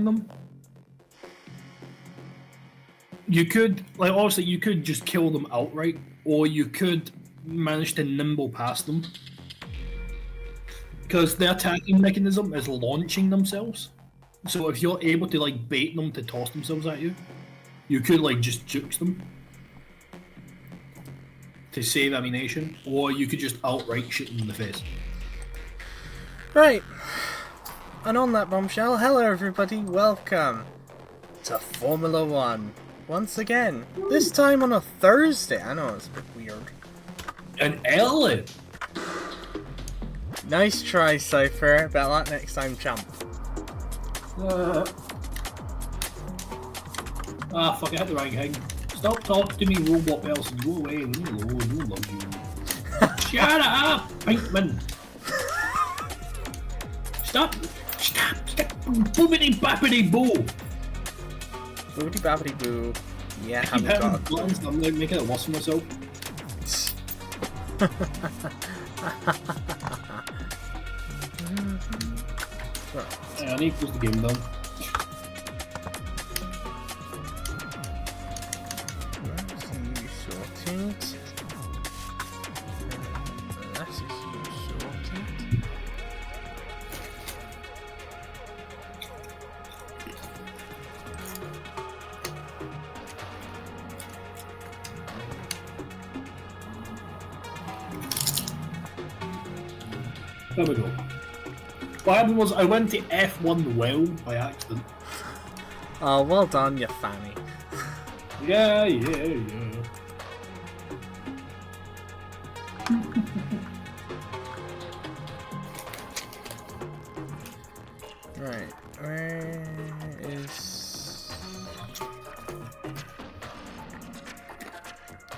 launching them. You could, like, obviously, you could just kill them outright, or you could manage to nimble past them. Because the attacking mechanism is launching themselves. So if you're able to, like, bait them to toss themselves at you, you could, like, just jukes them to save ammunition, or you could just outright shoot them in the face. Right. And on that bombshell, hello everybody, welcome to Formula 1. Once again, this time on a Thursday. I know, it's a bit weird. And early! Nice try, Cypher. Better luck next time, champ. Fuck, I hit the right thing. Stop talking to me, robot person. Go away, leave me alone, I don't love you. Shut up, Pinkman! Stop! Boobity bappity boo! Boobity babbity boo. Yeah, I keep I'm hitting god. buttons, I'm like making it worse for myself. I need to close the game down. There we go. What happened was I went to F1 well by accident. Oh, well done, you fanny. Yeah. Right, where is...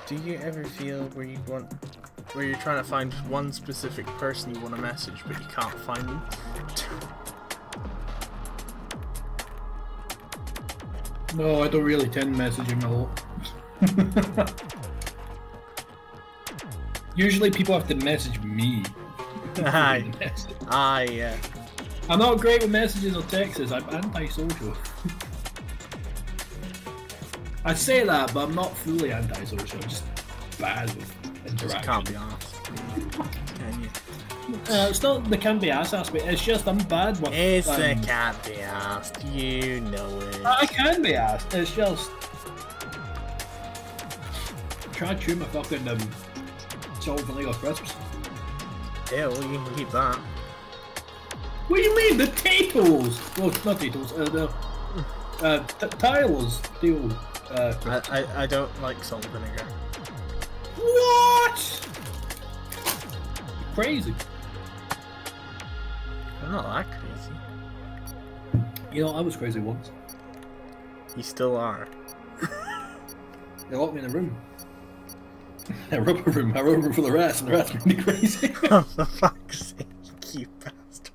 Do you ever feel where you're trying to find one specific person you want to message, but you can't find them? No, I don't really tend to message him a lot. Usually people have to message me. Aye. I'm not great with messages or texts, I'm antisocial. I say that, but I'm not fully antisocial, I'm just bad with interaction. Can't be asked. Can you? It's not the can be asked aspect, it's just I'm bad with... It's the can't be asked, you know it. I can be asked, it's just... Try to chew my fucking salt and vanilla crisps. Yeah, well, you can keep that. What do you mean? The potatoes! Well, not potatoes, the... Tyler's deal. I don't like salt and vinegar. What? Crazy. I'm not that crazy. You know, I was crazy once. You still are. They locked me in a room. A rubber room. I rubber room for the rest, and the rest made me crazy. Oh, for fuck's sake, you bastard.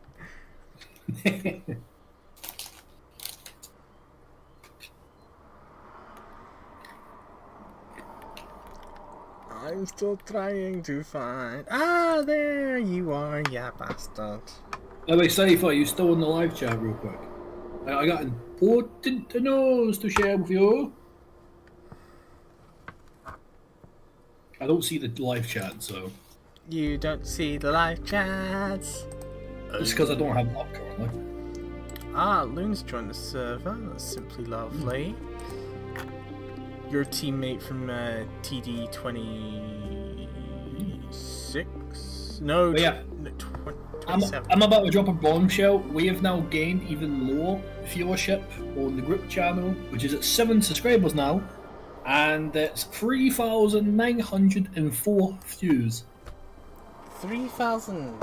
I'm still trying to find... Ah, there you are, ya bastard. Oh wait, sorry for you still in the live chat real quick. I got important news to share with you. I don't see the live chat, so... You don't see the live chats. It's because I don't have luck currently. Ah, Loon's joined the server. That's simply lovely. Your teammate from TD26? No, yeah. 27. I'm about to drop a bombshell. We have now gained even more viewership on the group channel, which is at 7 subscribers now, and it's 3,904 views. 3,000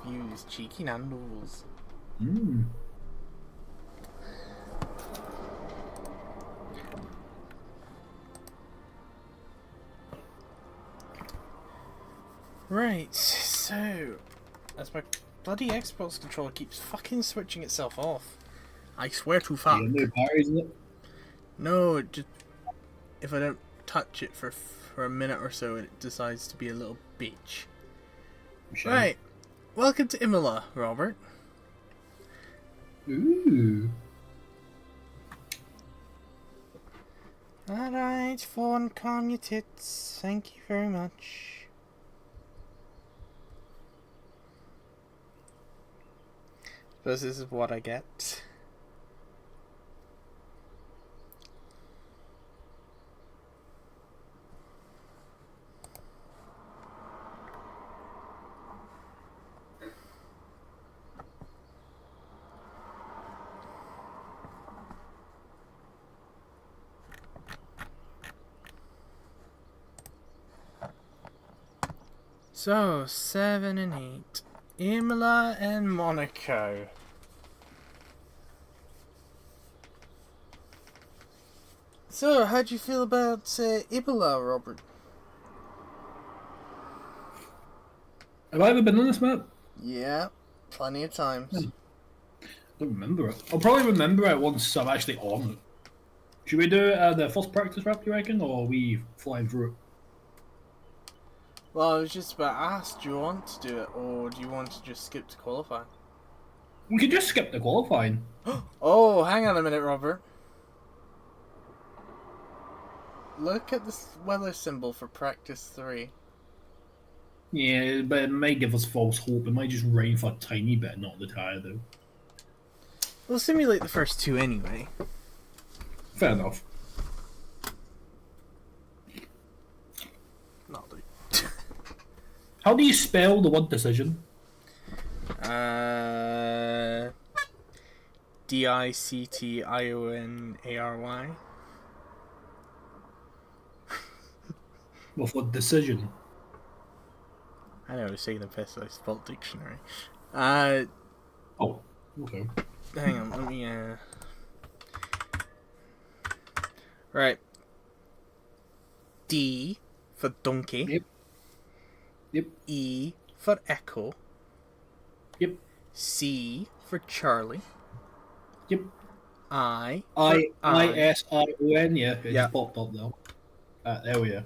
views, cheeky nandos. Right, so as my bloody Xbox controller keeps fucking switching itself off. I swear to fuck. No batteries in it? No, it just if I don't touch it for a minute or so, it decides to be a little bitch. Sure. Right, welcome to Imola, Robert. Ooh. Alright, phone, calm your tits. Thank you very much. This is what I get. So, 7 and 8. Imola and Monaco. So, how do you feel about Imola, Robert? Have I ever been on this map? Yeah, plenty of times. I don't remember it. I'll probably remember it once I'm actually on it. Should we do the first practice rap, you reckon, or are we flying through it? Well, I was just about to ask, do you want to do it, or do you want to just skip to qualifying? We could just skip the qualifying. Oh, hang on a minute, Robert. Look at the weather symbol for practice 3. Yeah, but it might give us false hope. It might just rain for a tiny bit, not the tire, though. We'll simulate the first 2 anyway. Fair enough. Not do. How do you spell the word decision? DICTIONARY. Well, for decision. I know, I was saying the best I spelled dictionary. Oh, okay. Hang on, let me, Right. D for donkey. Yep. Yep. E for echo. Yep. C for Charlie. Yep. I-S-I-O-N, yeah. It just popped up though. There we are.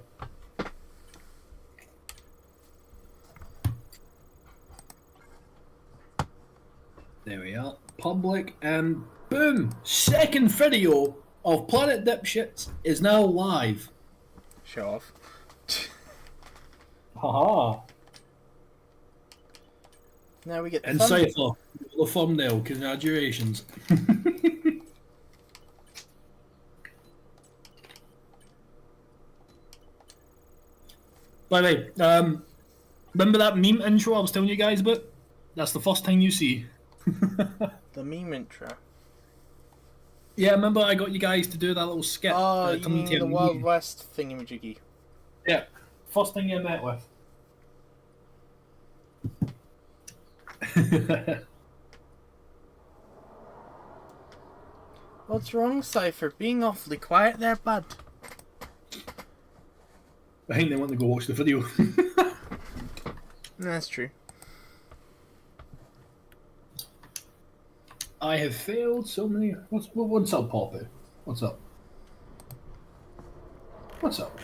There we are. Public and boom! Second video of Planet Dipshits is now live. Show off. Haha. Now we get the And fun. Cypher, the thumbnail, congratulations. By the way, remember that meme intro I was telling you guys about? That's the first time you see. The meme intro. Yeah, remember I got you guys to do that little skit? Oh, you coming mean to the a Wild meme. West thingamajiggy. Yeah, first thing you met with. What's wrong, Cypher? Being awfully quiet there, bud. I think they want to go watch the video. That's true. I have failed so many. What's up, Poppy? What's up? What's up?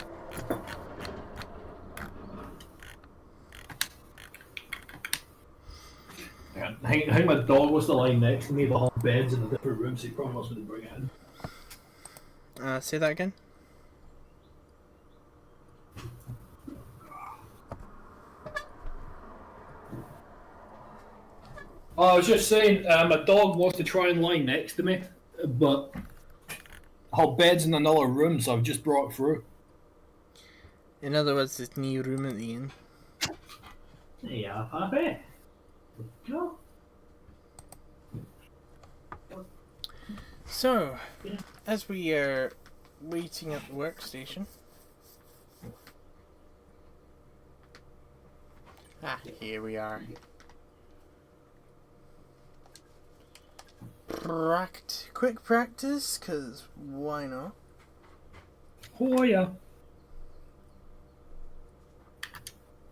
Yeah, I think my dog was the line next to me. The whole beds in a different room, so he probably wants me to bring it in. Say that again? Oh, I was just saying, my dog wants to try and lie next to me, but her bed's in another room, so I've just brought it through. In other words, this new room at the inn. Yeah, Poppy. Go. So, as we are waiting at the workstation. Here we are. Quick practice, because why not? Oh, yeah.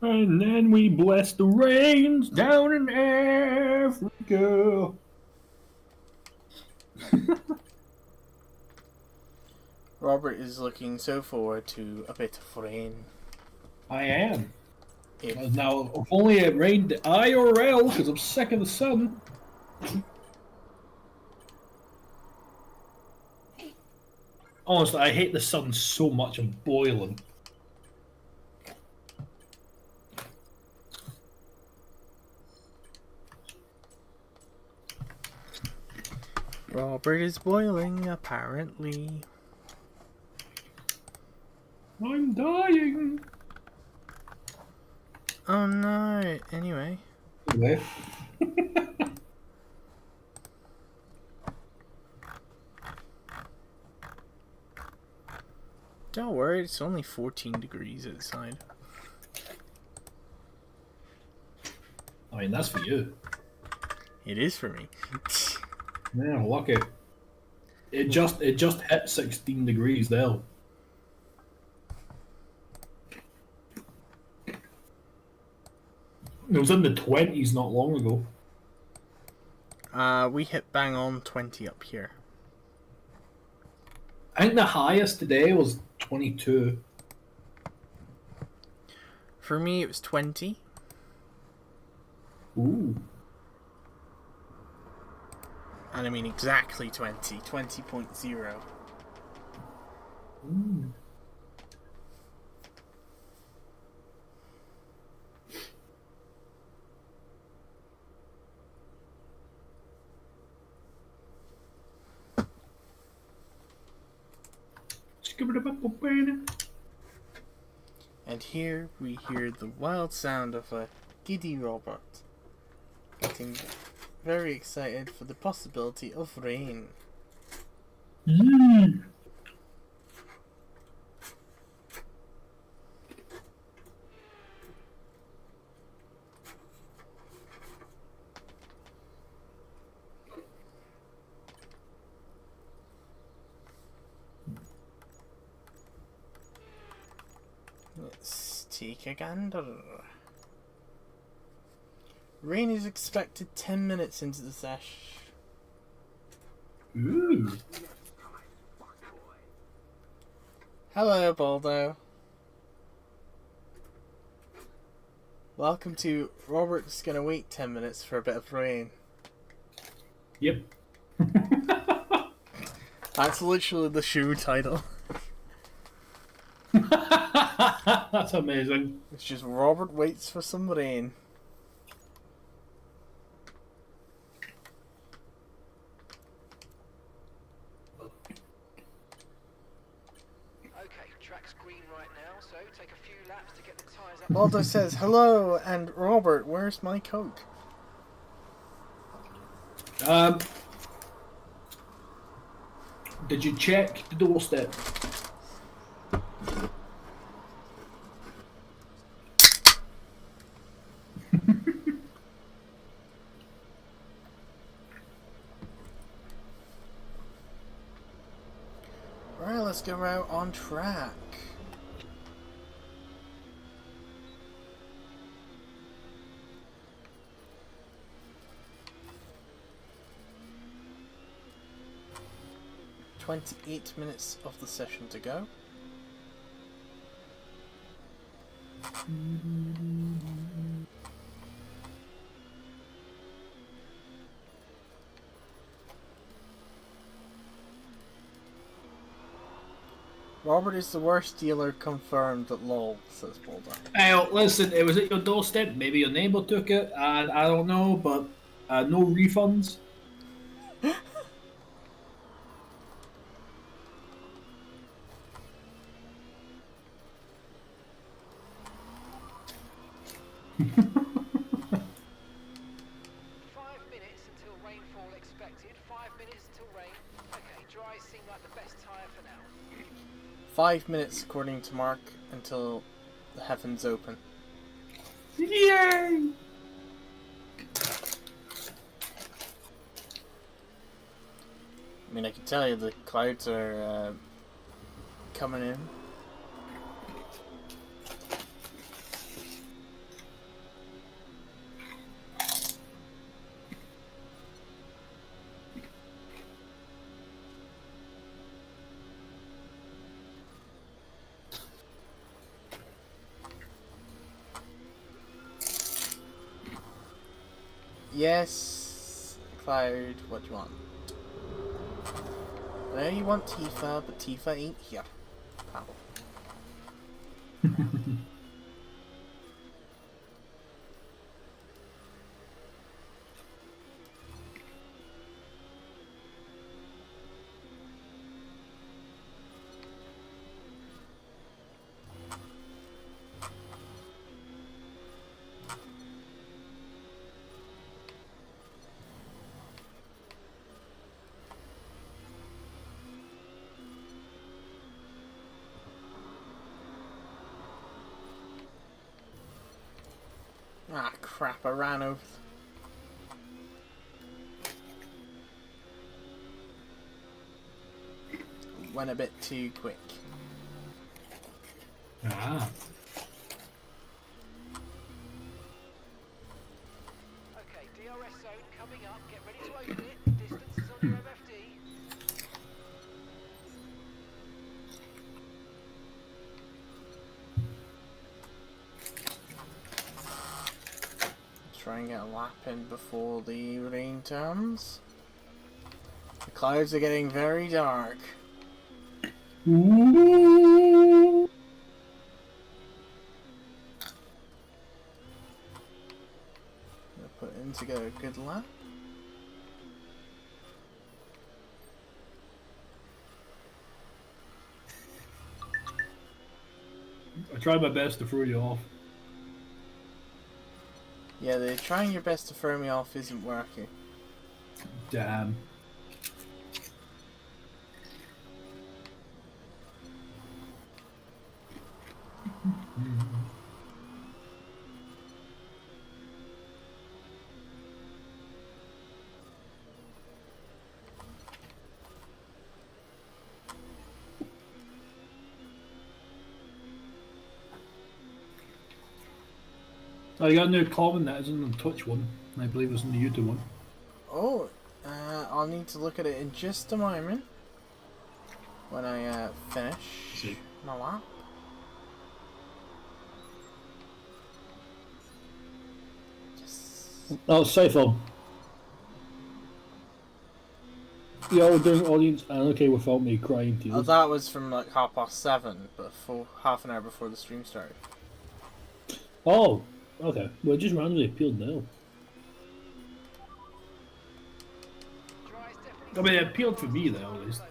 And then we bless the rains down in Africa. Robert is looking so forward to a bit of rain. I am. If Now, if only it rained IRL, because I'm sick of the sun. Honestly, I hate the sun so much. I'm boiling. Robert is boiling, apparently. I'm dying. Oh no. Anyway. Anyway. Don't worry, it's only 14 degrees outside. I mean, that's for you. It is for me. Yeah, lucky. It just hit 16 degrees there. It was in the 20s not long ago. We hit bang on 20 up here. I think the highest today was 22. For me, it was 20. Ooh. And I mean exactly 20. 20.0. Ooh. And here we hear the wild sound of a giddy Robert, getting very excited for the possibility of rain. Yee. Let's take a gander. Rain is expected 10 minutes into the sesh. Ooh. Hello, Baldo. Welcome to Robert's Gonna Wait 10 Minutes for a Bit of Rain. Yep. That's literally the show title. That's amazing. It's just Robert waits for some rain. Okay, track's green right now, so take a few laps to get the tyres up. Baldo says, hello, and Robert, where's my Coke? Did you check the doorstep? Right, let's go out on track. "28 minutes of the session to go." Robert is the worst dealer confirmed at LOL, says Boulder. Well, listen, it was at your doorstep. Maybe your neighbour took it, and I don't know, but no refunds. Until rainfall expected. 5 minutes until rain. Okay, dry seem like the best tyre for now. 5 minutes, according to Mark, until the heavens open. Yay! I mean, I can tell you the clouds are coming in. Yes, Cloud, what do you want? I know you want Tifa, but Tifa ain't here. Pal. Ah, crap, I ran over. Went a bit too quick. Ah. Okay, DRS zone coming up. Get ready to open it. Distance is on your MFD. Try and get a lap in before the rain turns. The clouds are getting very dark. Ooh. Gonna put in to get a good lap. I tried my best to throw you off. Yeah, the trying your best to throw me off isn't working. Damn. Oh, you got a new comment that isn't the Twitch one. I believe it's in the YouTube one. Oh, I'll need to look at it in just a moment. When I finish See. my lap. Yes. Oh, Seifel. Yo, doing audience and okay without me crying Oh, tears. that was from like 7:30, before half an hour before the stream started. Oh, okay. Well, it just randomly appeared now. Dry's I definitely mean, it appealed for me though, at least.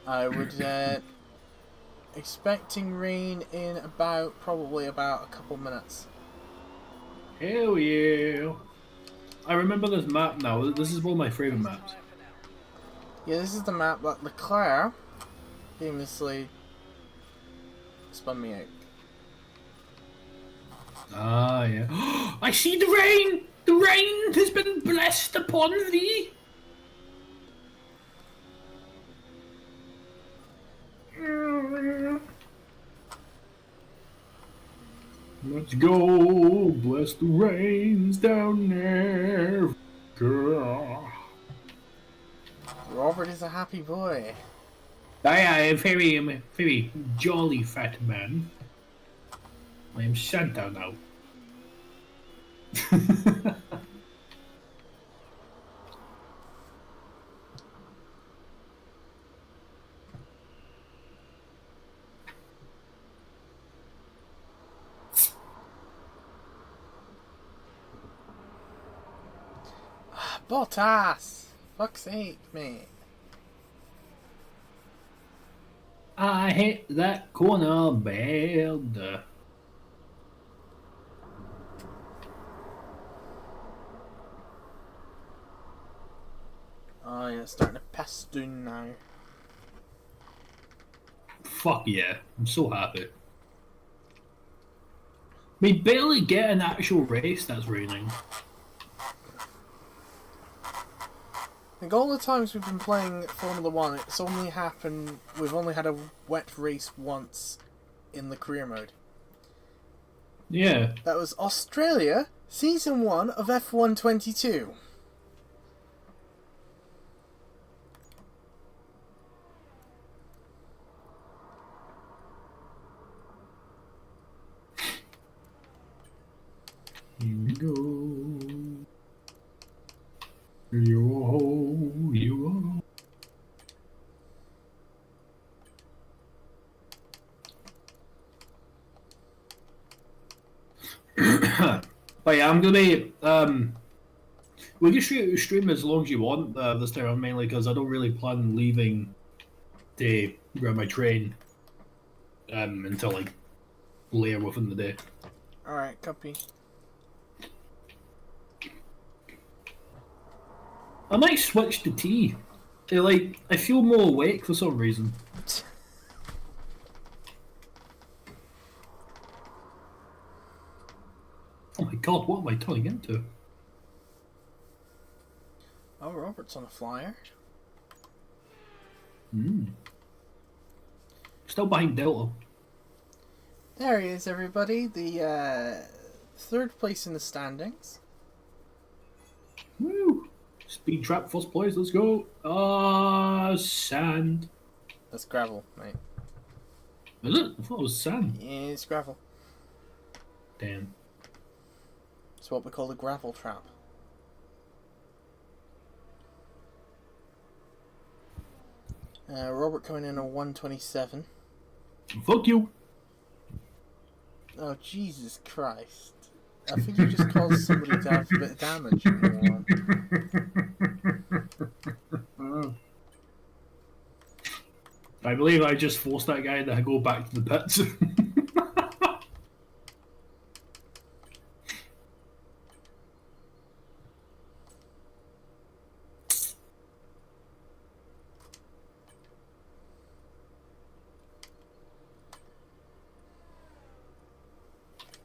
I would expecting rain in probably about a couple minutes. Hell yeah! I remember this map now. This is one of my favourite maps. Yeah, this is the map that Leclerc famously spun me out. Ah, yeah. I see the rain! The rain has been blessed upon thee! Let's go! Bless the rains down there! Girl. Robert is a happy boy. I am a very jolly fat man. I am Santa now. Bottas! Fuck's sake, mate. I hit that corner bad. Oh yeah, it's starting to pass down now. Fuck yeah, I'm so happy. We barely get an actual race that's raining. I think all the times we've been playing Formula 1, we've only had a wet race once in the career mode. Yeah. That was Australia, Season 1 of F1 22. Here we go. Yo. But yeah, I'm gonna we can stream as long as you want this time, mainly because I don't really plan on leaving to grab my train until like later within the day. Alright, copy. I might switch to tea. I feel more awake for some reason. Oh my god, what am I turning into? Oh, Robert's on a flyer. Still behind Delta. There he is, everybody. The third place in the standings. Woo! Speed trap first place, let's go. Sand. That's gravel, mate. Is it? I thought it was sand. Yeah, it's gravel. Damn. It's what we call the gravel trap. Robert coming in on 127. Fuck you. Oh, Jesus Christ. I think you just caused somebody to have a bit of damage, you moron. I believe I just forced that guy to go back to the pits.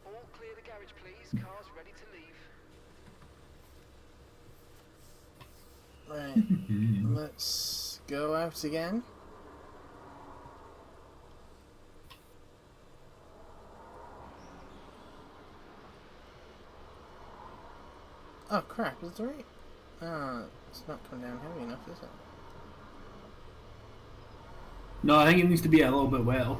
All clear the garage, please. Cars ready to leave. Right, let's go out again. Oh crap, is it right? It's not coming down heavy enough, is it? No, I think it needs to be a little bit wetter.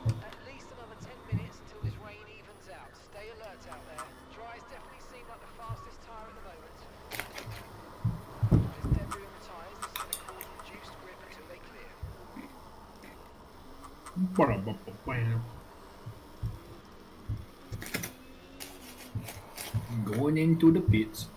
At least another 10 minutes until this rain evens out. Stay alert out there. Dries definitely seem like the fastest tyre at the moment. There's debris on the tyres. This is going to cause reduced grip until they clear. Going into the pits.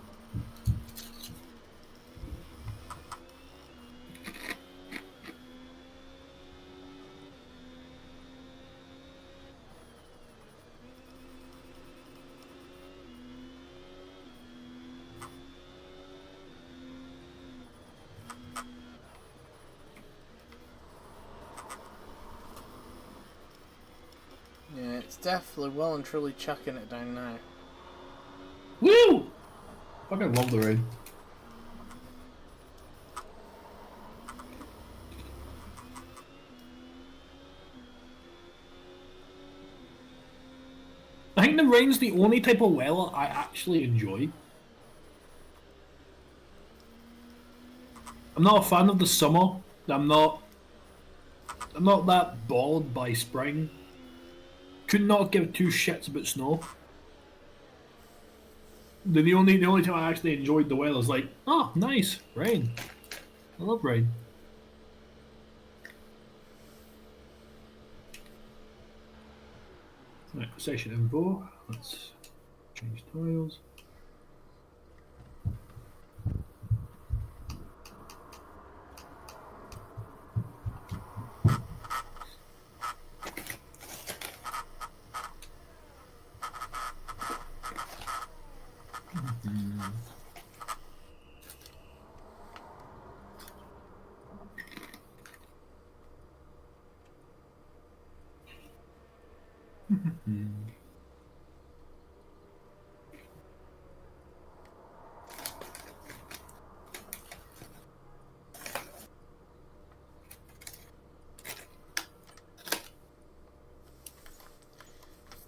Yeah, it's definitely well and truly chucking it down now. Woo! Fucking love the rain. I think the rain's the only type of weather I actually enjoy. I'm not a fan of the summer. I'm not that bothered by spring. Could not give two shits about snow. The only time I actually enjoyed the weather is like, oh, nice, rain. I love rain. Right, session info. Let's change tiles.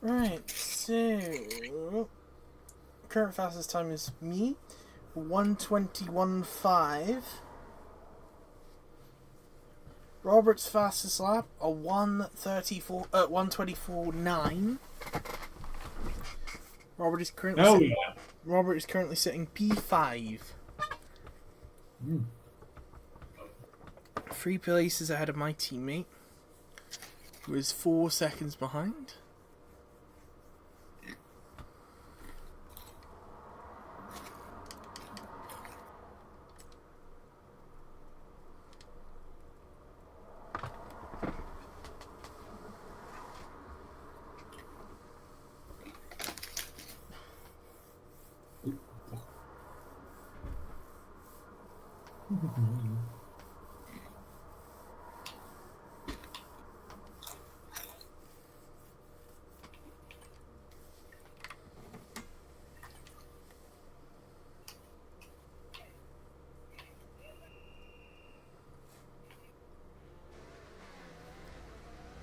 Right, so current fastest time is me, 1:21.5. Robert's fastest lap, a 1:24.9. Robert is currently Robert is currently sitting P5. 3 places ahead of my teammate, who is 4 seconds behind.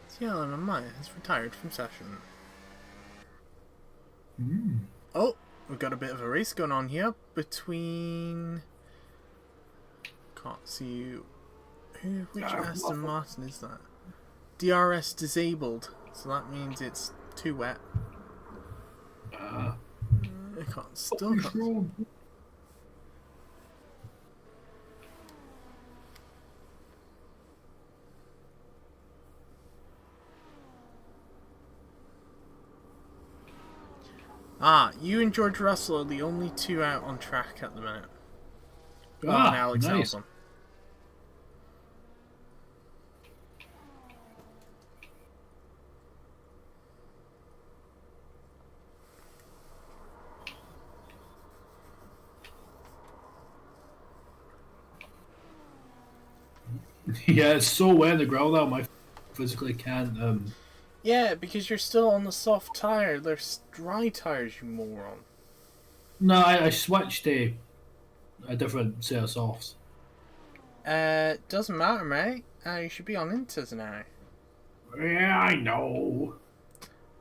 Ciel and Maya has retired from session. Oh, we've got a bit of a race going on here between... Can't see which Aston Martin is that? DRS disabled, so that means it's too wet. I still can't. You and George Russell are the only two out on track at the minute. And Alex nice. Albon. Yeah, it's so wet in the ground now, I physically can't. Yeah, because you're still on the soft tire. There's dry tires, you moron. No, I switched a different set of softs. Doesn't matter, mate. You should be on Inters now. Yeah, I know.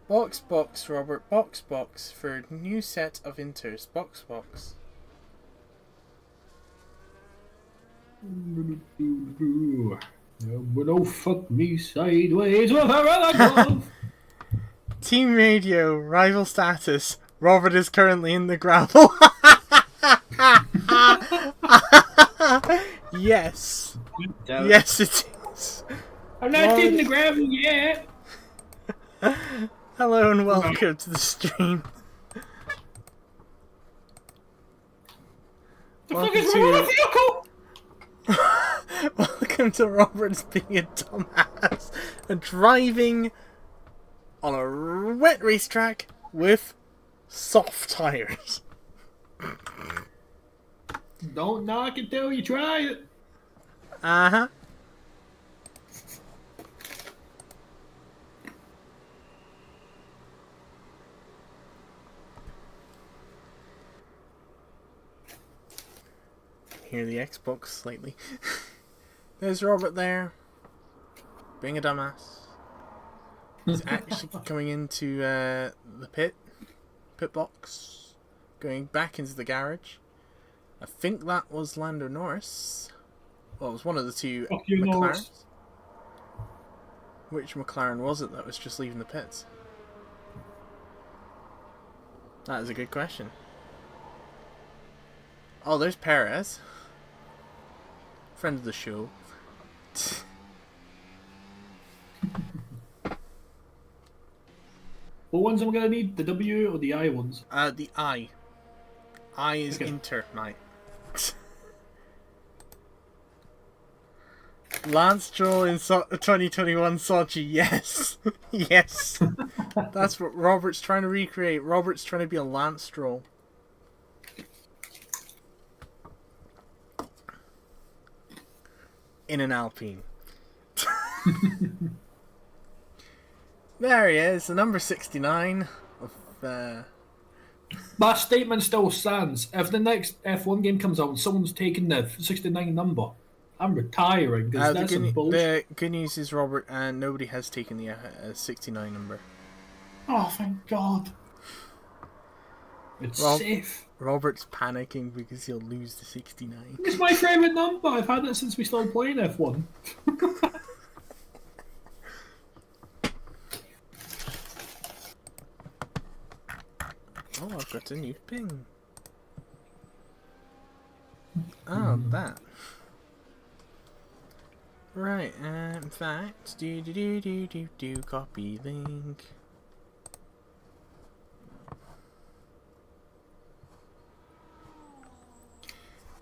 Box, Robert. Box for a new set of Inters. Box. But oh, fuck me sideways with her other glove. Team radio, rival status. Robert is currently in the gravel. Yes. Yes, it is. I'm not in the gravel yet. Hello and welcome to the stream. The fuck is wrong with the vehicle? Welcome to Robert's being a dumbass and driving on a wet racetrack with soft tires. Don't knock it till you try it. Uh-huh. Hear the Xbox slightly. There's Robert there. Being a dumbass. He's actually coming into the pit box. Going back into the garage. I think that was Lando Norris. Well, it was one of the two McLarens. Norris. Which McLaren was it that was just leaving the pits? That is a good question. Oh, there's Perez. Friend of the show. What ones am I gonna need? The W or the I ones? The I. I is Okay. Inter, mate. Lance Stroll in 2021 Sochi, yes. Yes. That's what Robert's trying to recreate. Robert's trying to be a Lance Stroll. In an Alpine. There he is, the number 69 of My statement still stands. If the next F1 game comes out and someone's taking the 69 number, I'm retiring because that's some bullshit. the good news is, Robert, nobody has taken the 69 number. Oh, thank God. It's Well- safe. Robert's panicking because he'll lose the 69. It's my favourite number. I've had it since we started playing F1. Oh, I've got a new ping. Oh, that. Right, in fact, copy link.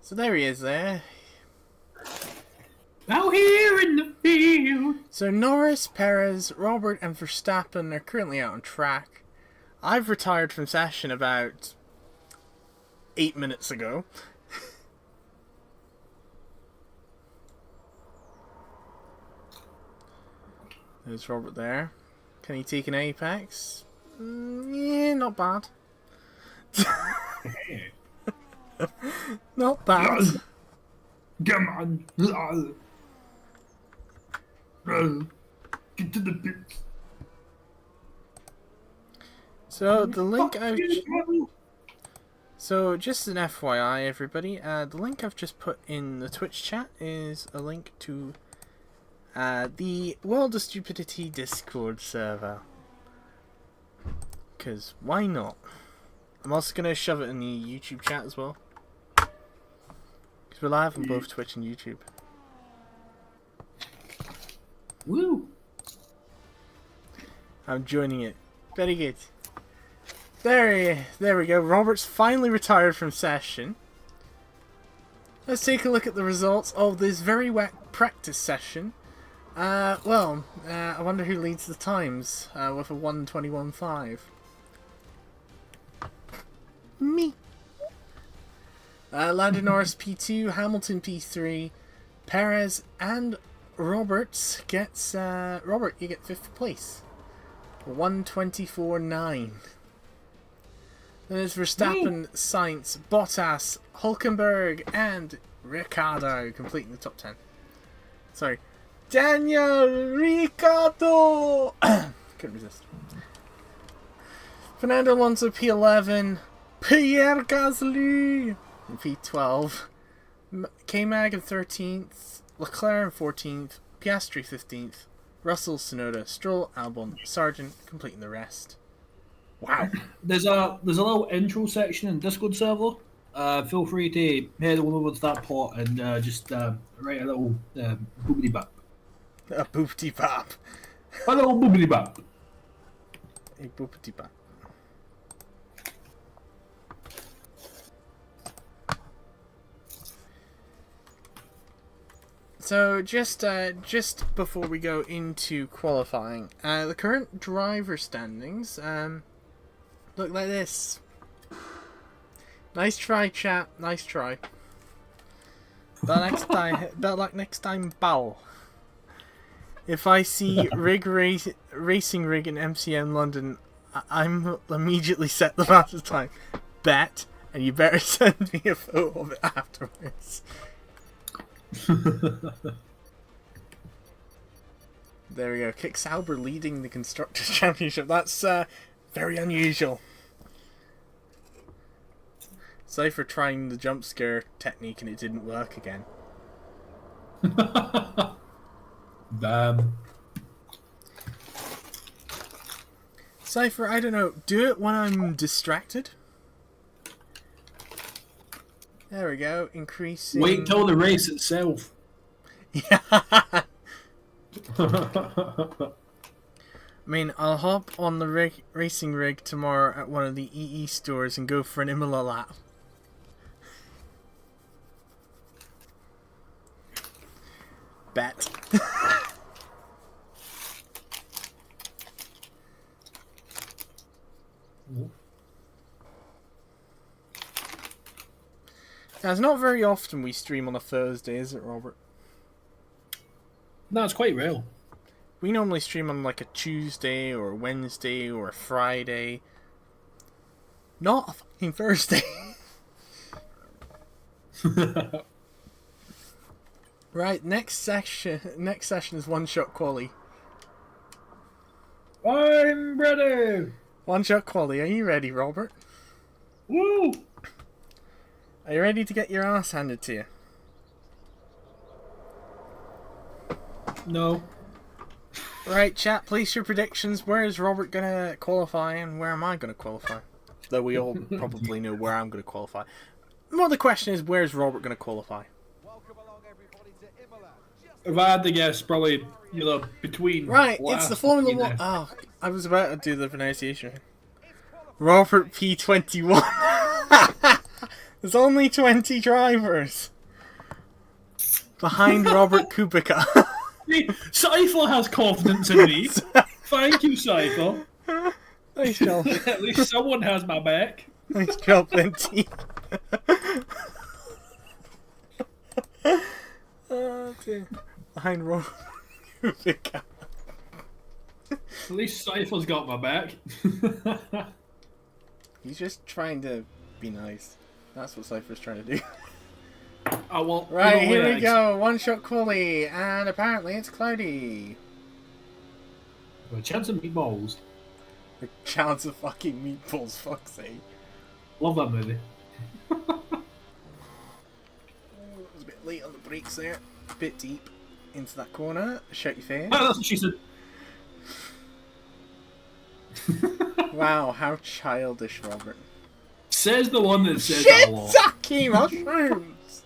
So there he is there. Out here in the field. So Norris, Perez, Robert and Verstappen are currently out on track. I've retired from session about 8 minutes ago. There's Robert there. Can he take an apex? Yeah, not bad. Not bad. Come on. Get to the bits. So the link I've... So just an FYI everybody, the link I've just put in the Twitch chat is a link to the World of Stupidity Discord server. Because why not? I'm also going to shove it in the YouTube chat as well. Because we're live on both Twitch and YouTube. Woo! I'm joining it. Very good. There we go. Robert's finally retired from session. Let's take a look at the results of this very wet practice session. I wonder who leads the times with a 1:21.5. Me. Lando Norris P2, Hamilton P3, Perez and Roberts gets Robert. You get 5th place, 1:24.9. Then there's Verstappen, Sainz, Bottas, Hulkenberg, and Ricciardo completing the top 10. Sorry, Daniel Ricciardo. Couldn't resist. Fernando Alonso P11, Pierre Gasly in P12, K-Mag in 13th, Leclerc in 14th, Piastri 15th, Russell, Tsunoda, Stroll, Albon, Sargent completing the rest. Wow. There's a little intro section in Discord server. Feel free to head on over to that pot and just write a little boobity bap. A boopty bop. A little boobity bap. A boopty bop. So just before we go into qualifying, the current driver standings look like this. Nice try, chat. Nice try. Better luck next time, bow. If I see Racing Rig in MCM London, I'm immediately set the fastest time. Bet, and you better send me a photo of it afterwards. There we go. Kick Sauber leading the Constructors' Championship. That's very unusual. Sorry for trying the jump scare technique and it didn't work again. Damn. Cypher, I don't know, do it when I'm distracted. There we go, increasing... Wait till the race itself. Yeah. I mean, I'll hop on the racing rig tomorrow at one of the EE stores and go for an Imola lap. Bet. Now, it's not very often we stream on a Thursday, is it, Robert? No, it's quite real. We normally stream on like a Tuesday or a Wednesday or a Friday. Not a fucking Thursday. Right, next session is one-shot quali. I'm ready. One-shot quali, are you ready, Robert? Woo! Are you ready to get your ass handed to you? No. Right, chat, place your predictions. Where is Robert gonna qualify and where am I gonna qualify? Though we all probably know where I'm gonna qualify. More the question is, where's Robert gonna qualify? Welcome along, everybody, to Imola. Just If I had to guess, probably, between. Right, it's the Formula 1. Oh, I was about to do the pronunciation. Robert P21. There's only 20 drivers. Behind Robert Kubica. Cypher has confidence in me. Thank you, Cypher. Nice job. At least someone has my back. Nice job, Venti. Oh, dear. Behind Robert Kubica. At least Cypher's got my back. He's just trying to be nice. That's what Cypher's trying to do. I won't. Right, here we go. One shot quali, and apparently it's cloudy. A chance of meatballs. The chance of fucking meatballs, fuck's sake. Love that movie. It was a bit late on the brakes there. A bit deep into that corner. Shout your face. Oh, that's what she said. Wow, how childish, Robert. Says the one that says that a lot. Shiitake mushrooms!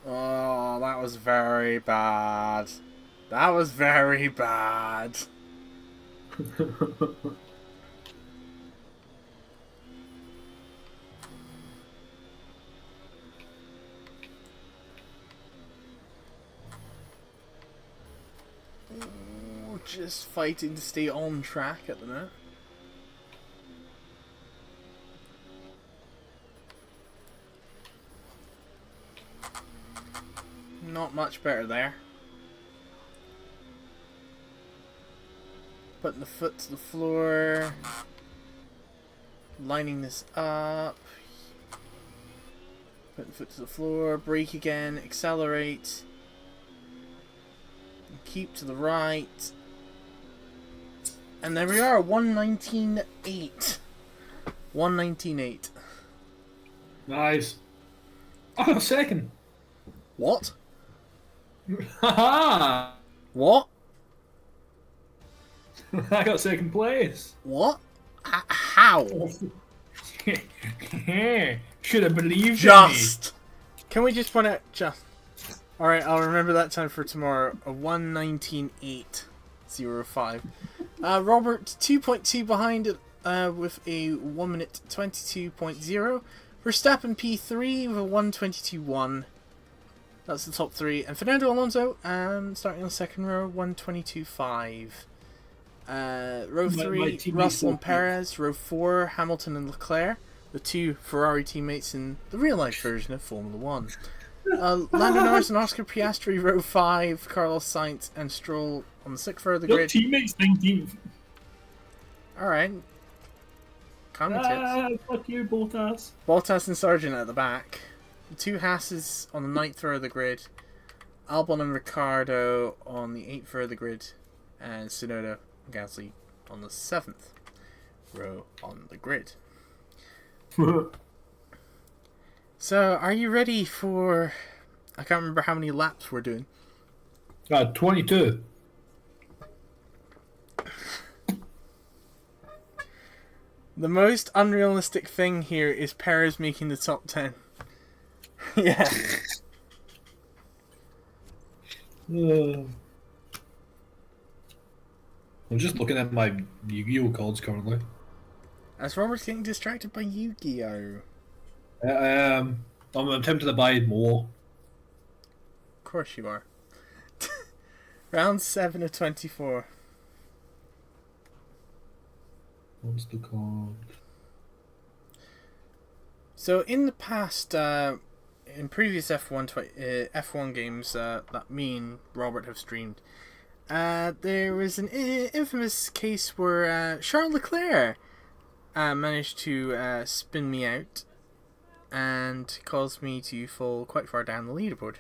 Oh, that was very bad. That was very bad. Ooh, just fighting to stay on track at the minute. Not much better there. Putting the foot to the floor. Lining this up. Putting the foot to the floor. Brake again. Accelerate. Keep to the right. And there we are. 119.8. 119.8. Nice. I got a second. What? Haha! What? I got second place. What? How? Should have believed Just. Can we just point out just? All right, I'll remember that time for tomorrow. A 119.805. Robert 2.2 behind it with a 1 minute 22.0. Verstappen P3 with a 122.1. That's the top three. And Fernando Alonso, starting on the second row, 122.5. Row 3, Russell and Perez. Row 4, Hamilton and Leclerc. The two Ferrari teammates in the real-life version of Formula 1. Lando Norris and Oscar Piastri, row 5. Carlos Sainz and Stroll on the 6th row of the Your grid. teammates 19th. Alright. Calm your tits. Fuck you, Bottas. Bottas and Sargent at the back. The two Hasses on the 9th row of the grid. Albon and Ricciardo on the 8th row of the grid. And Tsunoda and Gasly on the 7th row on the grid. So, are you ready for... I can't remember how many laps we're doing. 22. The most unrealistic thing here is Perez making the top 10. Yeah. I'm just looking at my Yu-Gi-Oh cards currently. As Robert's getting distracted by Yu-Gi-Oh. I'm tempted to buy more. Of course you are. Round 7 of 24. What's the card? So in the past, in previous F1 games that me and Robert have streamed, there was an infamous case where Charles Leclerc managed to spin me out and caused me to fall quite far down the leaderboard.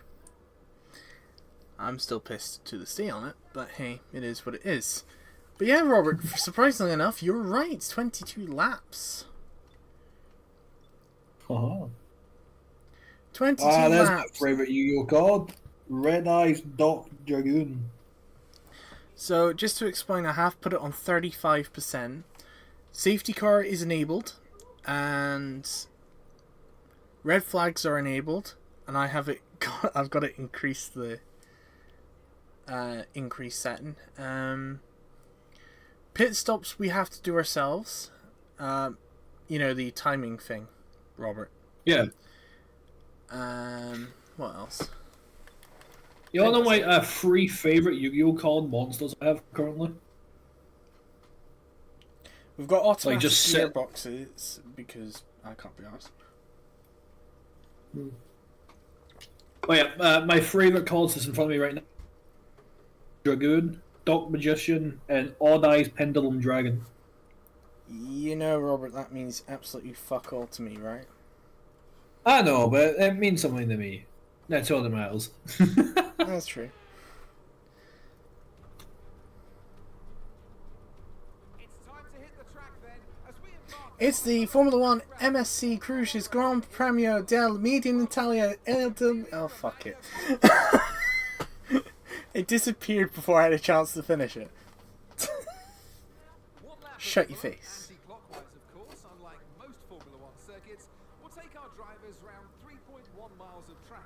I'm still pissed to this day on it, but hey, it is what it is. But yeah, Robert, surprisingly enough, you're right. It's 22 laps. Uh-huh. 22 That's my laps. favourite Yu-Gi-Oh card. Red Eyes Doc Dragoon. So, just to explain, I have put it on 35%. Safety car is enabled, and red flags are enabled, and I've got it increase the increase setting. Pit stops we have to do ourselves. You know, the timing thing, Robert. Yeah. What else? You all know my three favourite Yu-Gi-Oh card monsters I have currently? We've got automatic just sit- gearboxes because I can't be honest. Oh yeah, my favourite cards is in front of me right now. Dragoon, Doc Magician, and Odd Eyes Pendulum Dragon. You know, Robert, that means absolutely fuck all to me, right? I know, but it means something to me. That's all that matters. That's true. It's the Formula 1 MSC Cruises Grand Premio del Median Italia. Oh, fuck it. It disappeared before I had a chance to finish it. Shut your face. Anti-clockwise, of course, unlike most Formula 1 circuits, we'll take our drivers around 3.1 miles of track,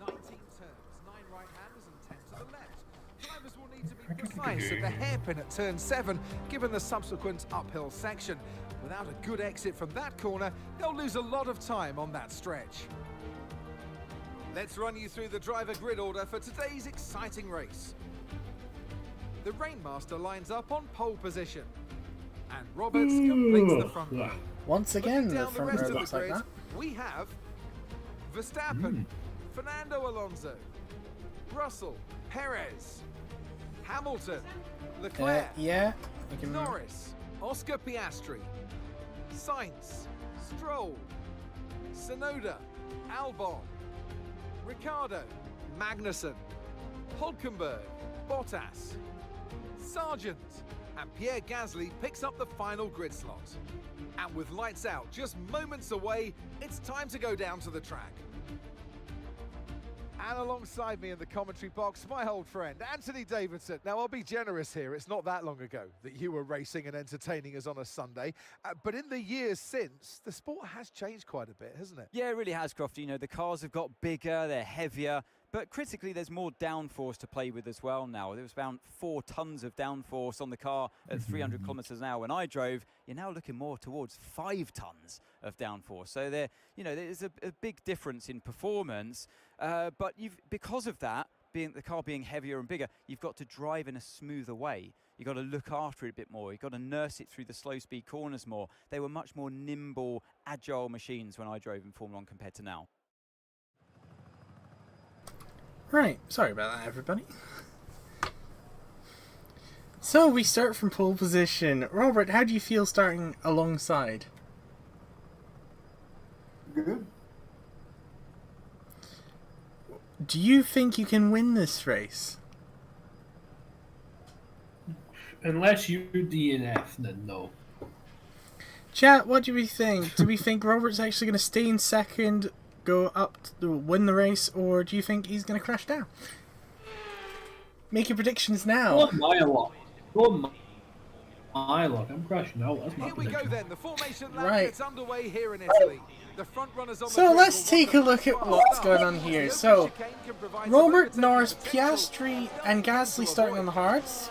19 turns, 9 right-handers and 10 to the left. Drivers will need to be precise at the hairpin at turn 7, given the subsequent uphill section. Without a good exit from that corner, they'll lose a lot of time on that stretch. Let's run you through the driver grid order for today's exciting race. The Rainmaster lines up on pole position, and Roberts completes the front row. Once again, Looking the down front rest row of looks the like grid, that. we have Verstappen, Fernando Alonso, Russell, Perez, Hamilton, Leclerc, Yeah. I can... Norris, Oscar Piastri, Sainz, Stroll, Tsunoda, Albon, Ricciardo, Magnussen, Hulkenberg, Bottas, Sargent, and Pierre Gasly picks up the final grid slot. And with lights out just moments away, it's time to go down to the track. And alongside me in the commentary box, my old friend, Anthony Davidson. Now, I'll be generous here. It's not that long ago that you were racing and entertaining us on a Sunday. But in the years since, the sport has changed quite a bit, hasn't it? Yeah, it really has, Crofty. You know, the cars have got bigger, they're heavier, but critically, there's more downforce to play with as well now. There was about 4 tons of downforce on the car at 300 kilometers an hour when I drove. You're now looking more towards 5 tons of downforce. So there's a big difference in performance. But because of that, the car being heavier and bigger, you've got to drive in a smoother way. You've got to look after it a bit more. You've got to nurse it through the slow speed corners more. They were much more nimble, agile machines when I drove in Formula 1 compared to now. Right, sorry about that, everybody. So we start from pole position. Robert, how do you feel starting alongside? Good. Do you think you can win this race? Unless you DNF, then no. Chat, what do we think? Do we think Robert's actually going to stay in second, go up to win the race, or do you think he's going to crash down? Make your predictions now. Go on my luck. Go on my luck. I'm crashing out. That's my Here we go prediction. then. The formation lap Right. gets underway here in Italy. The front runners on the So grid let's will take a welcome look at fast what's start. going on The here. open So, chicane can provide some Robert, overtaking Norris, potential. Piastri, and Gasly starting on the hards.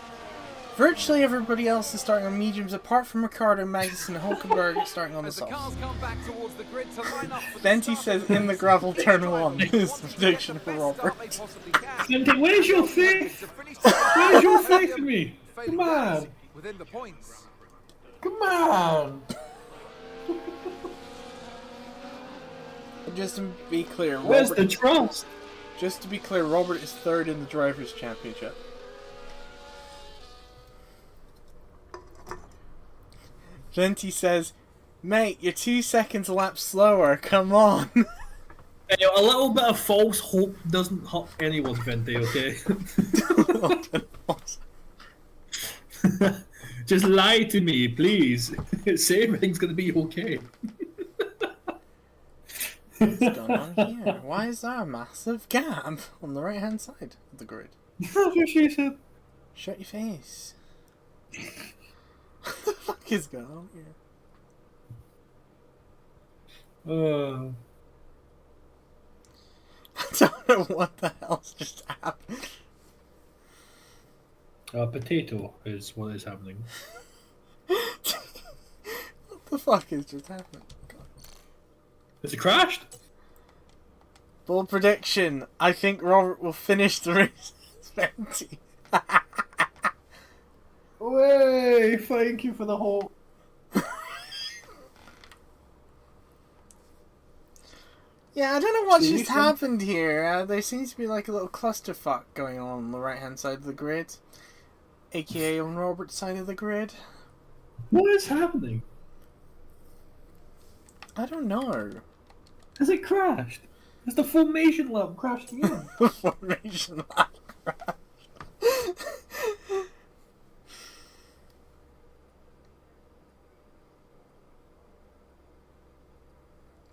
Virtually everybody else is starting on mediums, apart from Ricciardo, Magnussen, and Hulkenberg starting on the As the softs. cars come back towards the grid to line up for the Venti start says of the in the race. gravel turn Each one driver is wants the to prediction make for the best start Robert. they possibly can. Venti, where's your faith? To finish Where's your together, faith in me? failing Come on. those within the points. Come on. Just to be clear, Where's the Robert, trust? just to be clear, Robert is third in the Drivers' Championship. Venti says, mate, you're 2 seconds a lap slower, come on. Hey, a little bit of false hope doesn't hurt anyone, Venti, okay? Just lie to me, please. Say everything's gonna be okay. What's going on here? Why is there a massive gap on the right-hand side of the grid? That's what she said. Shut your face. What the fuck is going on here? I don't know what the hell's just happened. A potato is what is happening. What the fuck is just happening? Has it crashed? Bold prediction. I think Robert will finish the race at 20. Way, thank you for the whole. Yeah, I don't know what's just happened here. There seems to be like a little clusterfuck going on the right-hand side of the grid. AKA on Robert's side of the grid. What is happening? I don't know. Has it crashed? Has the formation lap crashed again? The formation lap crashed.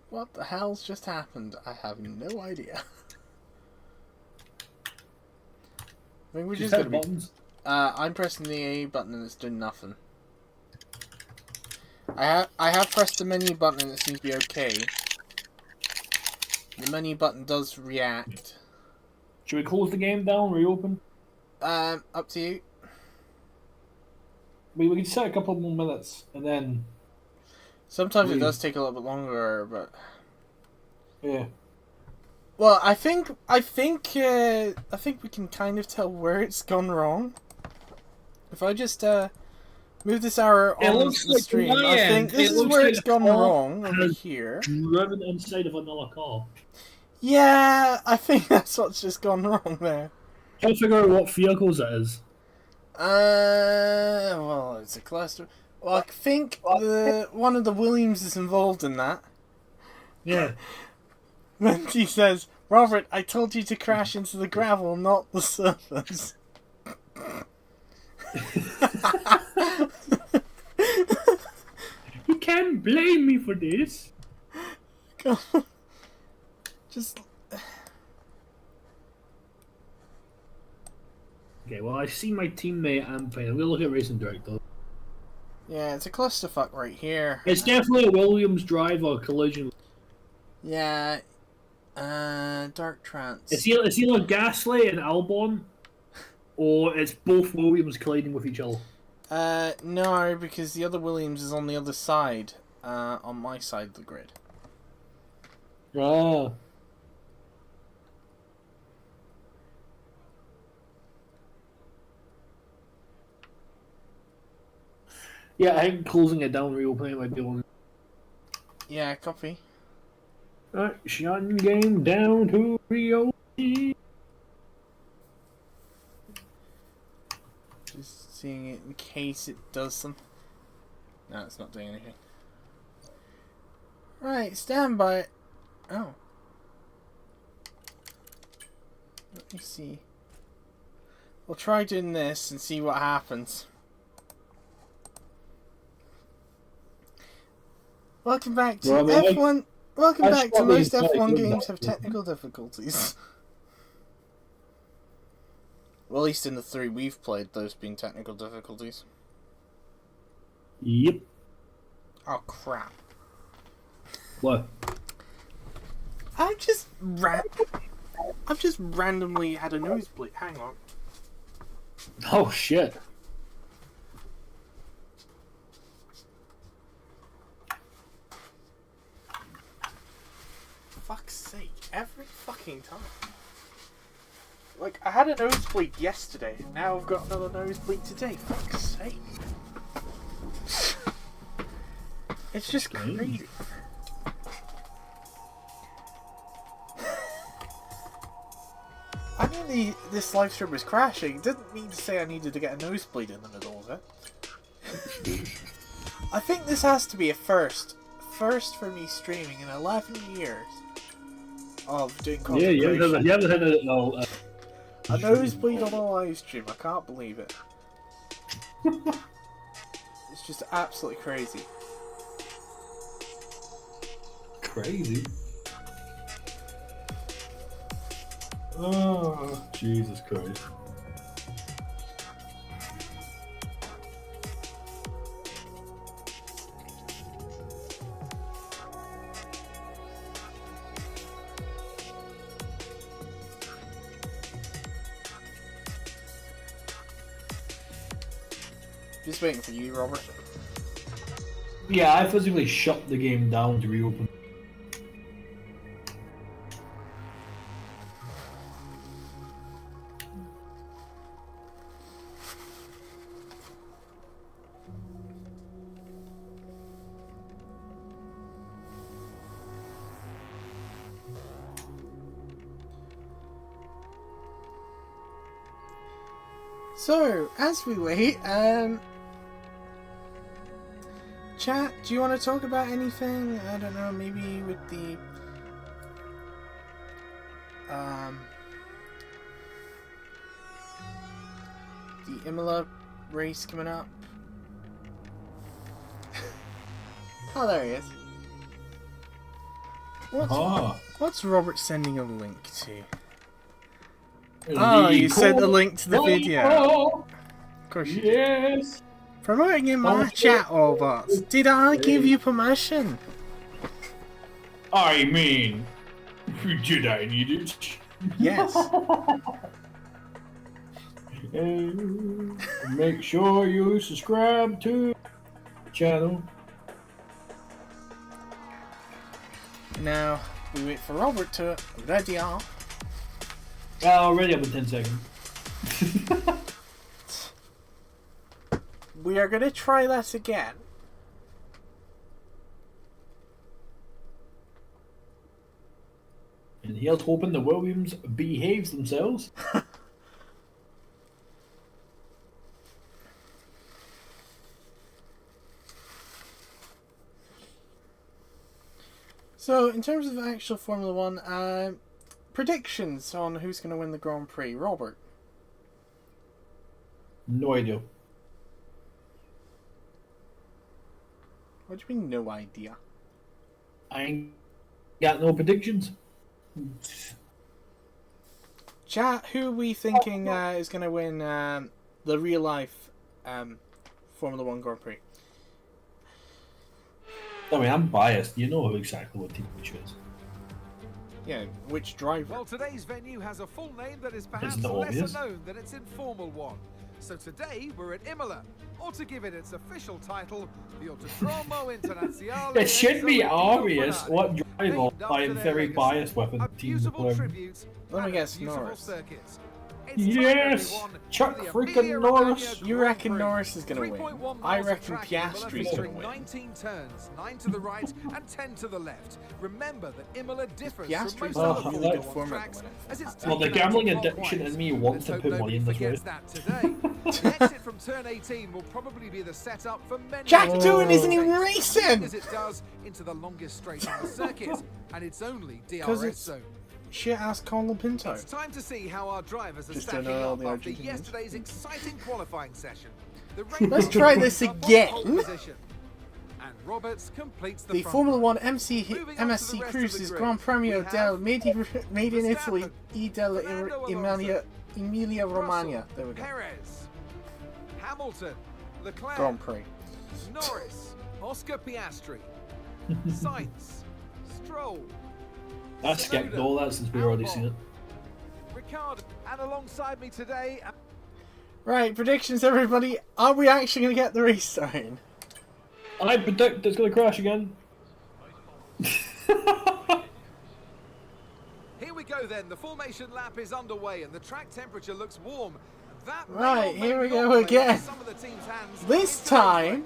What the hell's just happened? I have no idea. I think we're just gonna be... I'm pressing the A button and it's doing nothing. I have pressed the menu button and it seems to be okay. The menu button does react. Should we close the game down, reopen? Up to you. We can set a couple more minutes and then... Sometimes it does take a little bit longer, but... Yeah. Well, I think we can kind of tell where it's gone wrong. If I just move this arrow on the stream, I think this is where it's gone wrong, over here. Driven inside of another car. Yeah, I think that's what's just gone wrong there. Try to figure out what vehicles it is. Well, it's a cluster. Well, I think one of the Williams is involved in that. Yeah. Then he says, Robert, I told you to crash into the gravel, not the surface. You can't blame me for this. Just... Okay, well, I see my teammate Alpine. I'm going to look at Racing Director. Yeah, it's a clusterfuck right here. It's definitely a Williams driver collision. Yeah, Dark Trance. It's either Gasly and Albon, or it's both Williams colliding with each other. No, because the other Williams is on the other side, on my side of the grid. Ah. Yeah, I think closing it down, reopening it might be on. Yeah, copy. Alright, shutting game down to reopen. Just seeing it in case it does something. No, it's not doing anything. Right, stand by. Oh. Let me see. We'll try doing this and see what happens. Welcome back to F1. Welcome back to most F1 games have technical difficulties. Well, at least in the 3 we've played, those being technical difficulties. Yep. Oh crap! What? I've just randomly had a nosebleed. Hang on. Oh shit. Fuck's sake, every fucking time. Like, I had a nosebleed yesterday, now I've got another nosebleed today. Fuck's sake. It's just crazy. I knew this live stream was crashing. It didn't mean to say I needed to get a nosebleed in the middle of it. I think this has to be a first. First for me streaming in 11 years of doing content. Yeah, you haven't had a nosebleed on a live stream. I can't believe it. just absolutely crazy. Crazy. Oh, Jesus Christ. Just waiting for you, Robert. Yeah, I physically shut the game down to reopen. So, as we wait, chat, do you want to talk about anything? I don't know, maybe with the Imola race coming up. Oh, there he is. What's Robert sending a link to? Oh, you sent a link to the video. Of course you did. Yes. Promoting in my chat, robots. Did I give you permission? I mean, did I need it? Yes. Make sure you subscribe to the channel. Now, we wait for Robert to ready up. Already up in 10 seconds. We are going to try that again. And here's hoping the Williams behaves themselves. So, in terms of actual Formula 1, predictions on who's going to win the Grand Prix. Robert? No idea. What do you mean, no idea? I ain't got no predictions. Chat, who are we thinking is going to win the real-life Formula 1 Grand Prix? I mean, I'm biased. You know exactly what team we choose. Yeah, which driver? Well, today's venue has a full name that is perhaps Isn't it lesser obvious? known than its informal one. So today we're at Imola, or to give it its official title, the Autodromo Internazionale. It should be obvious Ferrari. what driver Named I after am their very legacy. biased with A and teams beautiful playing. tribute Let me and a guess, beautiful Norris. circuit. Yes! Chuck freaking Norris! You reckon Norris is going to win? I reckon Piastri's going to win. 19 turns, 9 to the right and 10 to the left. Remember that Imola differs Piastri's from most a other really good Formula 1 Formula tracks, 1. as it's Well, the taken out gambling top addiction points. in me wants Let's to hope put money in nobody this race. forgets that today. The exit from turn 18 will probably be the setup for many. Jack races. Doohan isn't even As racing! as it does into the longest straight on the circuit, and it's only 'Cause DRS it's- zone. Shit-ass Colin Pinto. It's time to see how our drivers are Just stacking don't know all up the after Argentinians. yesterday's exciting qualifying session. The Let's try this Red Bull again. are pole position, and Roberts completes the The front Formula row. 1 Moving on to the MSC rest Cruises of the Gran grid, Premio we del have Made in Italy Verstappen, e della Fernando Emilia Romagna. Russell, There we go. Perez, Hamilton, Leclerc, Grand Prix. Norris, Oscar Piastri, Sainz, Stroll, I skipped all that since we already seen it. Ricciardo, and alongside me today. Right, predictions everybody. Are we actually going to get the race started? I predict it's going to crash again. Here we go then. The formation lap is underway and the track temperature looks warm. That may Right, or may here we not go play again. into some of the team's hands This into time,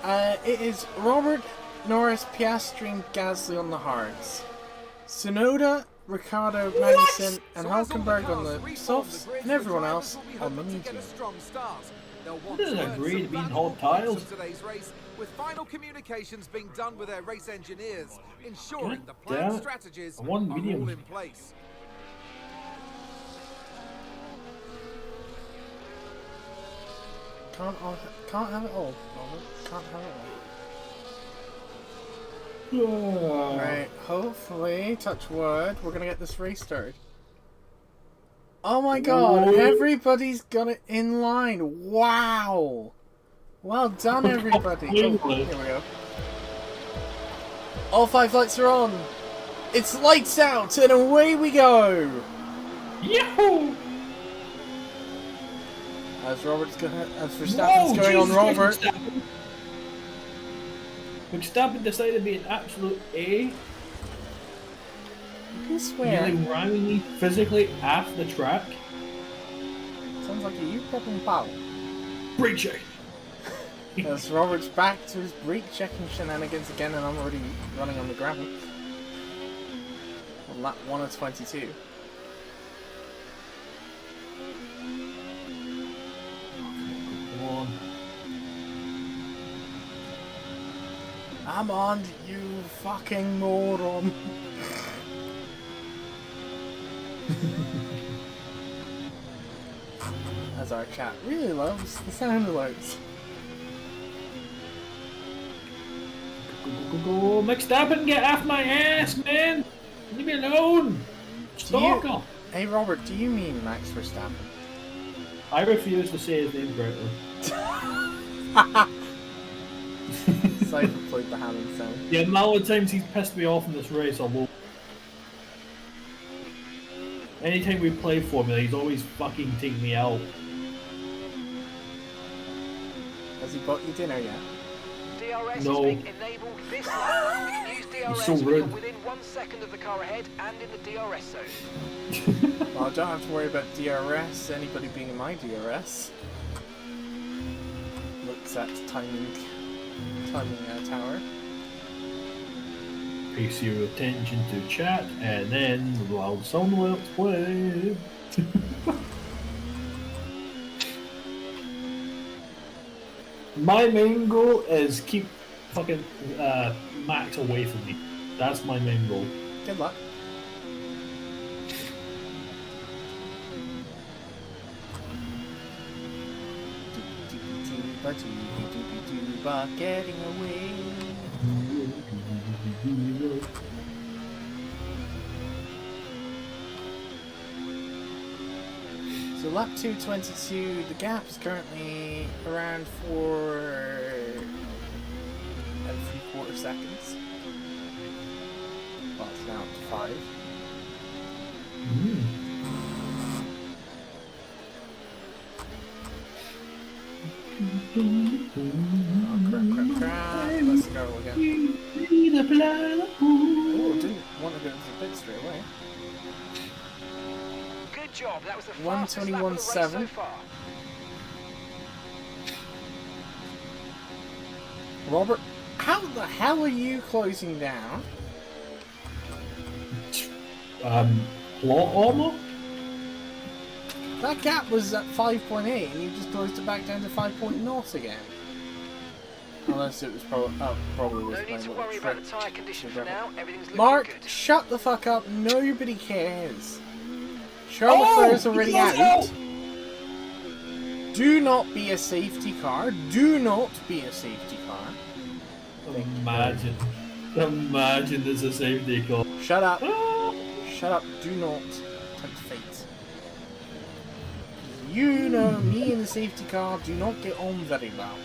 race. it is Robert, Norris, Piastri and Gasly on the hards. Sonoda, Ricciardo, Magnussen and So as all the Hulkenberg on cars the reform softs grid, and the everyone drivers else will be on the hoping to get medium. a strong start. They'll want Doesn't to earn agree some to being valuable hot points tiles. from today's race, with final communications being done with their race engineers, ensuring God the planned damn it. strategies I are want all mediums. in place. Can't have it all, Robert. Can't have it all. Right, hopefully, touch wood, we're gonna get this race started. Oh my god, everybody's got it in line. Wow! Well done, everybody. Oh, here we go. All 5 lights are on. It's lights out, and away we go. Yahoo! As Verstappen's going on Robert. Verstappen decided to be an absolute A. You can swear. Nearly ran me physically off the track. Sounds like a you problem, pal. Brake check. As Robert's back to his brake checking shenanigans again, and I'm already running on the gravel. On lap 1 of 22. Come on. I'm on, you fucking moron. As our chat really loves the sound alerts. Go, mixed up and get off my ass, man! Leave me alone! Stalker! Hey Robert, do you mean Max Verstappen? I refuse to say his name correctly. Cypher played the Hammond sound. The amount of times he's pissed me off in this race alone. Anytime we play Formula, he's always fucking taking me out. Has he bought you dinner yet? DRS No. is being enabled this lap. We can use DRS so when you're rude. within 1 second of the car ahead and in the DRS zone. Well, I don't have to worry about DRS, anybody being in my DRS. Looks at timing tower. Pays your attention to chat, and then while someone else play. My main goal is keep fucking Max away from me. That's my main goal. Good luck. But getting away. So lap 2:22, the gap is currently around 4.75 seconds. Well, it's now up to 5. Crap. Let's go again. Oh, didn't want to go into the pit straight away. Good job. That was the fastest lap of the race 1:21.7. so far. Robert, how the hell are you closing down? Plot armor? That gap was at 5.8 and you just closed it back down to 5.0 again. Unless it was probably was No need to worry about the tyre condition for now. Everything's looking Mark, good. shut the fuck up. Nobody cares. Charlotte Flair's already out. Do not be a safety car. Do not be a safety car. Imagine there's a safety car. Shut up. Shut up. Do not tempt fate. You know, me and the safety car do not get on very well.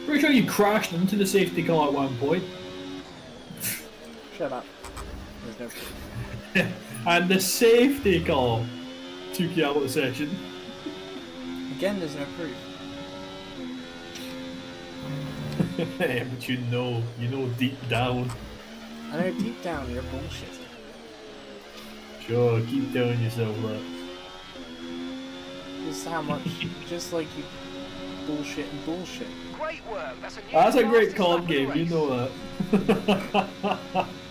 Pretty sure you crashed into the safety car at one point. Shut up. There's no proof. And the safety car took you out of the session. Again, there's no proof. But you know deep down. I know deep down you're bullshit. Sure, keep telling yourself that. Just how much, just like you bullshit and bullshit. Great work. That's That's a great fastest lap card of the game, you race. know that.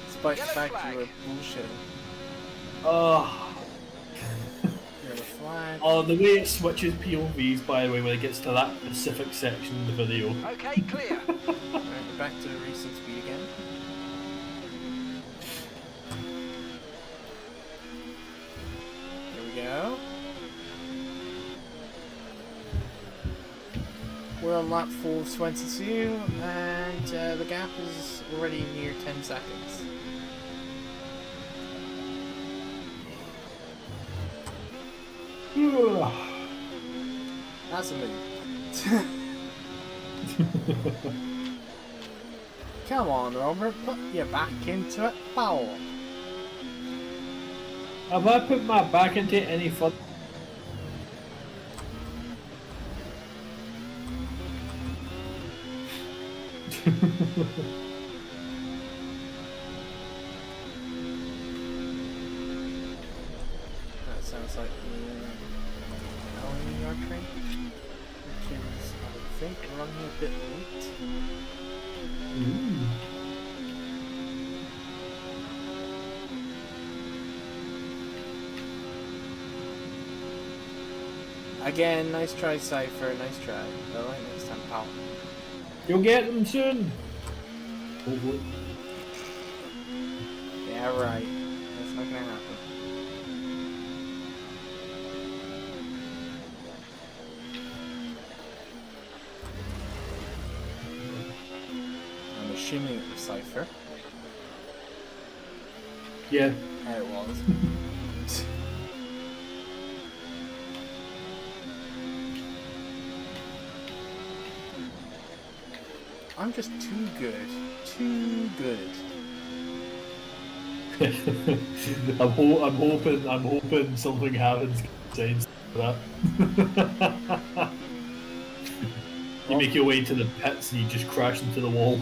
Despite the Yellow fact flag. you were bullshitting. Oh, You're a flag. the way it switches POVs, by the way, when it gets to that specific section of the video. Okay, clear. Right, we're back to racing speed again. Here we go. We're on lap 4 of 22, and the gap is already near 10 seconds. That's a move. Come on, Robert, put your back into it, pal. Have I put my back into it any further? That sounds like the New York train, which is, I think, running a bit late. Ooh. Again, nice try, Cypher, nice try. But like next time, pal. You'll get them soon. Hopefully. Yeah, right. That's not gonna happen. I'm assuming it was Cypher. Yeah. And it was. I'm just too good. Too good. I'm hoping something happens since that. You make your way to the pits and you just crash into the wall.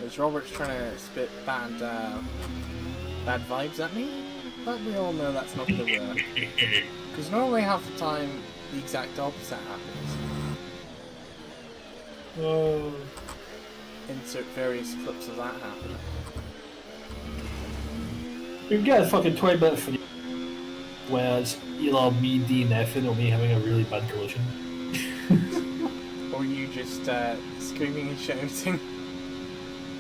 As Robert's trying to spit bad vibes at me, but we all know that's not gonna work. Because normally half the time the exact opposite happens. Insert various clips of that happening. You can get a fucking 20-minute free, whereas either me DNFing or me having a really bad collision. Or you just screaming and shouting.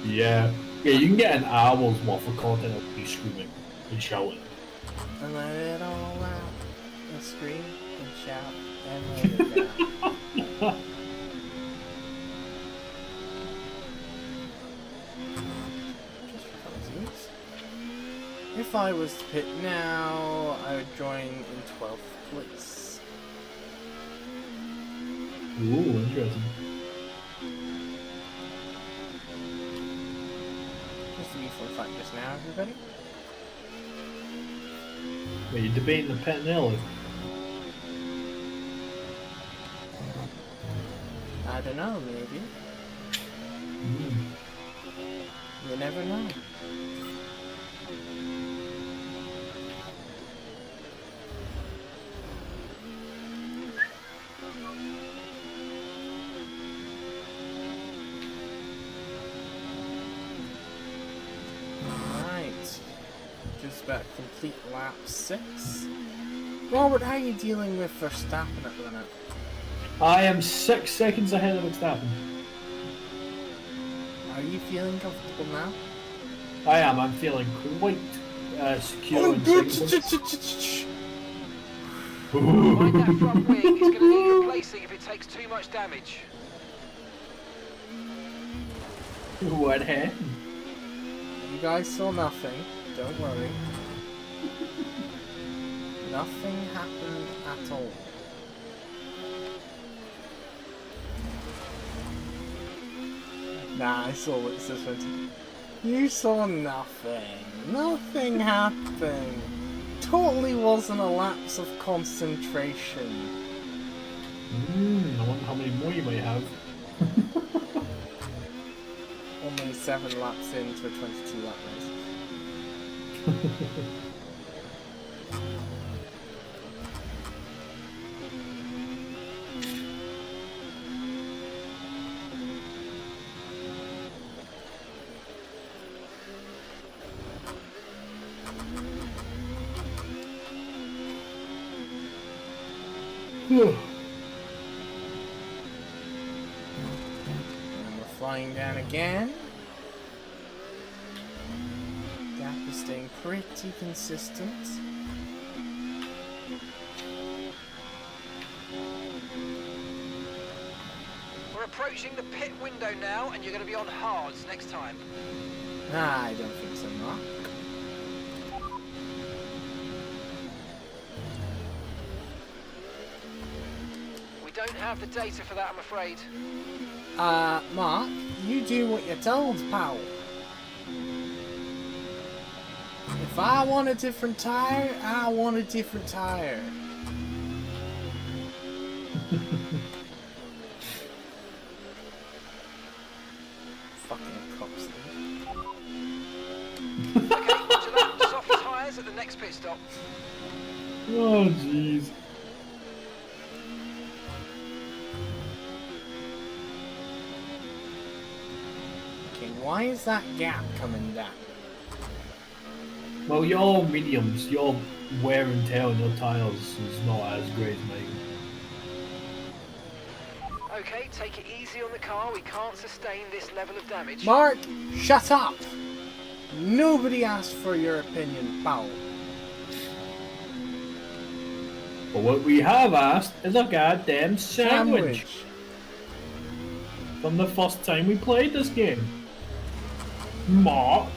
Yeah. Yeah, you can get an hour's worth of content of me screaming and shouting. And let it all out. And scream and shout and let it out. If I was to pit now, I would join in 12th place. Ooh, interesting. Just a useful fact just now, everybody. Wait, you're debating the pit and early? I don't know, maybe. Mm. You never know. Just about complete lap 6. Robert, how are you dealing with Verstappen at the minute? I am 6 seconds ahead of Verstappen. Are you feeling comfortable now? I am. I'm feeling quite secure and safe. Mind that front wing, it's going to need replacing if it takes too much damage. What happened? You guys saw nothing. Don't worry. Nothing happened at all. Nah, I saw what it says. You saw nothing. Nothing happened. Totally wasn't a lapse of concentration. I wonder how many more you might have. Only 7 laps into a 22 lap race. And we're flying down again. Gap is staying pretty consistent. We're approaching the pit window now, and you're going to be on hards next time. I don't think so, Mark. We don't have the data for that, I'm afraid. Mark, you do what you're told, pal. If I want a different tire, I want a different tire. Fucking cops. Okay, roger that. Soft tyres at the next pit stop. Oh, jeez. Okay, why is that gap coming down? Well, your mediums, your wear and tear on your tyres is not as great as mine. Okay, take it easy on the car. We can't sustain this level of damage. Mark, shut up! Nobody asked for your opinion, pal. But what we have asked is a goddamn sandwich. From the first time we played this game. Mark.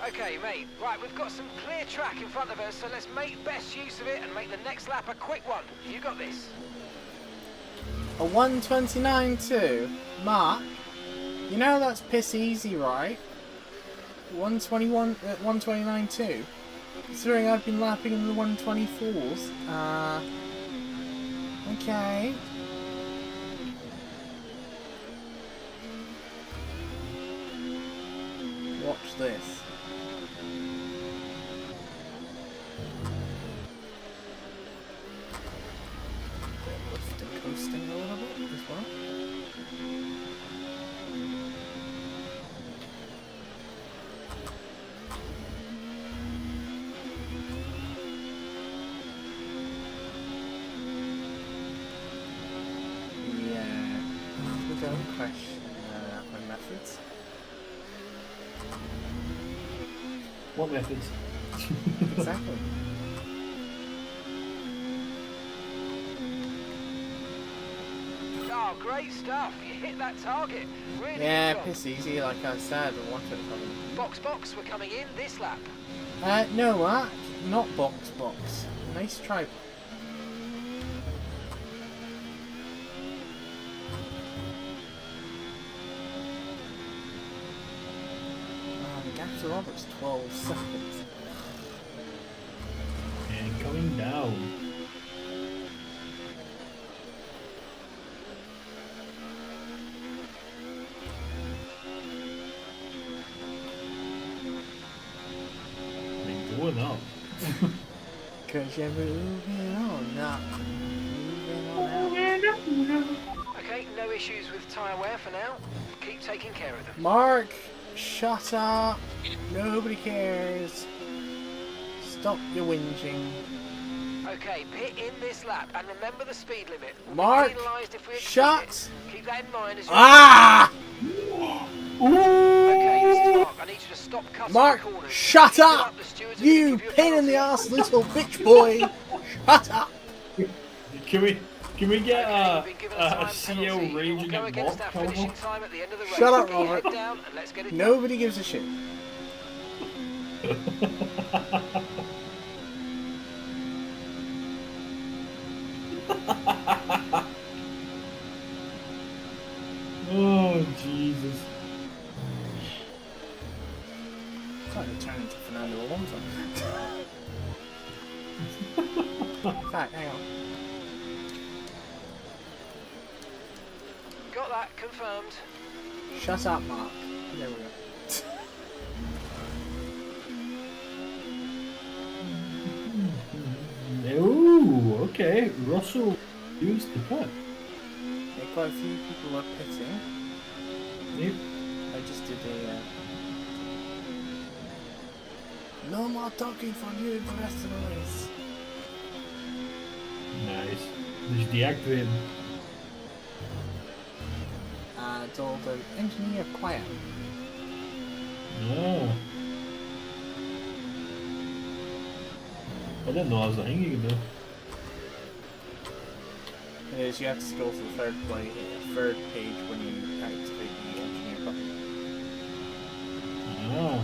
Okay, mate. Right, we've got some clear track in front of us, so let's make best use of it and make the next lap a quick one. You got this. A 129.2? Mark, you know that's piss easy, right? 129.2? Considering I've been lapping in the 124s. Okay. Watch this. Lift and coasting a little bit as well. Yeah, we don't question my methods. What methods? Exactly. Oh, great stuff. You hit that target. Really Yeah, good job. piss easy, like I said. I wanted to Box, we're coming in this lap. no, Mark, not box. Nice try. The gap to Robert's 12 seconds. And coming down. And going up. Cause you're moving on up. Okay, no issues with tyre wear for now. Keep taking care of them. Mark, shut up. Nobody cares. Stop your whinging. Okay, pit in this lap, and remember the speed limit. We'll be Mark, penalised if we exceed shut. it. Keep that in mind as you... Ah! Okay, this is Mark. I need you to stop cutting Mark, the corners. shut Fill up! the stewards You and give a pain in the penalty. ass little bitch boy! Shut up! Can we get Okay, you've been given a time Ciel penalty. raging We'll go at against Mark our finishing time at the end of the race. Shut up, Head Robert. down and let's get it done. Nobody gives a shit. Oh, Jesus. It's like turn into Fernando Alonso. In fact, hang on. Got that confirmed. Shut up, Mark. There we go. Ooh, okay. Russell used the pit. Yeah, quite a few people are pitting. Yep. I just did a No more talking for you the rest of the race. Nice. Did you deactivate him? I told the engineer quiet. No. I didn't know that was a thing you could do. It is, you have to go to the third page when you activate the engineer button. Ah.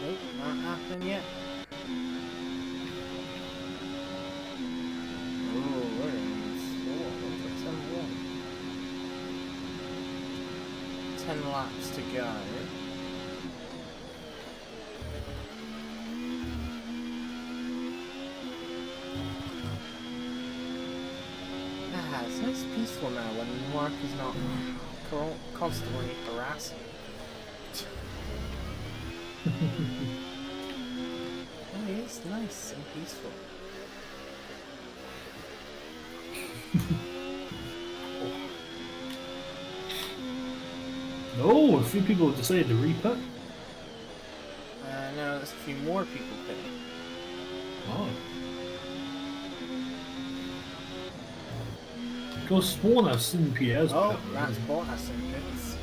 Nope, not happening yet. Oh, we're in slow. 10 laps to go. Ah, it's nice and peaceful now when work is not constantly harassing. Oh, it's nice and peaceful. No, a few people have decided to re-pit. No, there's a few more people pitting. Oh. Because spawn I've seen PS. Oh, pit. that's Bottas in pits.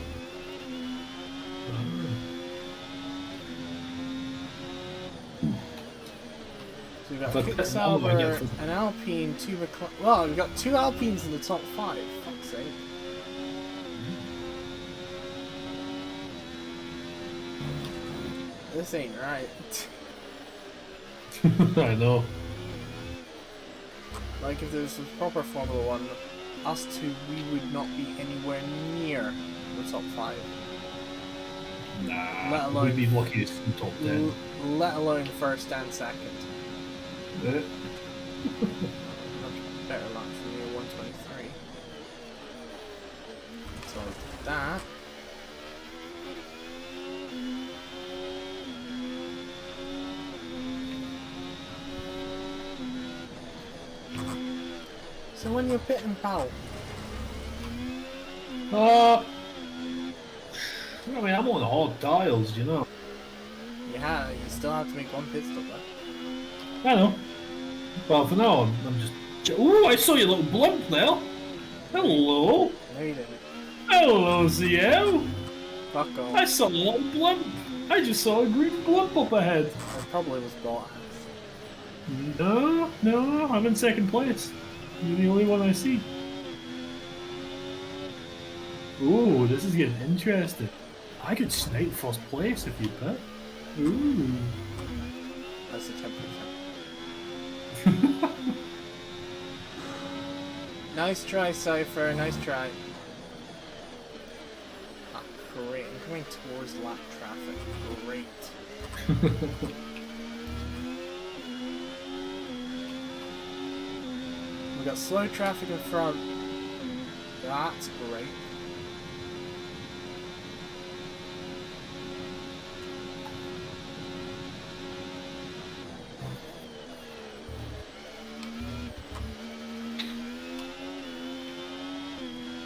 So we've got But Kick that's Sauber, not what I get an Alpine, two McLaren. Well, we've got 2 Alpines in the top 5. Fuck's sake. This ain't right. I know. Like, if there was a proper Formula 1, us two, we would not be anywhere near the top 5. Nah, Let alone- we'd be lucky to see top 10. Let alone first and second. Eh? Much better lap for me at 123. So that. So when you're pitting, pal, I mean, I'm on the hard dials, you know. you still have to make one pit stop though. I know. Well, for now, I'm just... Oh, I saw your little blimp there. Hello. No, you didn't. Hello, Ciel. Fuck off. I saw a little blimp. I just saw a green blimp up ahead. It probably was Bottas. No, I'm in second place. You're the only one I see. Ooh, this is getting interesting. I could snipe first place if you bet. Ooh. That's a 10%. Nice try, Cypher. Nice try. Ah, great. I'm coming towards lap traffic. Great. We got slow traffic in front. That's great.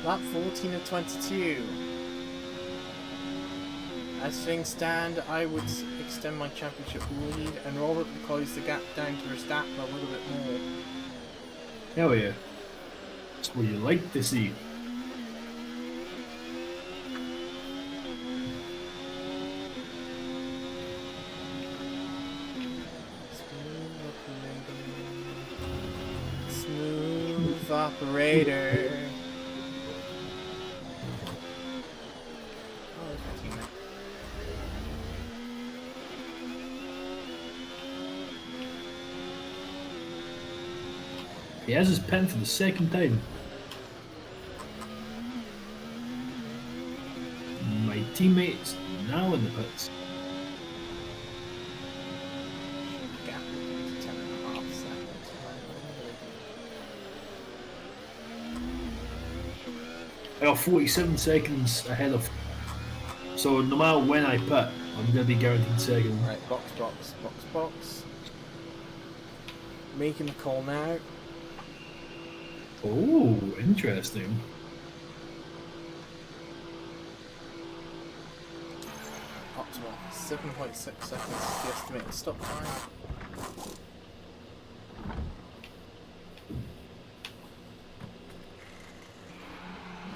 Lap 14 of 22. As things stand, I would extend my championship lead, and Robert would close the gap down to Verstappen a little bit more. Hell yeah. That's what you like to see. Smooth operator. Oh, there's my teammate. He has his pen for the second time. My teammate's now in the pits. Gap is 10.5 seconds. I got 47 seconds ahead of. So no matter when I pit, I'm gonna be guaranteed second. Right, box. Making the call now. Oh, interesting. Optimal. 7.6 seconds is the estimated stop time.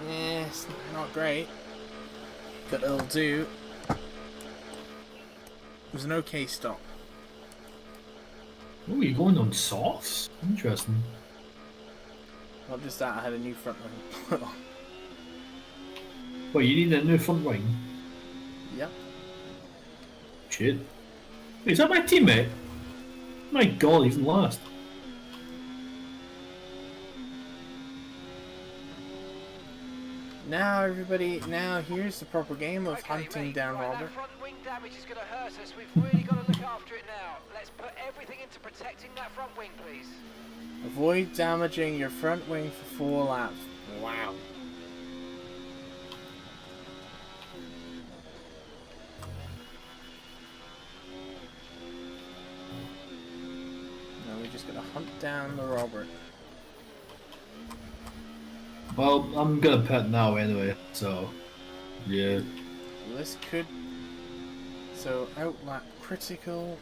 Yeah, it's not great, but it'll do. It was an okay stop. Oh, you're going on softs? Interesting. Not just that, I had a new front wing. Well, you need a new front wing. Yep. Shit. Wait, is that my teammate? My god, he's in last. Now everybody, now here's the proper game of hunting down Robert. That front wing damage is going to hurt us. We've really got to look after it now. Let's put everything into protecting that front wing, please. Avoid damaging your front wing for 4 laps. Wow. Now we're just gonna hunt down the Robert. Well, I'm gonna pit now anyway, so yeah. This could. So outlap critical,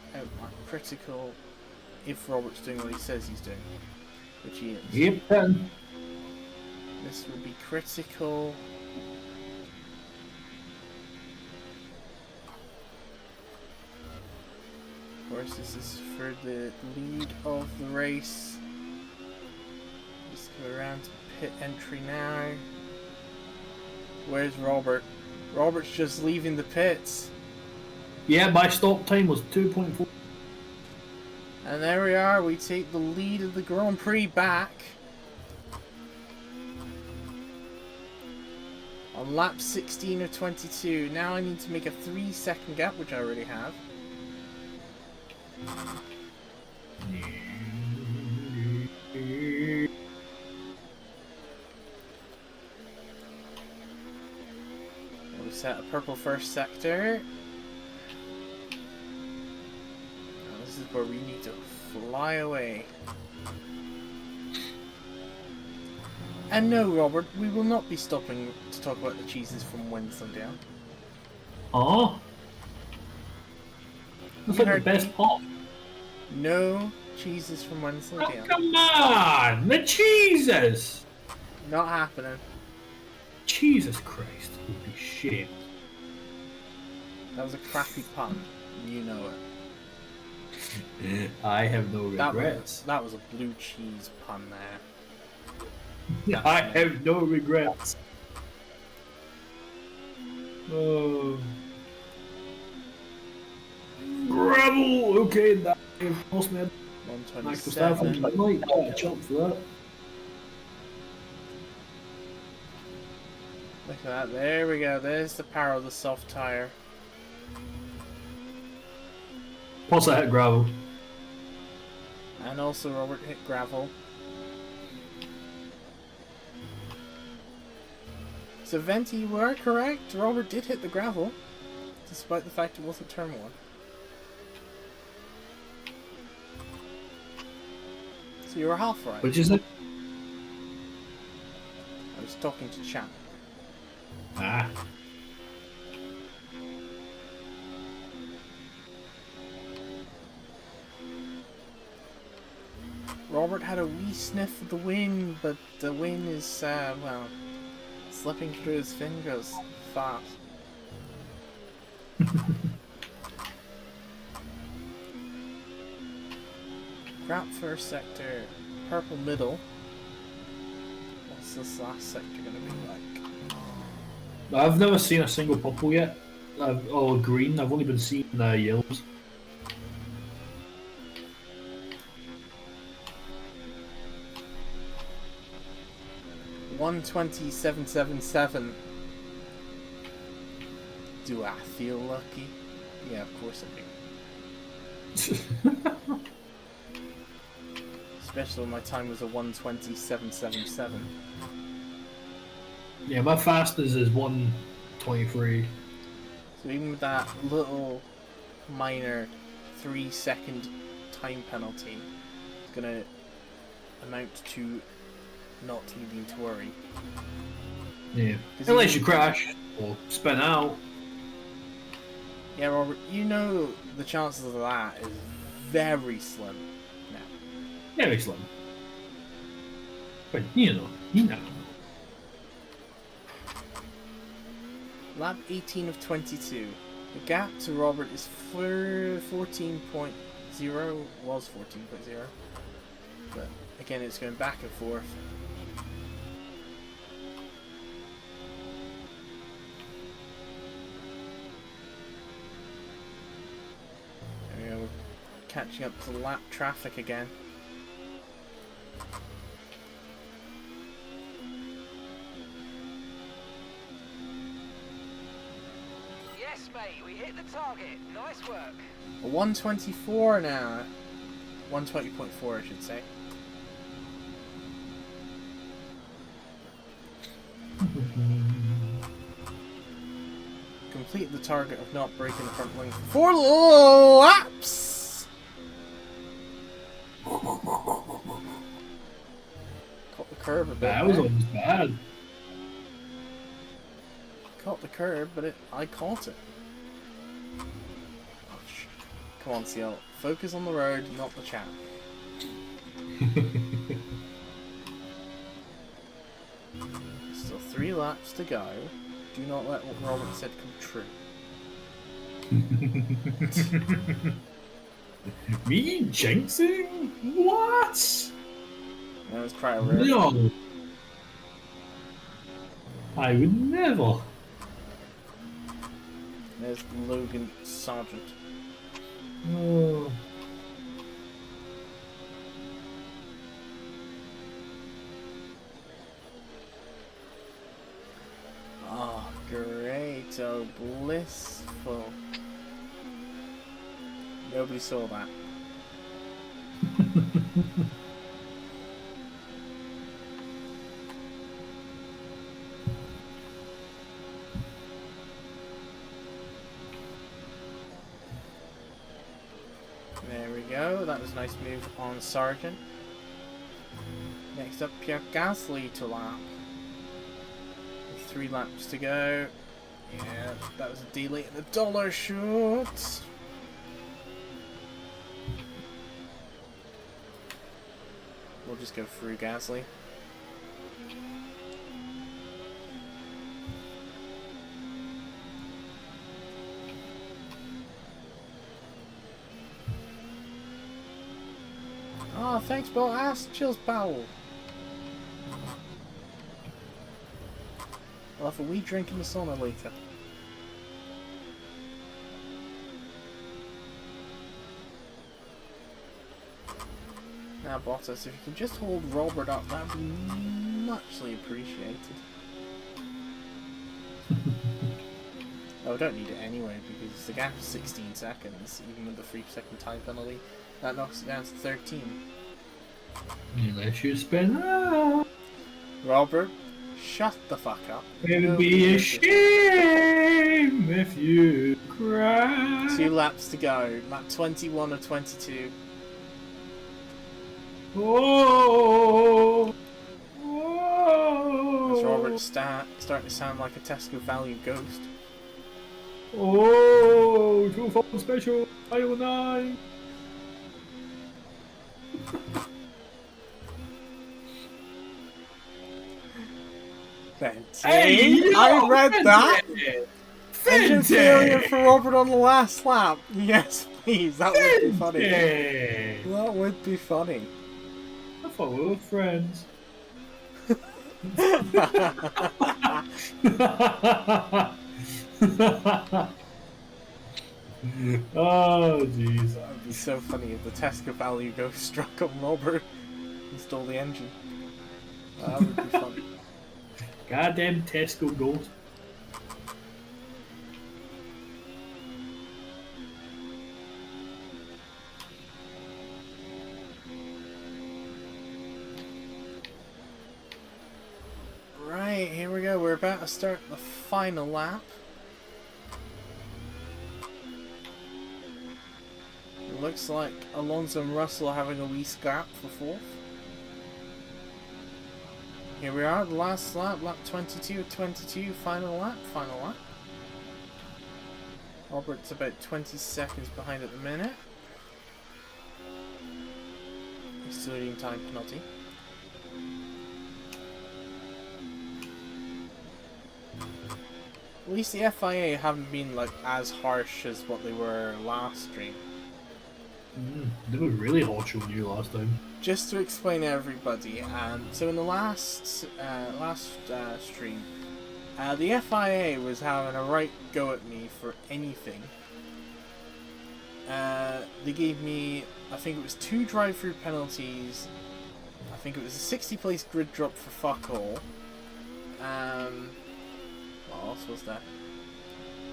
if Robert's doing what he says he's doing, which he is. Yep, pitting. This would be critical. Of course, this is for the lead of the race. Just go around to pit entry now. Where's Robert? Robert's just leaving the pits. Yeah, my stop time was 2.4. And there we are, we take the lead of the Grand Prix back. On lap 16 of 22. Now I need to make a 3-second gap, which I already have. We'll set a purple first sector. Now this is where we need to fly away. And no, Robert, we will not be stopping to talk about the cheeses from Wensleydale. Oh, that's like the best pop. No cheeses from Oh, Wensleydale. come on, the cheeses. Not happening. Jesus Christ, holy shit. That was a crappy pun. You know it. I have no regrets. That was a blue cheese pun there. I have no regrets. Oh. Gravel! Okay, that lost me. Max Verstappen, 127. I might get a chop for that. Look at that. There we go. There's the power of the soft tire. Plus I hit gravel. And also Robert hit gravel. So Venti, you were correct. Robert did hit the gravel, despite the fact it wasn't turn 1. So you were half right. Which is it? I was talking to chat. Ah. Robert had a wee sniff of the wind, but the wind is, well, slipping through his fingers fast. Crap first sector, purple middle. What's this last sector gonna be like? I've never seen a single purple yet. Or green, I've only been seeing yellows. $120,777. Do I feel lucky? Yeah, of course I do. Especially when my time was a 120.777. Yeah, my fastest is 123. So even with that little minor 3-second time penalty, it's gonna amount to not needing to worry. Yeah. Unless you crash or spin out. Yeah, Robert, you know the chances of that is very slim now. Very slim. But you know. Lap 18 of 22. The gap to Robert is 14.0, was 14.0. But again, it's going back and forth. There we go, we're catching up to lap traffic again. Yes, mate, we hit the target. Nice work. A 124 now. 120.4, I should say. Complete the target of not breaking the front wing for 4 laps! Caught the curb a bit. That was there. almost bad. Caught the curb, but I caught it. Oh, come on, Ciel. Focus on the road, not the chat. Still 3 laps to go. Do not let what Robert said come true. Me jinxing? What? That was quite a rare. No. I would never. There's Logan Sargent. Oh. Oh, great. Oh, blissful. Nobody saw that. There we go. That was a nice move on Sargent. Next up, Pierre Gasly to lap. 3 laps to go. Yeah, that was a delay in the dollar short. We'll just go through Gasly. Oh, thanks, Bill. Ask Chill's Powell. I'll have a wee drink in the sauna later. Now, Bottas, if you can just hold Robert up, that would be muchly appreciated. Oh, I don't need it anyway, because the gap is 16 seconds, even with the 3-second time penalty. That knocks it down to 13. Unless you spin out. Robert, shut the fuck up. It would Nobody be a gives shame if you cry. 2 laps to go. Lap 21 of 22. Oh. As Oh. Robert starting to sound like a Tesco value ghost. Oh. 2-4 special. Aisle 9. Hey, I read that. Engine failure for Robert on the last lap. Yes, please. That would be funny. That would be funny. I thought we were friends. Oh, jeez. That would be so funny if the Tesco value ghost struck on Robert and stole the engine. That would be funny. Goddamn Tesco ghost. Right, here we go. We're about to start the final lap. It looks like Alonso and Russell are having a wee scrap for 4th. here we are, the last lap, lap 22 of 22, final lap. Robert's about 20 seconds behind at the minute. He's still eating time penalty. At least the FIA haven't been like as harsh as what they were last stream. They were really harsh on you last time. Just to explain to everybody, so in the last stream, the FIA was having a right go at me for anything. They gave me, I think it was 2 drive-through penalties. I think it was a 60 place grid drop for fuck all. What else was there?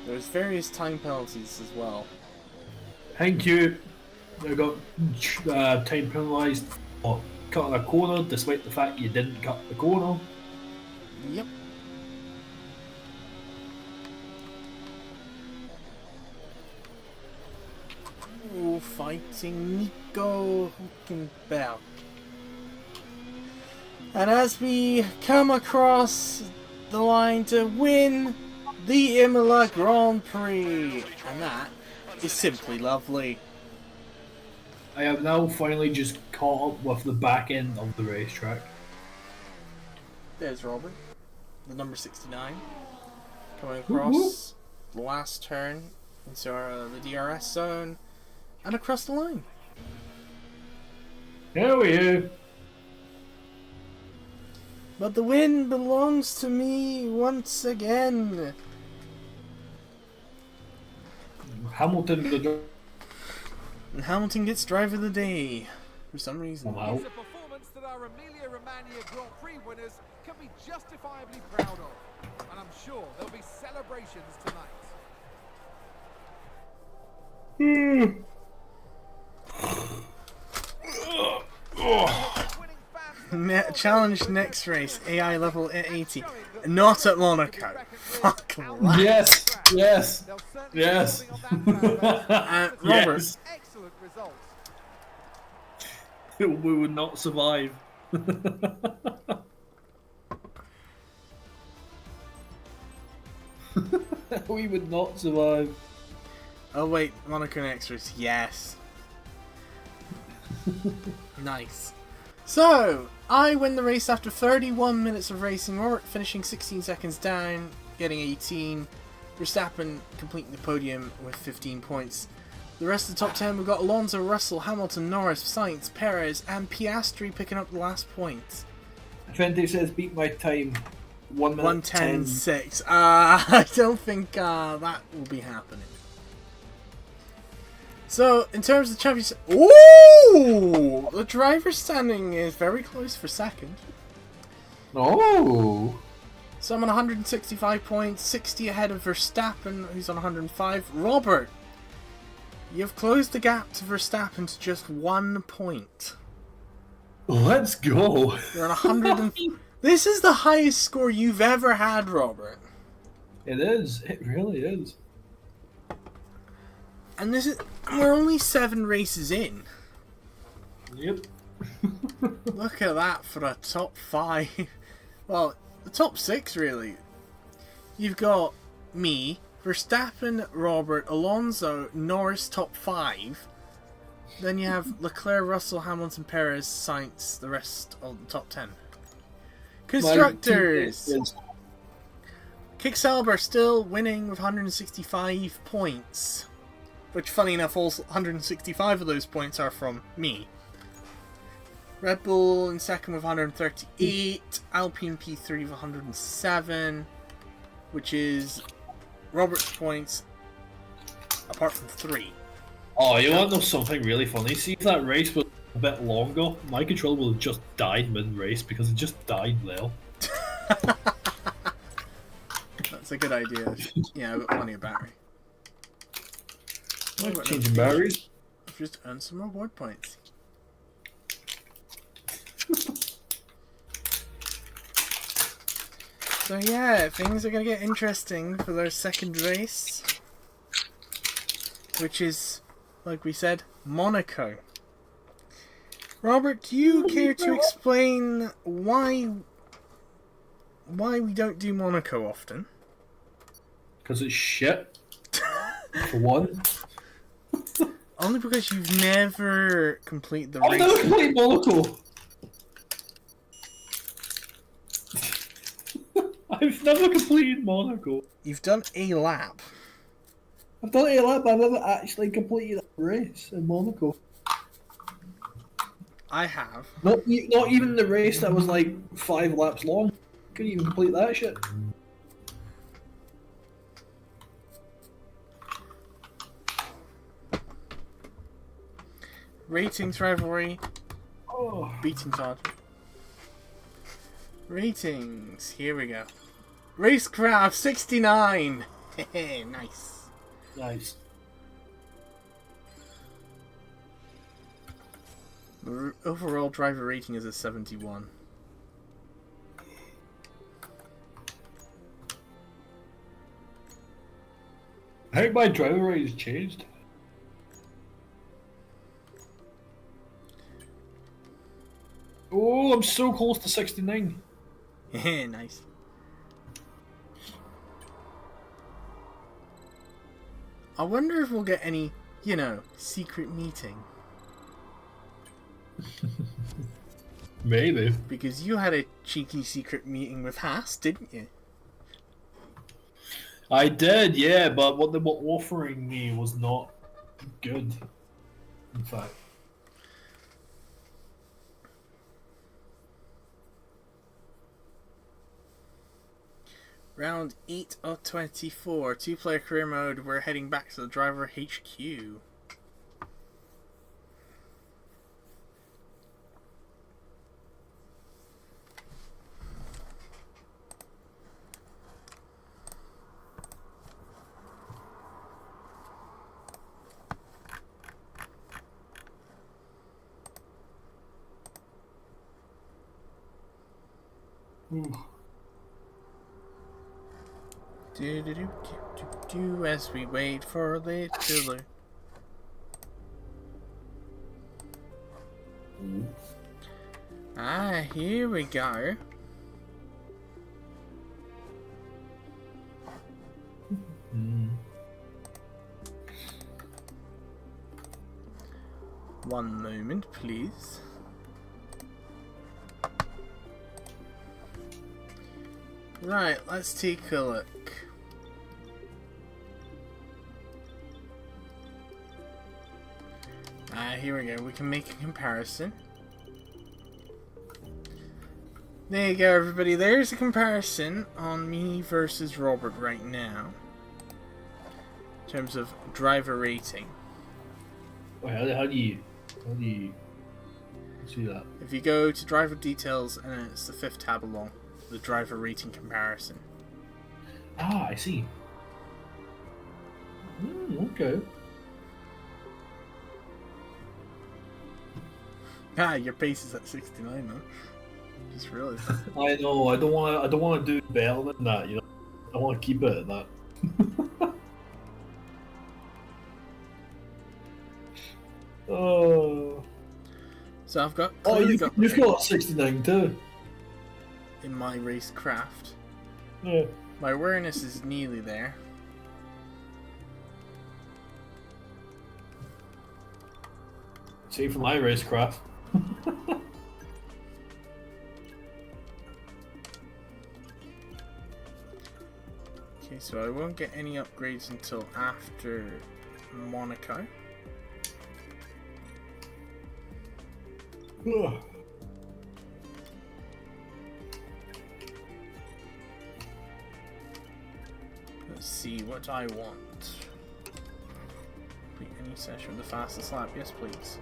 There was various time penalties as well. Thank you. I got time penalised for cutting a corner, despite the fact you didn't cut the corner. Yep. Ooh, fighting Nico Hülkenberg. And as we come across the line to win the Imola Grand Prix, and that is simply lovely. I have now finally just caught up with the back end of the racetrack. There's Robert, the number 69, coming across the last turn into the DRS zone and across the line. How are you? But the win belongs to me once again. Hamilton the And Hamilton gets driver of the day for some reason. Wow. It's a performance that our Emilia-Romagna Grand Prix winners can be justifiably proud of, and I'm sure there'll be celebrations tonight. Challenge next race, AI level 80. Not at Monaco. Fuck that. Yes, yes, yes. Robert, Yes. Excellent results. We would not survive. We would not survive. oh wait, Monaco next race, yes. Nice. So, I win the race after 31 minutes of racing, Robert finishing 16 seconds down, getting 18, Verstappen completing the podium with 15 points. The rest of the top 10, we've got Alonso, Russell, Hamilton, Norris, Sainz, Perez, and Piastri picking up the last point. Fenty says beat my time. 1 minute 1:10.6. I don't think that will be happening. So, in terms of the championship... Ooh! The driver's standing is very close for second. Oh. So I'm on 165 points, 60 ahead of Verstappen, who's on 105. Robert, you've closed the gap to Verstappen to just 1 point. Let's go. You're on 100 and... This is the highest score you've ever had, Robert. It is. It really is. And we're only 7 races in. Yep. Look at that for a top 5. Well, the top 6 really. You've got me, Verstappen, Robert, Alonso, Norris top 5. Then you have Leclerc, Russell, Hamilton, Perez, Sainz, the rest of the top 10. Constructors! Kick Sauber still winning with 165 points. Which, funny enough, all 165 of those points are from me. Red Bull in second with 138. Alpine P3 with 107. Which is Robert's points, apart from 3. Oh, you want to know something really funny? See if that race was a bit longer, my controller will have just died mid-race because it just died there. That's a good idea. Yeah, I've got plenty of battery. Changing batteries. I've just earned some reward points. So yeah, things are going to get interesting for their second race. Which is, like we said, Monaco. Robert, do you care to explain why why we don't do Monaco often. Because it's shit. For one. Only because you've never completed the I've race. never played Monaco. I've never completed Monaco. You've done a lap. I've done it a lot, but I've never actually completed a race in Monaco. I have. Not even the race that was like 5 laps long. Couldn't even complete that shit. Ratings rivalry. Oh. Beating Todd. Ratings. Here we go. Racecraft 69. Nice. Nice. Overall driver rating is a 71. I think my driver rate has changed. Oh, I'm so close to 69. Nice. I wonder if we'll get any, you know, secret meeting. Maybe. Because you had a cheeky secret meeting with Haas, didn't you? I did, yeah, but what they were offering me was not good. In fact. Round 8 of 24, 2-player career mode, we're heading back to the driver HQ. Do as we wait for a little. Ah, here we go. One moment, please. Right, let's take a look. Here we go. We can make a comparison. There you go, everybody. There's a comparison on me versus Robert right now. In terms of driver rating. Wait, how do you see that? If you go to driver details and it's the 5th tab along, the driver rating comparison. Ah, I see. Okay. Ah, your pace is at 69 though. Just realized. I know. I don't want to do better than that. You know. I want to keep it at that. Oh. So I've got. Oh, clearly you've got 69 too. In my racecraft. Yeah. My awareness is nearly there. See, for my racecraft. Okay, so I won't get any upgrades until after Monaco. Let's see what I want. Complete any session with the fastest lap. Yes, please.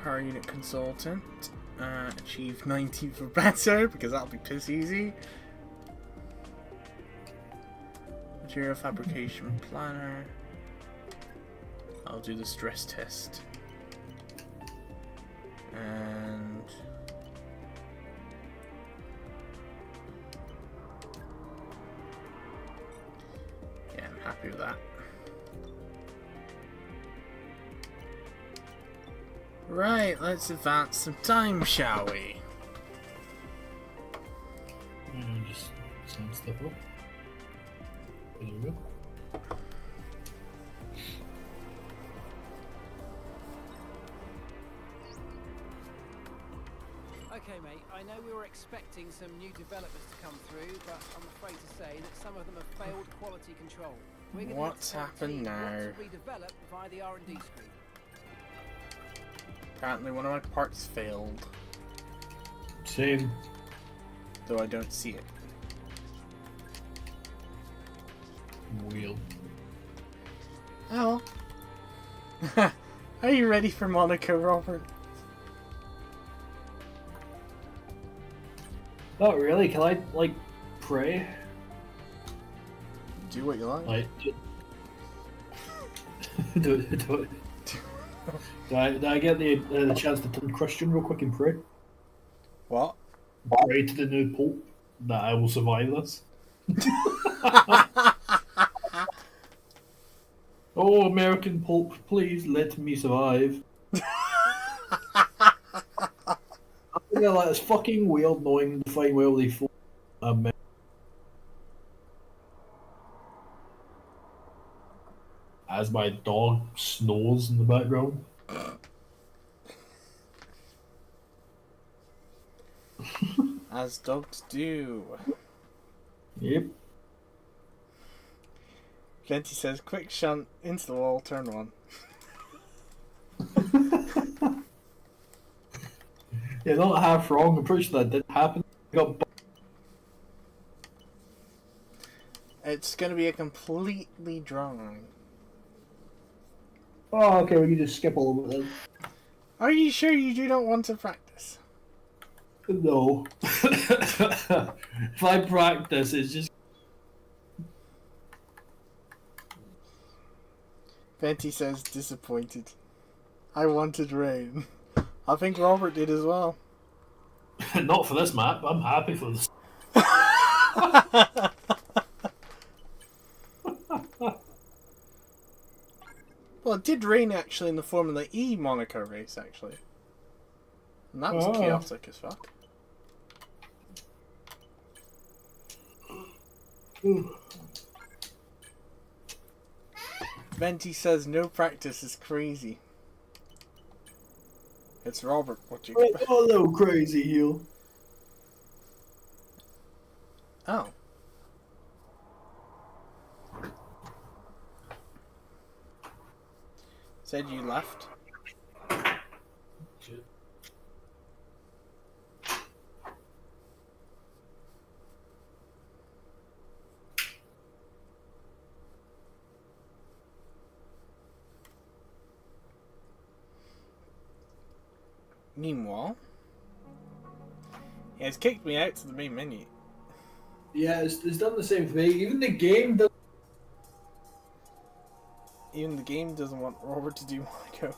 Power unit consultant. Achieve 19 for better because that'll be piss easy. Material fabrication planner. I'll do the stress test. And yeah, I'm happy with that. Right, let's advance some time, shall we? Send stuff up. There we go. Okay, mate, I know we were expecting some new developments to come through, but I'm afraid to say that some of them have failed quality control. We're gonna What's tell the happened team now? what to redevelop via the R&D screen. Apparently one of my parts failed, Same. though I don't see it. Wheel. Oh. Are you ready for Monaco, Robert? Not really. Can I, like, pray? Do what you like. Like, do I get the chance to turn Christian real quick and pray? What? Pray to the new Pope that I will survive this. Oh, American Pope, please let me survive. Like, it's fucking weird knowing the fine well they fought. As my dog snores in the background. As dogs do. Yep. Plenty says, quick shunt, into the wall, turn one. Yeah, not half wrong. I'm pretty sure that didn't happen. I got It's gonna be a completely drawing. Oh, okay, we can just skip all of it then. Are you sure you do not want to practice? No. If I practice, it's just. Venti says, disappointed. I wanted rain. I think Robert did as well. Not for this map. I'm happy for this. Well, it did rain actually in the Formula E Monaco race, actually. And that was chaotic as fuck. Venti says no practice is crazy. It's Robert, what do you expect? Oh, little crazy heel. Oh. Said you left? Shit. Meanwhile, he has kicked me out to the main menu. Yeah, it's done the same thing. Even the game does. Even the game doesn't want Robert to do Monaco.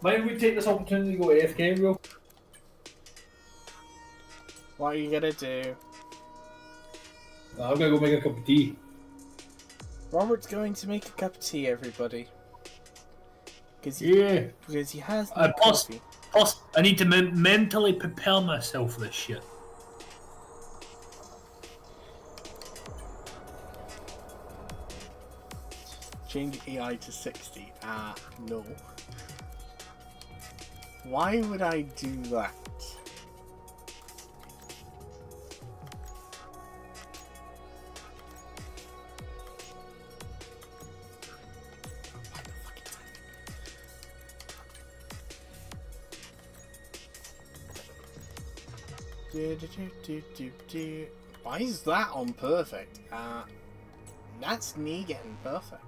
Mind we take this opportunity to go AFK real? What are you gonna do? I'm gonna go make a cup of tea. Robert's going to make a cup of tea, everybody. Because he has no coffee. I need to mentally prepare myself for this shit. Change AI to 60. No. Why would I do that? Why is that on perfect? That's me getting perfect.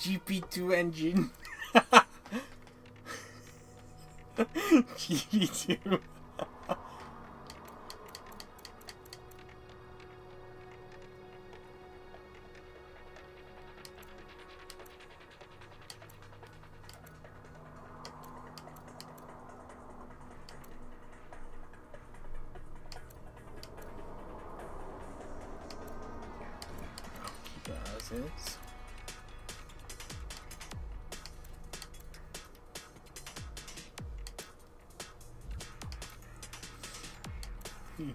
GP2 engine. GP2. As is. I'm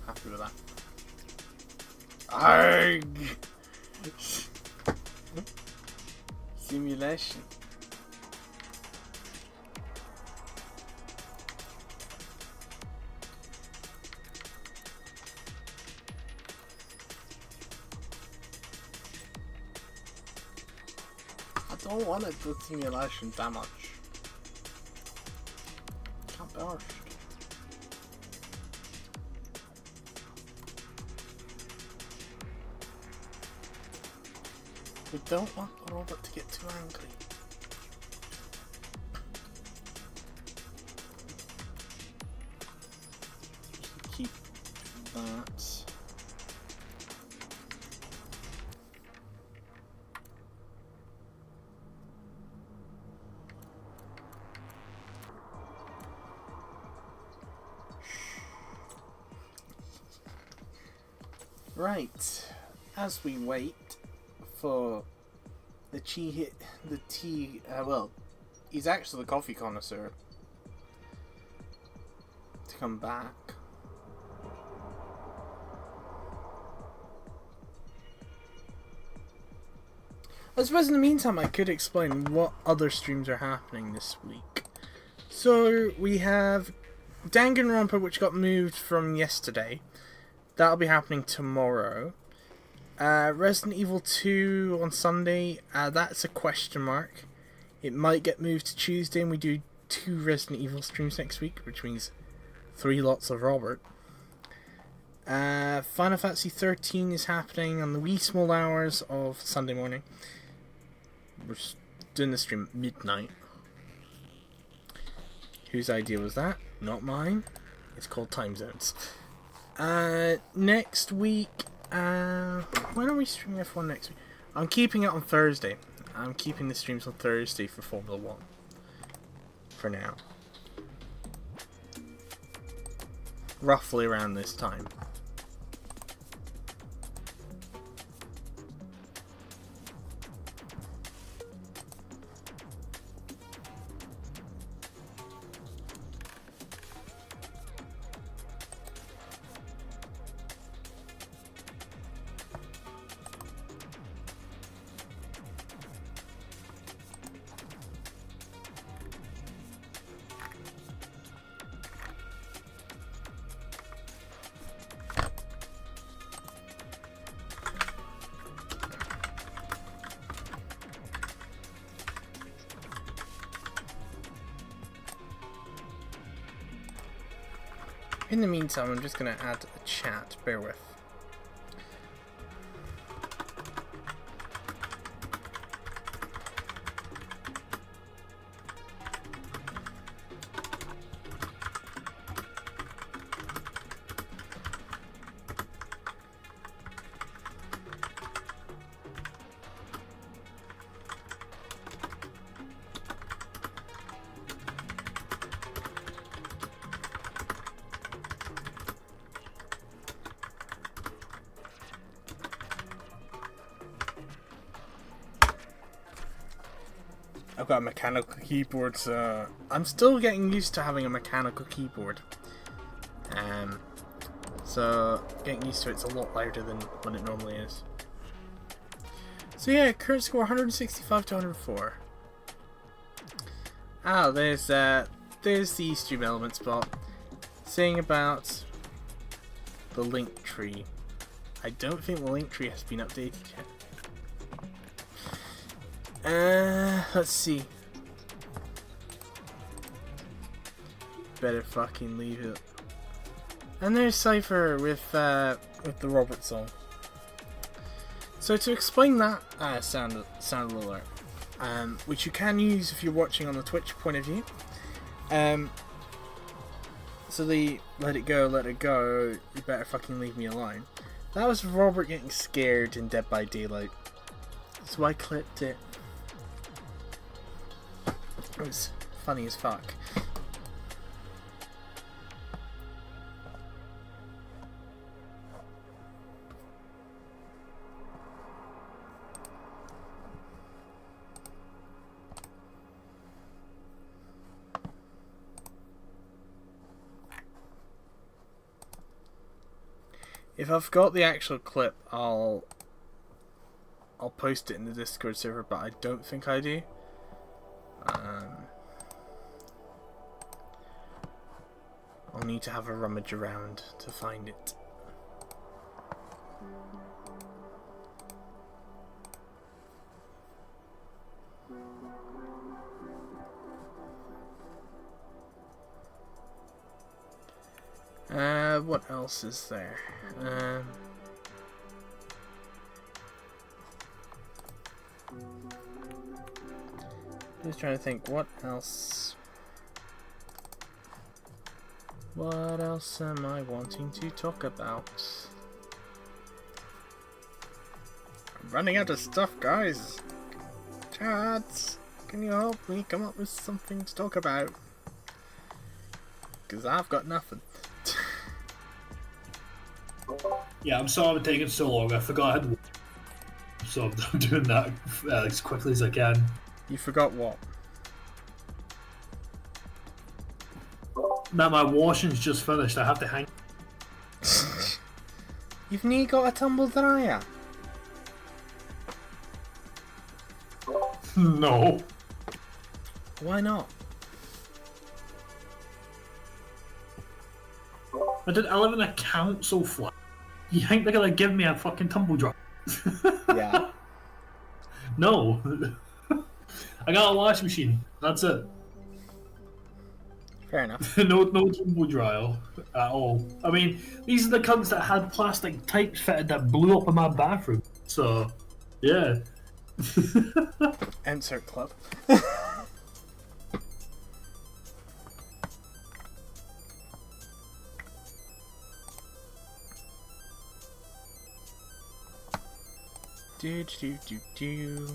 happy with that. Arg! Simulation. I don't want it to simulation that much. Can't be arsed. We don't want the robot to get too angry. Just keep that. Right, as we wait for the well, he's actually the coffee connoisseur to come back. I suppose in the meantime I could explain what other streams are happening this week. So we have Danganronpa, which got moved from yesterday. That'll be happening tomorrow. Resident Evil 2 on Sunday. That's a question mark. It might get moved to Tuesday, and we do 2 Resident Evil streams next week, which means 3 lots of Robert. Final Fantasy 13 is happening on the wee small hours of Sunday morning. We're doing the stream at midnight. Whose idea was that? Not mine. It's called Time Zones. Next week, when are we streaming F1 next week? I'm keeping it on Thursday. I'm keeping the streams on Thursday for Formula 1. For now. Roughly around this time. In the meantime, I'm just going to add a chat, bear with. I've got a mechanical keyboard, so I'm still getting used to having a mechanical keyboard. So getting used to it's a lot louder than what it normally is. So yeah, current score 165 to 104. Ah, there's the stream element spot saying about the link tree. I don't think the link tree has been updated yet. Let's see. Better fucking leave it. And there's Cypher with the Robert song. So to explain that sound alert, which you can use if you're watching on the Twitch point of view. So the let it go, you better fucking leave me alone. That was Robert getting scared in Dead by Daylight. So I clipped it. It was funny as fuck. If I've got the actual clip, I'll post it in the Discord server, but I don't think I do. I'll need to have a rummage around to find it. What else is there? Just trying to think, what else? What else am I wanting to talk about? I'm running out of stuff, guys. Chats, can you help me come up with something to talk about? Because I've got nothing. Yeah, I'm sorry I'm taking so long. I forgot I had. So I'm doing that as quickly as I can. You forgot what? Now my washing's just finished. I have to hang. You've nearly got a tumble dryer. No. Why not? I live in a council flat. You think they're gonna give me a fucking tumble dryer? Yeah. No. I got a washing machine. That's it. Fair enough. no tumble dryer at all. I mean, these are the cunts that had plastic pipes fitted that blew up in my bathroom. So, yeah. Insert club. Do.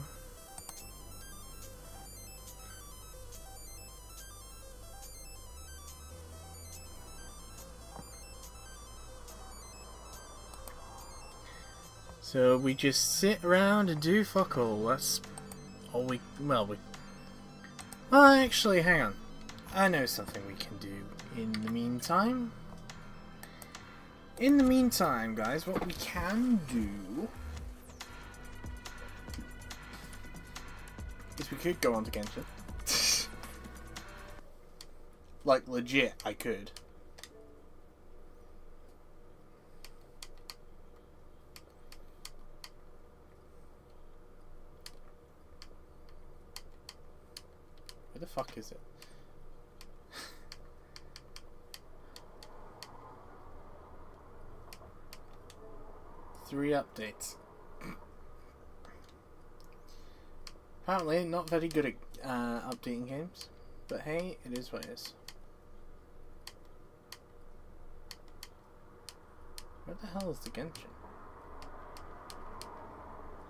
So we just sit around and do fuck all. That's all we. Well, actually, hang on. I know something we can do in the meantime. In the meantime, guys, what we can do is we could go on to Genshin. Like, legit, I could. Where the fuck is it? Three updates. Apparently not very good at updating games, but hey, it is what it is. Where the hell is the Genshin?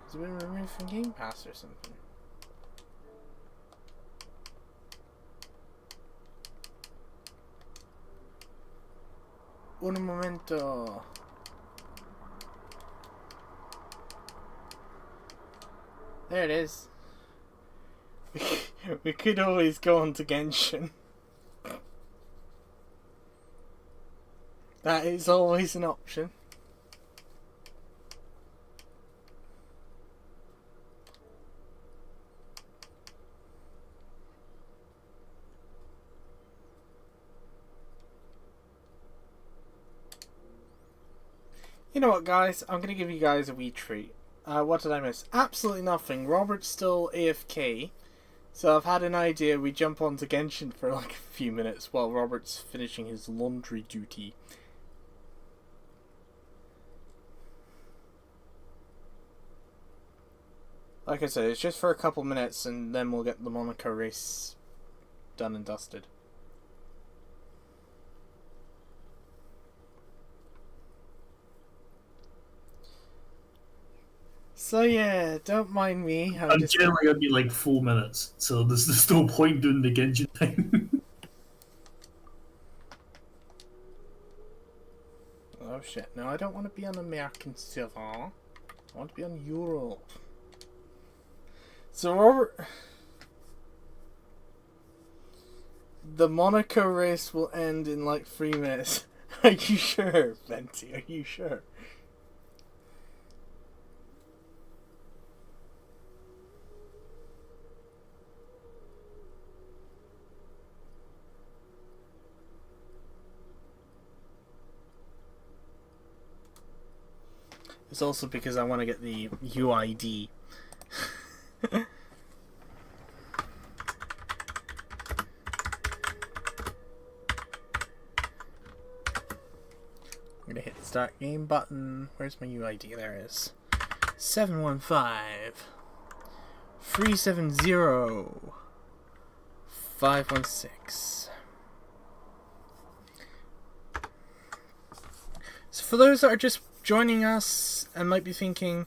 Has it been removed from Game Pass or something? Un momento. There it is. We could always go on to Genshin. That is always an option. You know what, guys? I'm going to give you guys a wee treat. What did I miss? Absolutely nothing. Robert's still AFK. So I've had an idea. We jump on to Genshin for like a few minutes while Robert's finishing his laundry duty. Like I said, it's just for a couple minutes, and then we'll get the Monaco race done and dusted. So yeah, don't mind me. I'm generally going to be like 4 minutes, so there's no point doing the Genjin thing. Oh shit, no, I don't want to be on American server. I want to be on Europe. So Robert... The Monaco race will end in like 3 minutes. Are you sure, Venti? Are you sure? It's also because I want to get the UID. I'm gonna hit the start game button. Where's my UID? There it is. 715 370 516. So for those that are just joining us and might be thinking,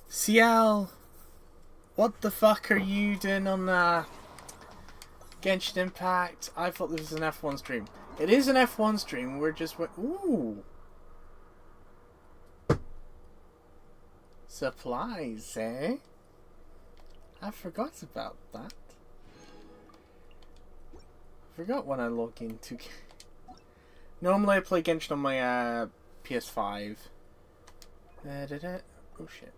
Ciel, what the fuck are you doing on Genshin Impact? I thought this was an F1 stream. It is an F1 stream. We're just ooh, supplies, eh? I forgot about that. I forgot when I log into. Normally I play Genshin on my PS5. Oh shit.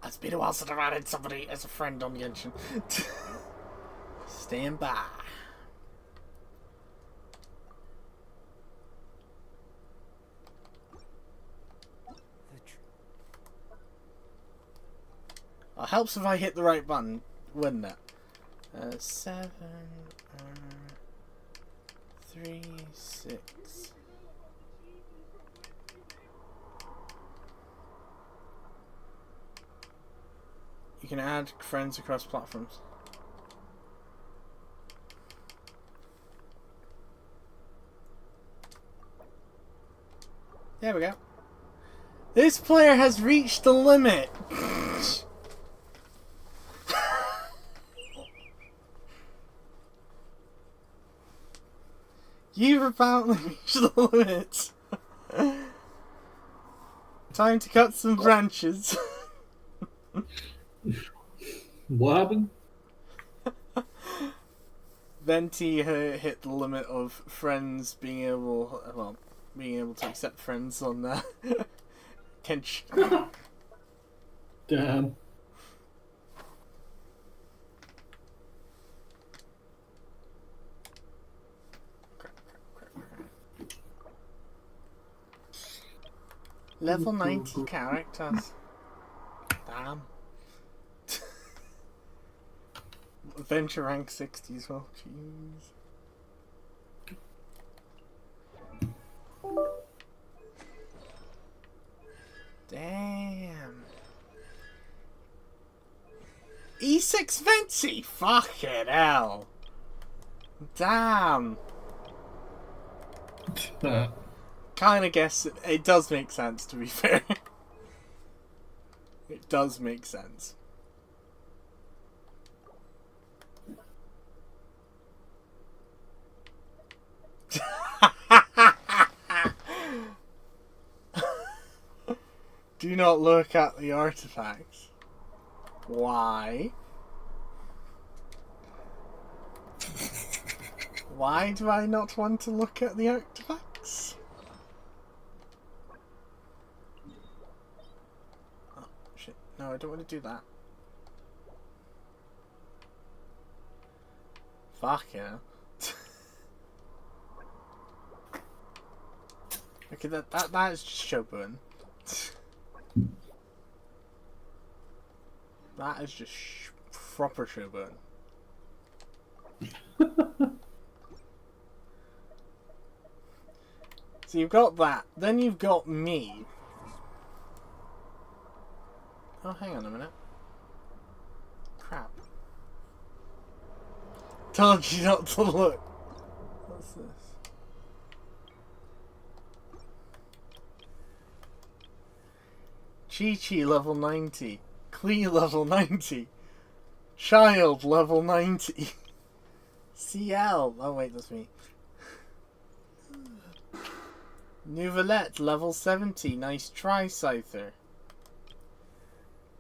It's been a while since I've added somebody as a friend on Genshin. Stand by. It helps if I hit the right button, wouldn't it? 7, 3, 6. You can add friends across platforms. There we go. This player has reached the limit. You've apparently reached the limit. Time to cut some branches. What happened? Venti hit the limit of friends being able, to accept friends on Kench. Damn. Level 90 characters. Damn. Adventure rank 60 as well. Jeez. Damn. E6 Venti? Fucking hell. Damn. Kinda guess it does make sense, to be fair. It does make sense. Do not look at the artifacts. Why? Why do I not want to look at the artifacts? Oh, shit. No, I don't want to do that. Fuck yeah. Okay, that is just showburn. That is just proper showburn. So you've got that, then you've got me. Oh, hang on a minute. Crap. Told you not to look. What's this? Chi-Chi level 90. Klee level 90. Child level 90. Ciel. Oh wait, that's me. Nouvelette level 70. Nice try, Scyther.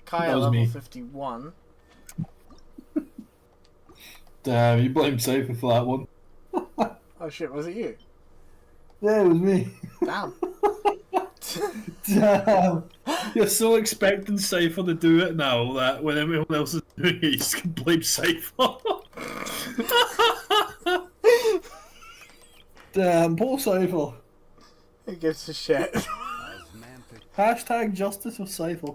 Kaya was level me. 51. Damn, you blame Cypher for that one. Oh shit, was it you? Yeah, it was me. Damn. Damn. You're so expecting Cypher to do it now that when everyone else is doing it, you just can blame Cypher. Damn, poor Cypher. Who gives a shit? Hashtag justice for Cypher.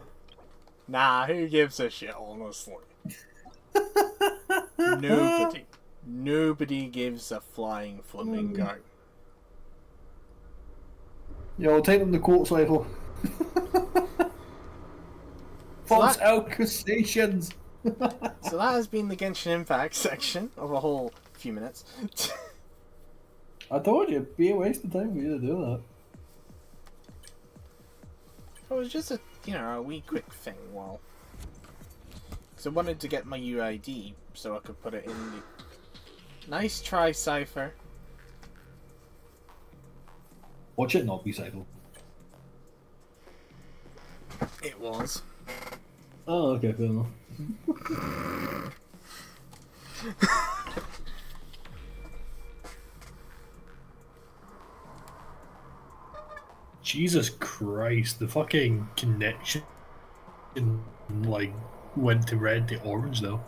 Nah, who gives a shit, honestly? Nobody. Nobody gives a flying flamingo. Yo, take them to court, Cypher. False accusations. So that has been the Genshin Impact section of a whole few minutes. I told you, it'd be a waste of time for you to do that. It was just a, a wee quick thing, well. Because I wanted to get my UID so I could put it in the... Nice try, Cypher. Watch it not be Cypher. It was. Oh, okay, fair enough. Jesus Christ, the fucking connection like went to red to orange though.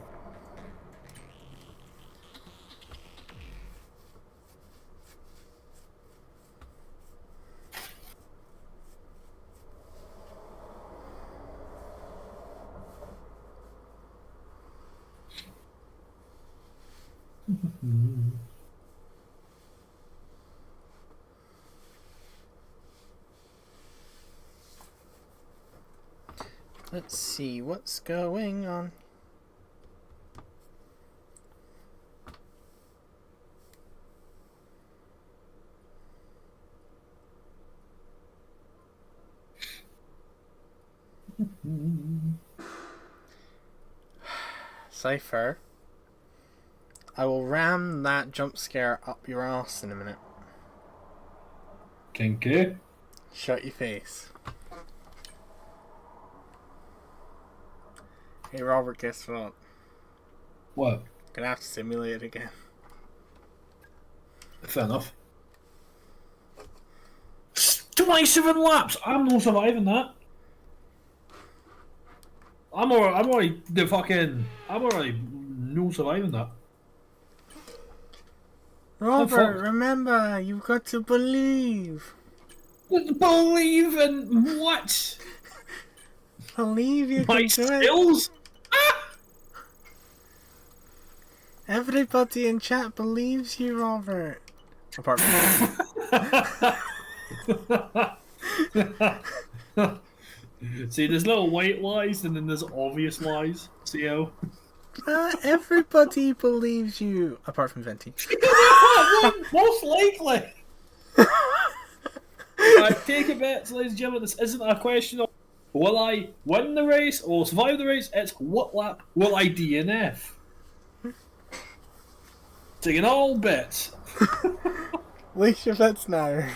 Let's see what's going on. Cypher, I will ram that jump scare up your ass in a minute. Kinky. Shut your face. Hey Robert, guess what? What? Gonna have to simulate it again. Fair enough. 27 laps! I'm not surviving that. I'm already no surviving that. Robert, remember, you've got to believe. Believe in what? Believe you My can do it. skills? Everybody in chat believes you, Robert. Apart from See, there's little white lies and then there's obvious lies. See how? everybody believes you. Apart from Venti. Most likely. Right, take a bet, ladies and gentlemen. This isn't a question of will I win the race or survive the race. It's what lap will I DNF? Taking all bets. Place your bets now.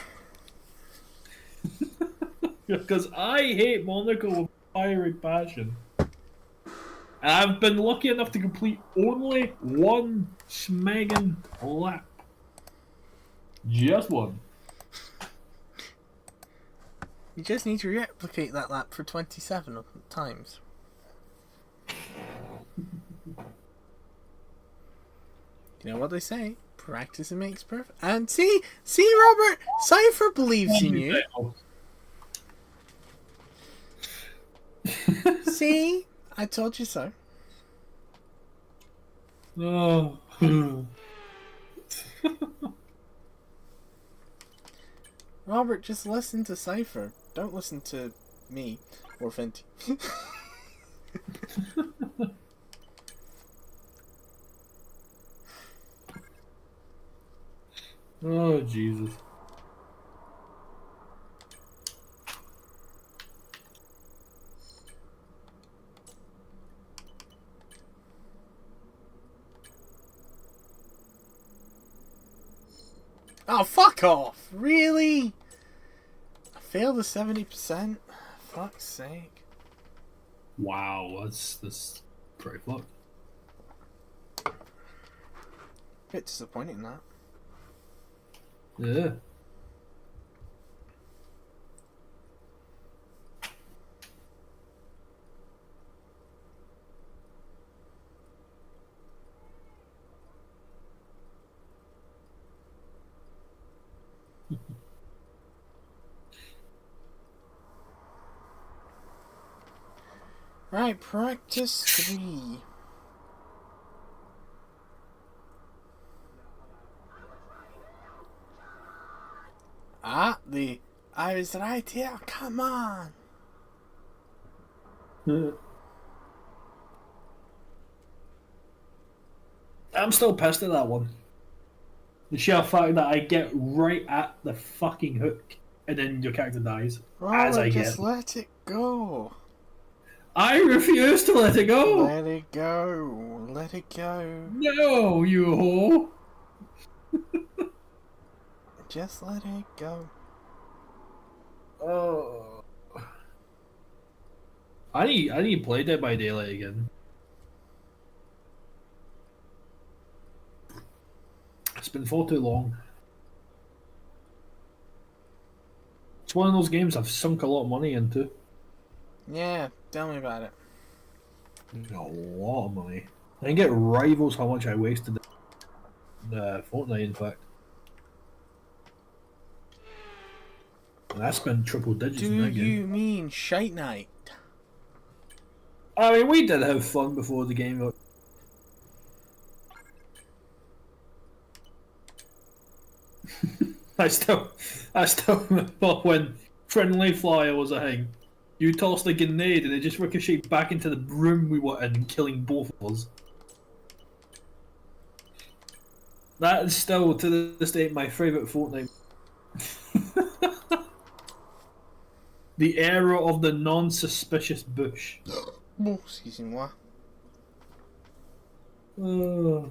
Because I hate Monaco with fiery passion. And I've been lucky enough to complete only one smegging lap. Just one. You just need to replicate that lap for 27 times. You know what they say? Practice makes perfect. And see, Robert, Cypher believes in you. See, I told you so. Oh. Robert, just listen to Cypher. Don't listen to me or Fenty. Oh, Jesus. Oh, fuck off! Really? I failed the 70%? Fuck's sake. Wow, that's pretty fucked. Bit disappointing, that. Yeah. Right, practice 3. I was right here, come on! I'm still pissed at that one. The sheer fact that I get right at the fucking hook and then your character dies. As I Just get. let it go. I refuse to let it go! Let it go. Let it go. No, you whore! Just let it go. Oh. I need to play Dead by Daylight again. It's been far too long. It's one of those games I've sunk a lot of money into. Yeah, tell me about it. A lot of money. I think it rivals how much I wasted the Fortnite, in fact. And I spent triple digits in Do that game. you mean Shite Night? I mean, we did have fun before the game got... I still remember when Friendly Fire was a thing. You tossed a grenade and it just ricocheted back into the room we were in, killing both of us. That is still, to this day, my favourite Fortnite. The era of the non-suspicious bush. Oh, excusez-moi. The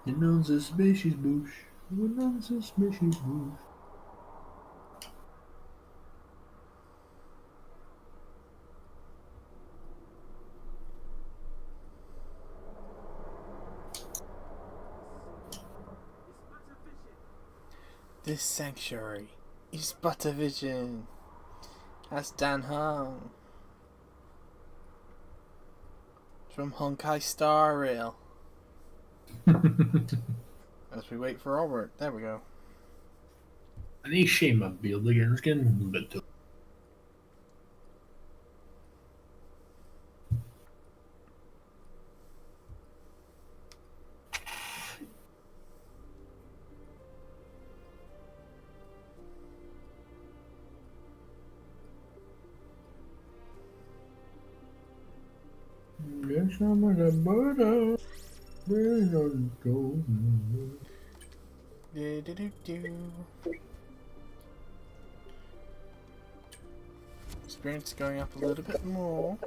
non-suspicious bush. The non-suspicious bush. This sanctuary is but a vision. That's Dan Hung. From Honkai Star Rail. As we wait for Robert. There we go. I need to shave my beard again. It's getting a bit too... Yes, I'm a butter. Where's our gold? Experience going up a little bit more.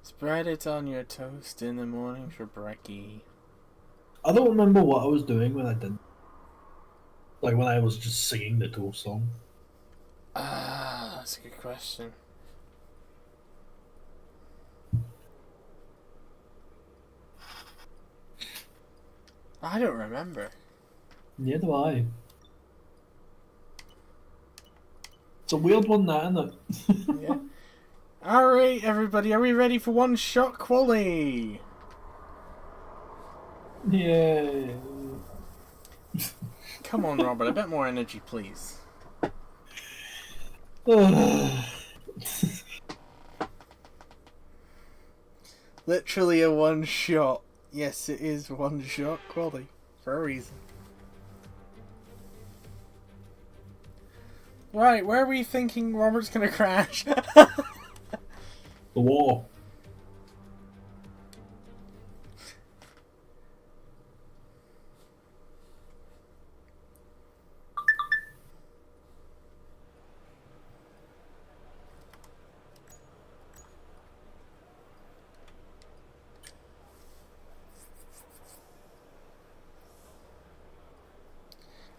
Spread it on your toast in the morning for brekkie. I don't remember what I was doing when I did. Like when I was just singing the toast song. Ah, that's a good question. I don't remember. Neither do I. It's a weird one, that, isn't it? Yeah. Alright, everybody, are we ready for one shot quali? Yeah. Come on, Robert, a bit more energy, please. Literally a one shot. Yes, it is one shot quali. For a reason. Right, where are we thinking Robert's gonna crash? The wall.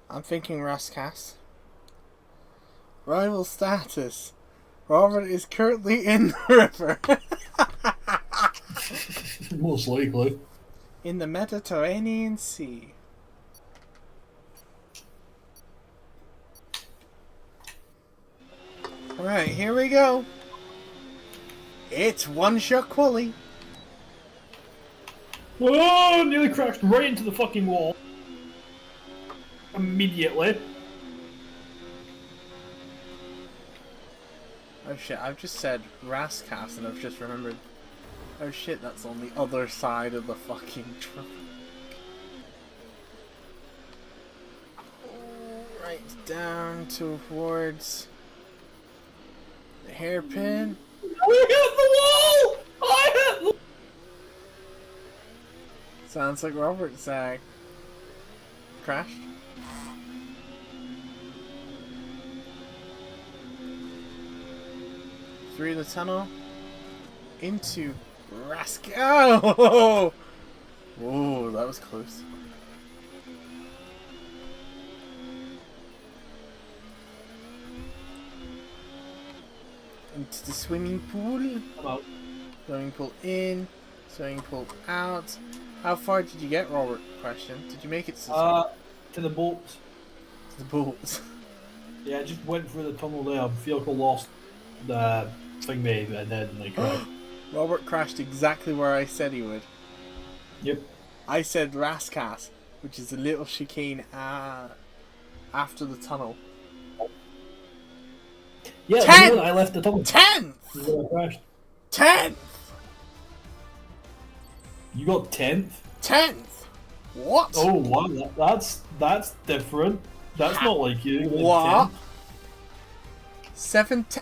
I'm thinking Raskas. Rival status. Robert is currently in the river. Most likely. In the Mediterranean Sea. Alright, here we go. It's one shot quali. Oh, nearly crashed right into the fucking wall. Immediately. Oh shit, I've just said Raskas and I've just remembered. Oh shit, that's on the other side of the fucking truck. Right down towards the hairpin. We hit the wall! I hit the... Sounds like Robert's crashed. Through the tunnel. Into Oh! Whoa, that was close. Into the swimming pool. I'm out. Swimming pool in. Swimming pool out. How far did you get, Robert? Question. Did you make it To the bolts. to the boats? Yeah, I just went through the tunnel there. Vehicle lost the thing maybe, and then like. Robert crashed exactly where I said he would. Yep. I said Raskas, which is a little chicane after the tunnel. Yeah, the 10th! moment I left the tunnel. 10th! is when I crashed. 10th! You got 10th? 10th! What? Oh wow, that's different. That's not like you. You got What? 10th. 7th?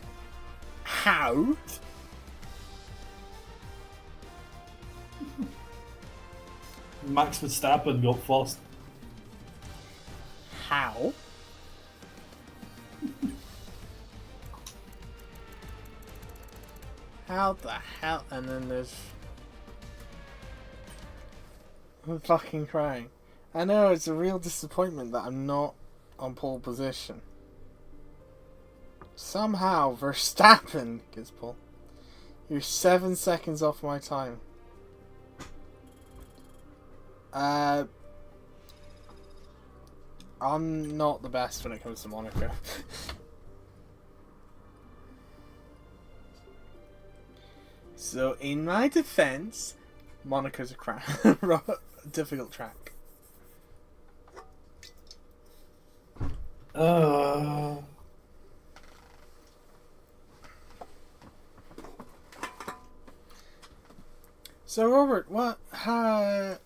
How? Max Verstappen got first. How? How the hell? And then there's... I'm fucking crying. I know, it's a real disappointment that I'm not on pole position. Somehow Verstappen gets pole. You're 7 seconds off my time. I'm not the best when it comes to Monaco. So, in my defense, Monaco's a difficult track. So, Robert, what are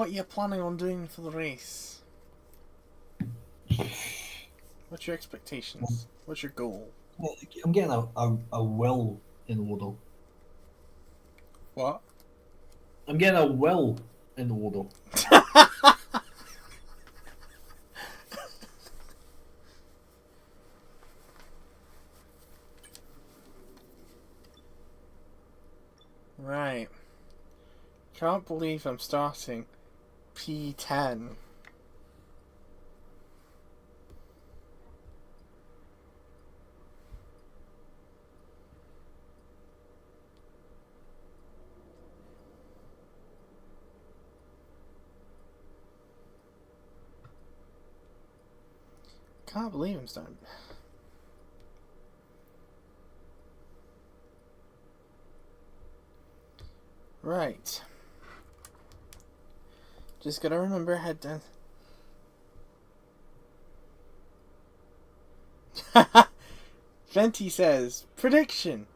you planning on doing for the race? What's your expectations? What's your goal? I'm getting a will in order. What? I'm getting a will in order. Right. Can't believe I'm starting P10. Can't believe I'm starting. Right. Just gotta remember head down. Venti says, prediction.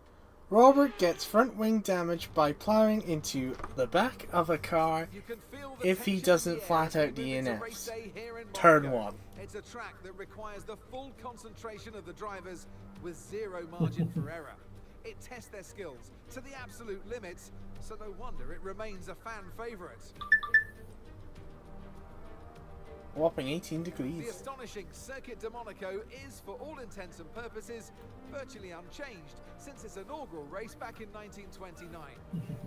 Robert gets front wing damage by ploughing into the back of a car if he doesn't flat out DNFs. Turn 1. It's a track that requires the full concentration of the drivers with zero margin for error. It tests their skills to the absolute limits, so no wonder it remains a fan favourite. Whopping 18 The degrees. astonishing Circuit de Monaco is, for all intents and purposes, virtually unchanged since its inaugural race back in 1929.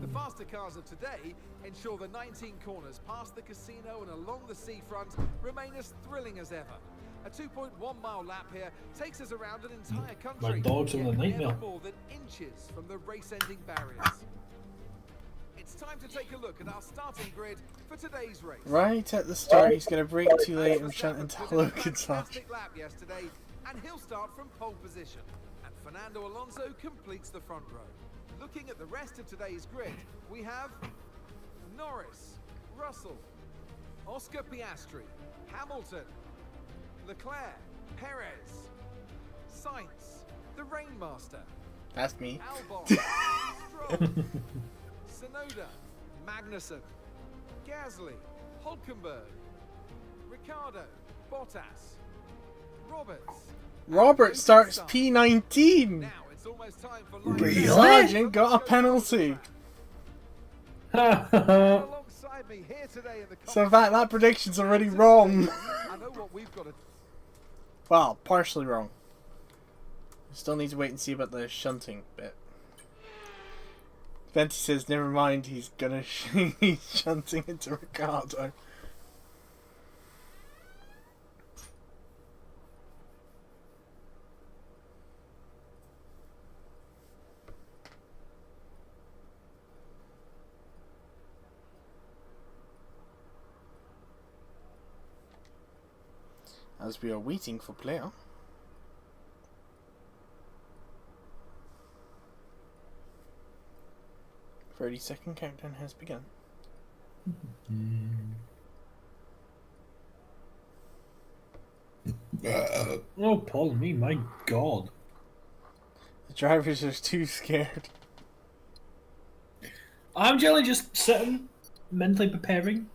The faster cars of today ensure the 19 corners past the casino and along the seafront remain as thrilling as ever. A 2.1-mile lap here takes us around an entire country, My dog's in yet a nightmare. never more than inches from the race-ending barriers. It's time to take a look at our starting grid for today's race. Right at the start, he's gonna brake too late and shunt into Logan's side. Fantastic lap yesterday, and he'll start from pole position. And Fernando Alonso completes the front row. Looking at the rest of today's grid, we have Norris, Russell, Oscar Piastri, Hamilton, Leclerc, Perez, Sainz, the Rainmaster, That's me. Albon, Stroll, Sonoda, Magnussen, Gasly, Hulkenberg, Ricciardo, Bottas, Roberts. Robert starts P19. Now it's almost time for line Really? Sergeant got a penalty. alongside me here today in the So in fact, that prediction's already wrong. I know what we've got to. Well, partially wrong. Still need to wait and see about the shunting bit. Venti says, never mind, he's gonna he's shunting into Ricardo. As we are waiting for player. The 30-second countdown has begun. Oh, pardon me, my god. The drivers are too scared. I'm generally just sitting, mentally preparing.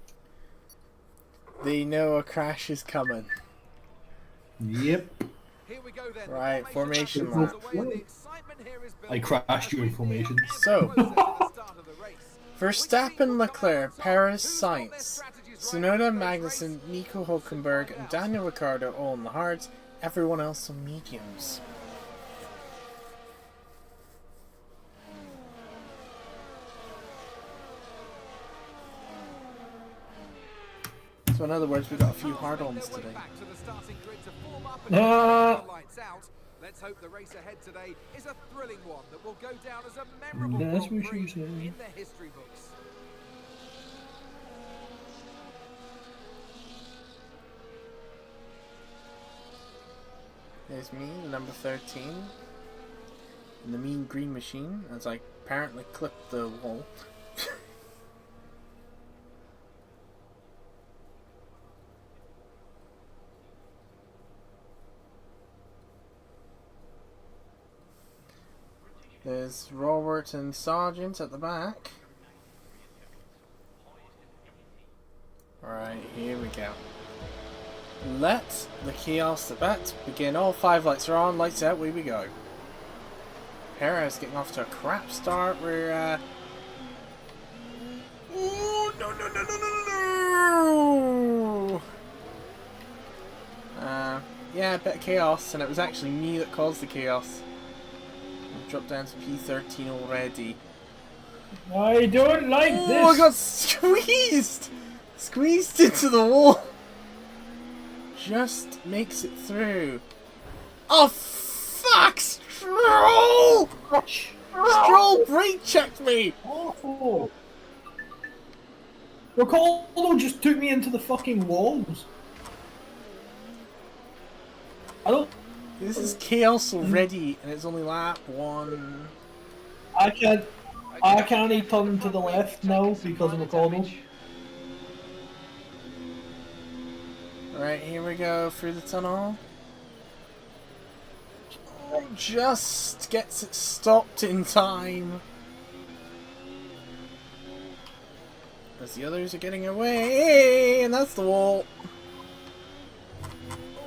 They know a crash is coming. Yep. Here we go then. Right, formation lap. lap. I crashed during formation. So, Verstappen, Leclerc, Perez, Sainz, Tsunoda, Magnussen, Nico Hulkenberg, and Daniel Ricciardo all on the hards. Everyone else on mediums. So in other words, we got a few hard-ons today. Let's hope the race ahead today is a thrilling one that will go down as a memorable That's Grand what Prix she said. in the history books. There's me, the number 13, in the mean green machine, as I apparently clipped the wall. There's Robert and Sargent at the back. Alright, here we go. Let the chaos debate begin. All 5 lights are on, lights out, away we go. Perez getting off to a crap start. We're ooh, no. Yeah, a bit of chaos, and it was actually me that caused the chaos. Dropped down to P13 already. I don't like this. Oh, I got squeezed! Squeezed into the wall. Just makes it through. Oh, fuck! Stroll! Stroll brake checked me! Awful. Ricardo just took me into the fucking walls. I don't. This is chaos already, and it's only lap 1. I can't. I can't turn to the left now because of the cobble. Right, here we go through the tunnel. Oh, just gets it stopped in time. As the others are getting away, and that's the wall.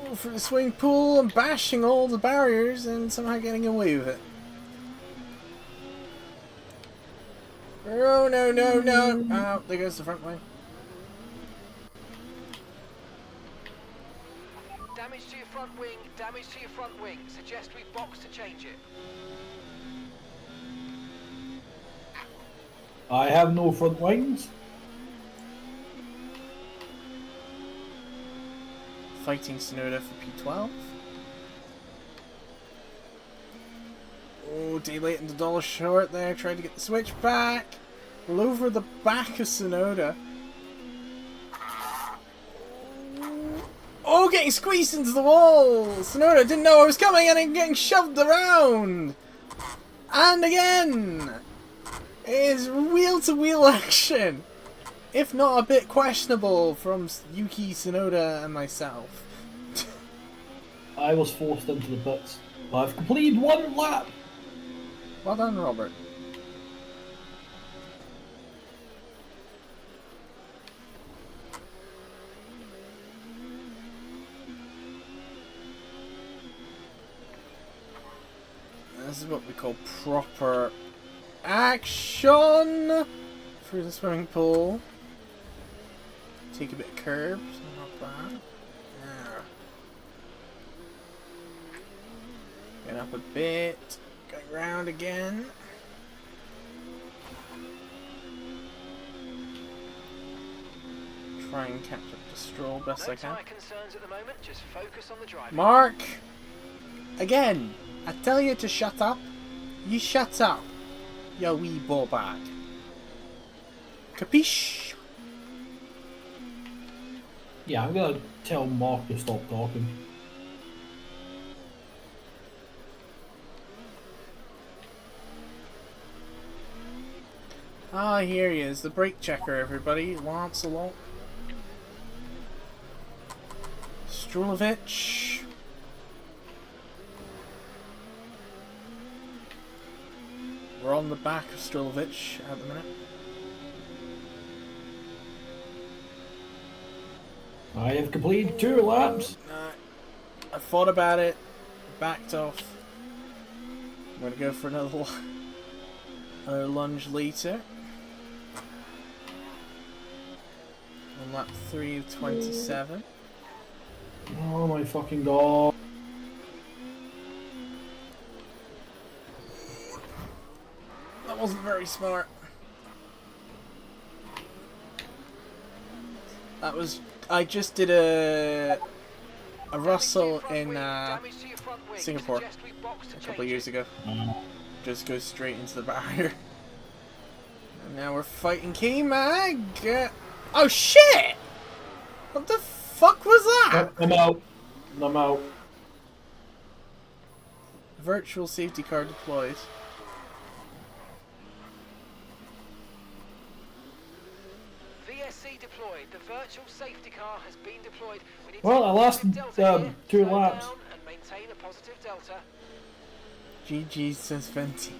Oh, for the swing pool and bashing all the barriers and somehow getting away with it. Oh, no, no, no. Oh, there goes the front wing. Damage to your front wing, damage to your front wing. Suggest we box to change it. I have no front wings. Fighting Sonoda for P12. Oh, delay and the dollar short there. Tried to get the switch back. All over the back of Sonoda. Oh, getting squeezed into the wall. Sonoda didn't know I was coming and I'm getting shoved around. And again. It is wheel-to-wheel action. If not a bit questionable from Yuki, Sonoda, and myself. I was forced into the pits. I've completed one lap. Well done, Robert. This is what we call proper action through the swimming pool. Take a bit of curbs, not bad. Yeah. Get up a bit, going round again. Try and catch up to Stroll best I can. No concerns at the moment, just focus on the driving. Mark! Again, I tell you to shut up. You shut up, you wee ball bag. Capiche? Yeah, I'm gonna tell Mark to stop talking. Ah, here he is, the brake checker, everybody. Lancelot. Strulovich. We're on the back of Strulovich at the minute. I have completed 2 laps. I thought about it, backed off. I'm gonna go for another lunge later. On lap 3 of 27. Oh my fucking god. That wasn't very smart. That was... I just did a Russell in Singapore a couple of years ago. Just goes straight into the barrier. And now we're fighting K-Mag. Oh shit! What the fuck was that? I'm out. I'm out. Virtual safety car deployed. VSC deployed. The virtual safety car has been deployed. We need Well, to I lasted 2 slow laps. down and maintain a positive delta. GG says Venti.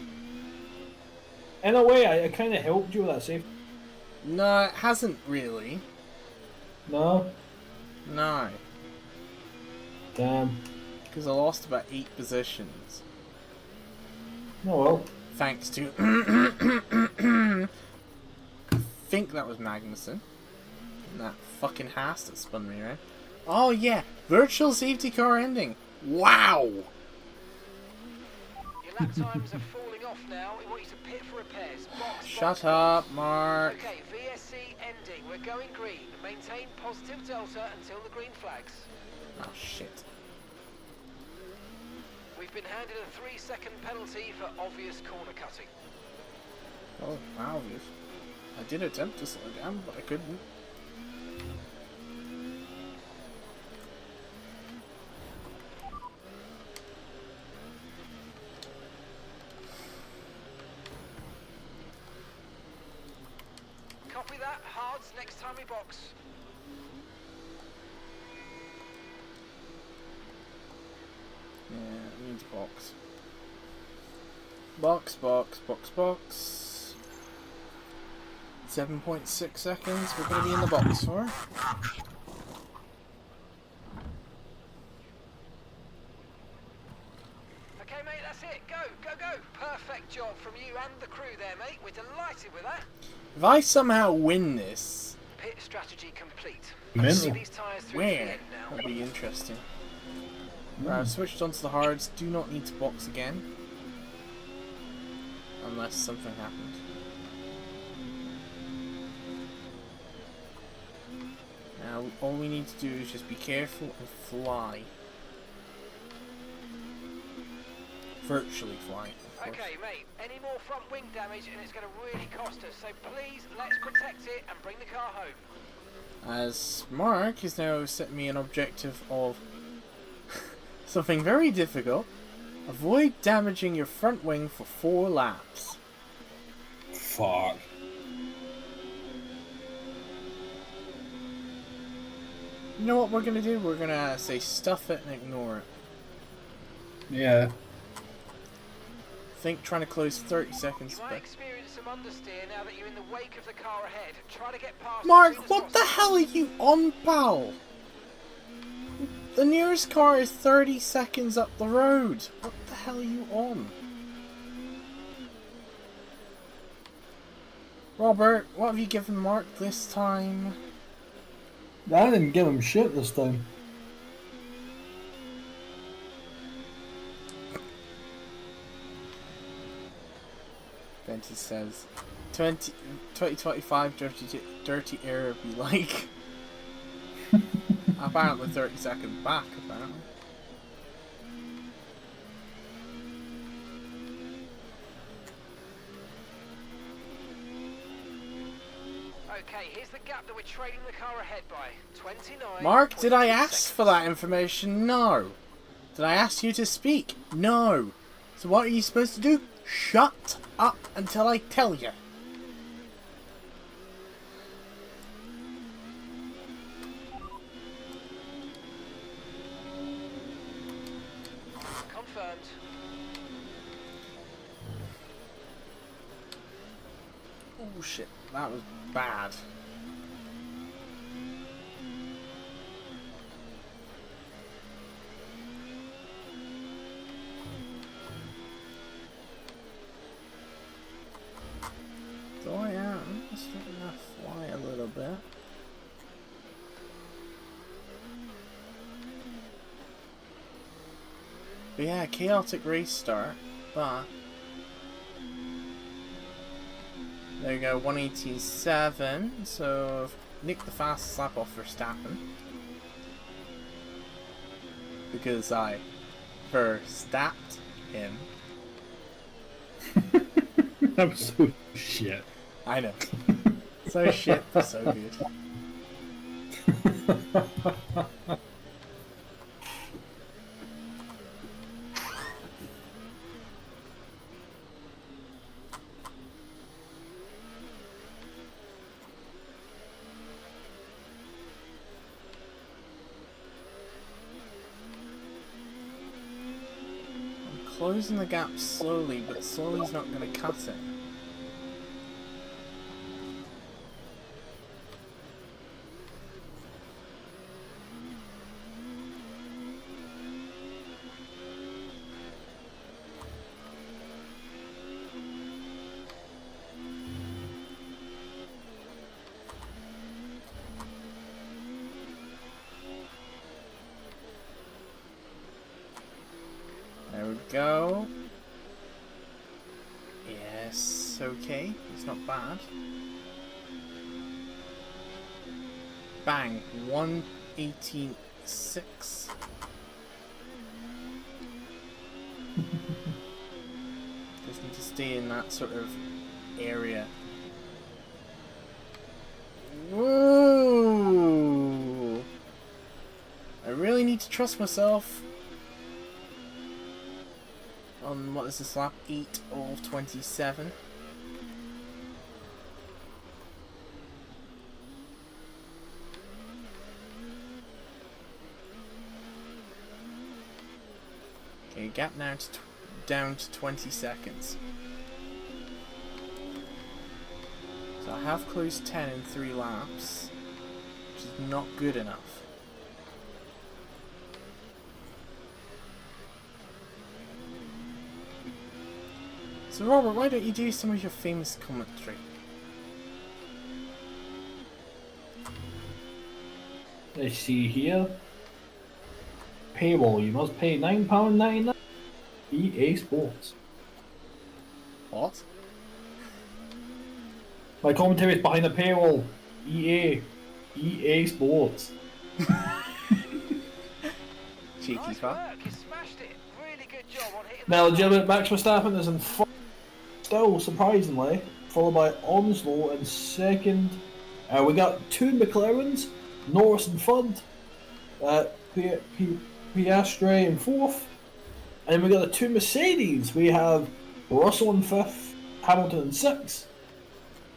In a way, I kind of helped you with that safety. No, it hasn't really. No? No. Damn. Because I lost about 8 positions. Oh well. Thanks to... I think that was Magnussen. And that fucking Haas that spun me around. Oh yeah, virtual safety car ending. Wow! Your lap times are falling off now. We want you to pit for repairs. Box, Shut box, up, box. Mark. Okay, VSC ending. We're going green. Maintain positive delta until the green flags. Oh shit. We've been handed a 3-second penalty for obvious corner cutting. Oh, wow. I did attempt to slow down, but I couldn't. Copy that. Hards next time we box. Yeah, we need to box. Box, box, box, box. 7.6 seconds. We're going to be in the box for. Okay, mate, that's it. Go, go, go. Perfect job from you and the crew there, mate. We're delighted with that. If I somehow win this, Pit strategy complete. Mental. These tyres through to the where? end now. That'll be interesting. Right, I've switched onto the hards. Do not need to box again. Unless something happened. Now, all we need to do is just be careful and fly. Virtually fly, of course. Okay, mate. Any more front wing damage and it's going to really cost us. So please, let's protect it and bring the car home. As Mark has now set me an objective of something very difficult. Avoid damaging your front wing for 4 laps. Fuck. You know what we're going to do? We're going to say stuff it and ignore it. Yeah. Think trying to close 30 seconds. You might experience some understeer now that you're in the wake of the car ahead. Try to get past. Mark, what the hell are you on, pal? The nearest car is 30 seconds up the road. What the hell are you on? Robert, what have you given Mark this time? I didn't give him shit this time. Benty says 2025 dirty air be like. Apparently 30 seconds back, apparently. Okay, here's the gap that we're trading the car ahead by. 29. Mark, did I ask for that information? No. Did I ask you to speak? No. So what are you supposed to do? Shut up until I tell you. Confirmed. Oh shit, that was bad. So I am starting to fly a little bit. But yeah, chaotic race start, but there you go, 187, so I've nicked the fastest lap off Verstappen. Because I Verstapped him. That was so shit. I know. So shit, but so good. Closing the gap slowly, but slowly's not going to cut it. There we go. Yes, okay. It's not bad. Bang. 118.6. Just need to stay in that sort of area. Whoa! I really need to trust myself. On what is this lap? 8 of 27. Okay, gap now down to 20 seconds. So I have closed 10 in 3 laps, which is not good enough. So Robert, why don't you do some of your famous commentary? Let's see here. Paywall, you must pay £9.99. EA Sports. What? My commentary is behind the paywall. EA Sports. Cheeky Nice fuck. work, you smashed it. Really good job on hitting Now, the legitimate Max Verstappen is in still, surprisingly, followed by Onslow in second. We got 2 McLarens, Norris in third, Piastri in fourth, and then we got the 2 Mercedes. We have Russell in fifth, Hamilton in sixth,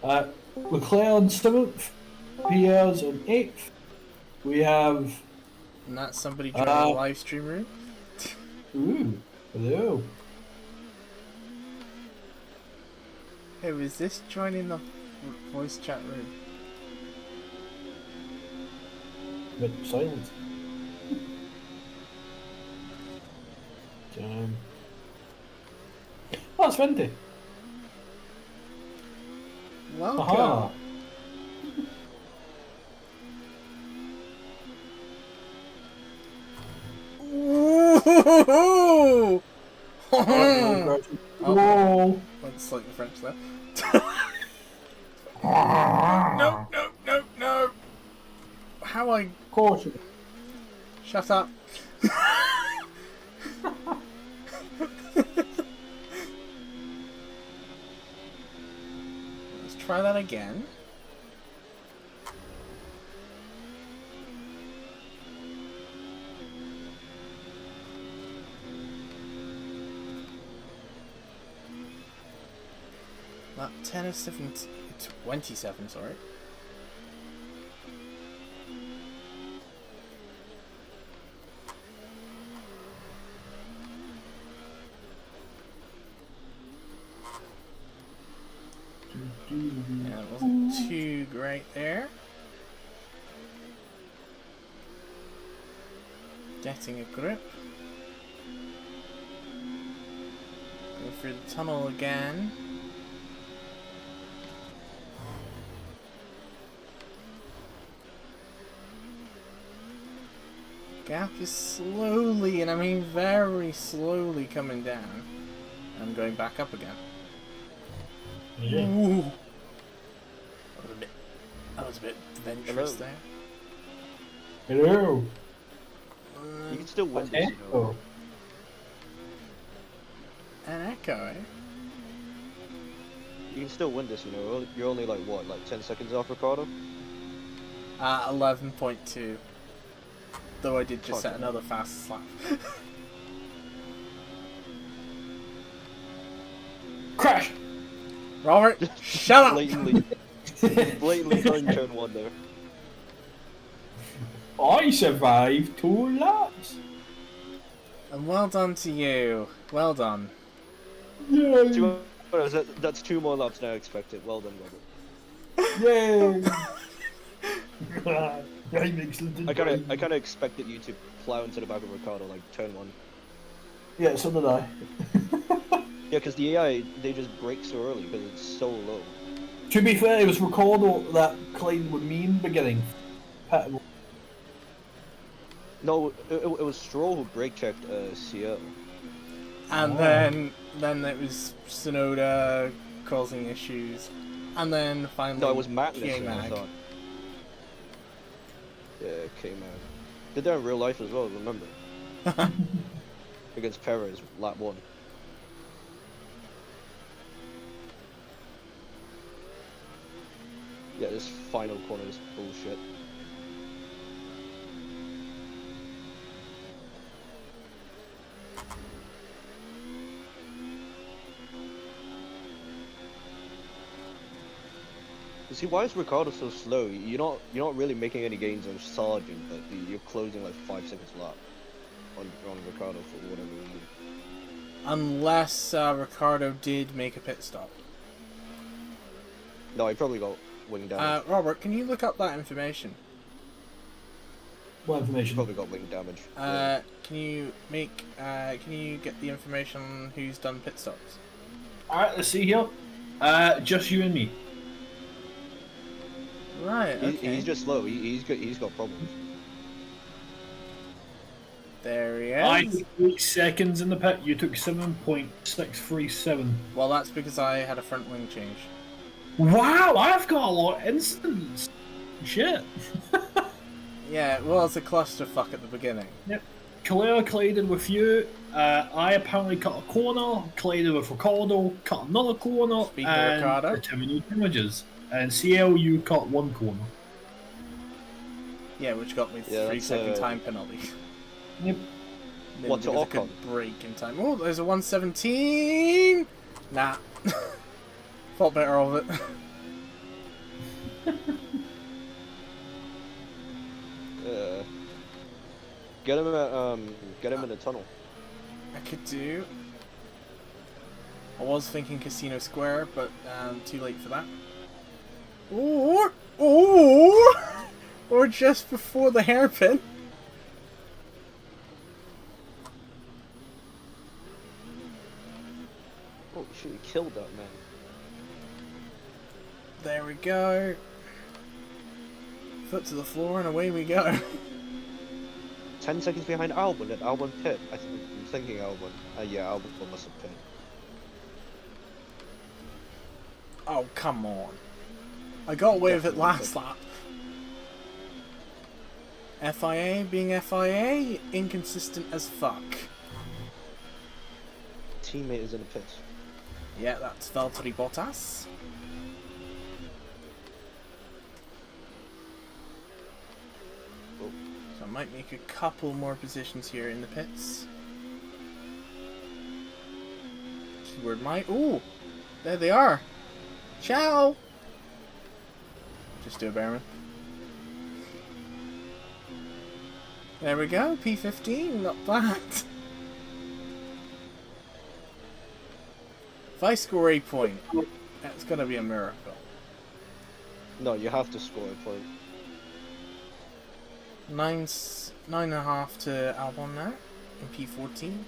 Leclerc in seventh, Pierre in eighth. We have And that's somebody joining the live stream room. Hello. Hey, was this joining the voice chat room? Bit silent. That's Vinty. Welcome. Aha. Ooh! Whoa. That's like the French there. No, no, no, no! How I... Caution. Shut up. Let's try that again. Lap 10 of 27, sorry. Yeah, it wasn't too great there. Getting a grip. Go through the tunnel again. Gap is slowly, and I mean very slowly, coming down. I'm going back up again. Yeah. Ooh. That was a bit adventurous there. Hello. You can still win this, you know. An echo, eh? You can still win this, you know. You're only like what, like 10 seconds off Ricardo? 11.2. Though I did just set Okay. another fast slap. Crash. Robert, shut up! Blatantly going turn 1 there. I survived 2 laps. And well done to you. Well done. Yay! That's 2 more laps now expected. Well done, Robert. Yay! I'm excellent. I kind of expected you to plow into the back of Ricardo like turn 1. Yeah, so did I. Yeah, because the AI, they just brake so early because it's so low. To be fair, it was Ricardo that claimed with me in the beginning. No, it was Stroll who brake checked Ciel. And then it was Sonoda causing issues. And then finally No, it was Magnussen, I K-Mag. thought. Yeah, K-Mag. Did that in real life as well, remember? Against Perez, lap 1. Yeah, this final corner is bullshit. You see, why is Ricardo so slow? You're not really making any gains on Sargent, but you're closing like 5 seconds lap on Ricardo for whatever reason. Unless Ricardo did make a pit stop. No, he probably got wing damage. Robert, can you look up that information? What He information? probably got wing damage. Can you get the information on who's done pit stops? Alright, let's see here. Just you and me. Right, okay. He's just slow. He's got problems. There he I is. took 8 seconds in the pit, you took 7.637. Well, that's because I had a front wing change. Wow, I've got a lot of incidents. Shit. Yeah, well, it's a clusterfuck at the beginning. Yep. Claire collided with you. I apparently cut a corner, collided with Ricardo, cut another corner, Speaking of and Ricardo. determined damages. And Ciel, you cut one corner. Yeah, which got me Yeah, 3-second that's, time penalty. Yep. Then What's because I Ocon? couldn't brake in time. Oh, there's a 117! Nah. Thought better of it. Get him in the tunnel. I could do. I was thinking Casino Square, but too late for that. Or just before the hairpin. Oh shit, he killed that man. There we go. Foot to the floor and away we go. 10 seconds behind Albon at Albon pit. I'm thinking Albon. Yeah, Albon must have pit. Oh, come on. I got away with it last lap. FIA being FIA, inconsistent as fuck. Teammate is in the pit. Yeah, that's Valtteri Bottas. Oh. So I might make a couple more positions here in the pits. Keyword might. Ooh! There they are! Ciao! Just do a Behrman. There we go, P15, not bad. If I score a point, it's gonna be a miracle. No, you have to score a point. 9.5 to Albon now in P14.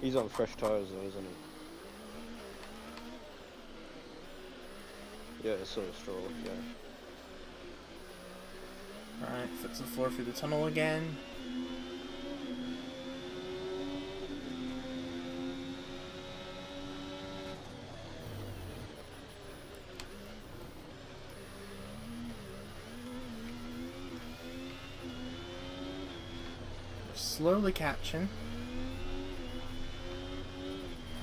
He's on fresh tires though, isn't he? Yeah, so is Stroll, yeah. Alright, foot to the floor through the tunnel again. We're slowly catching.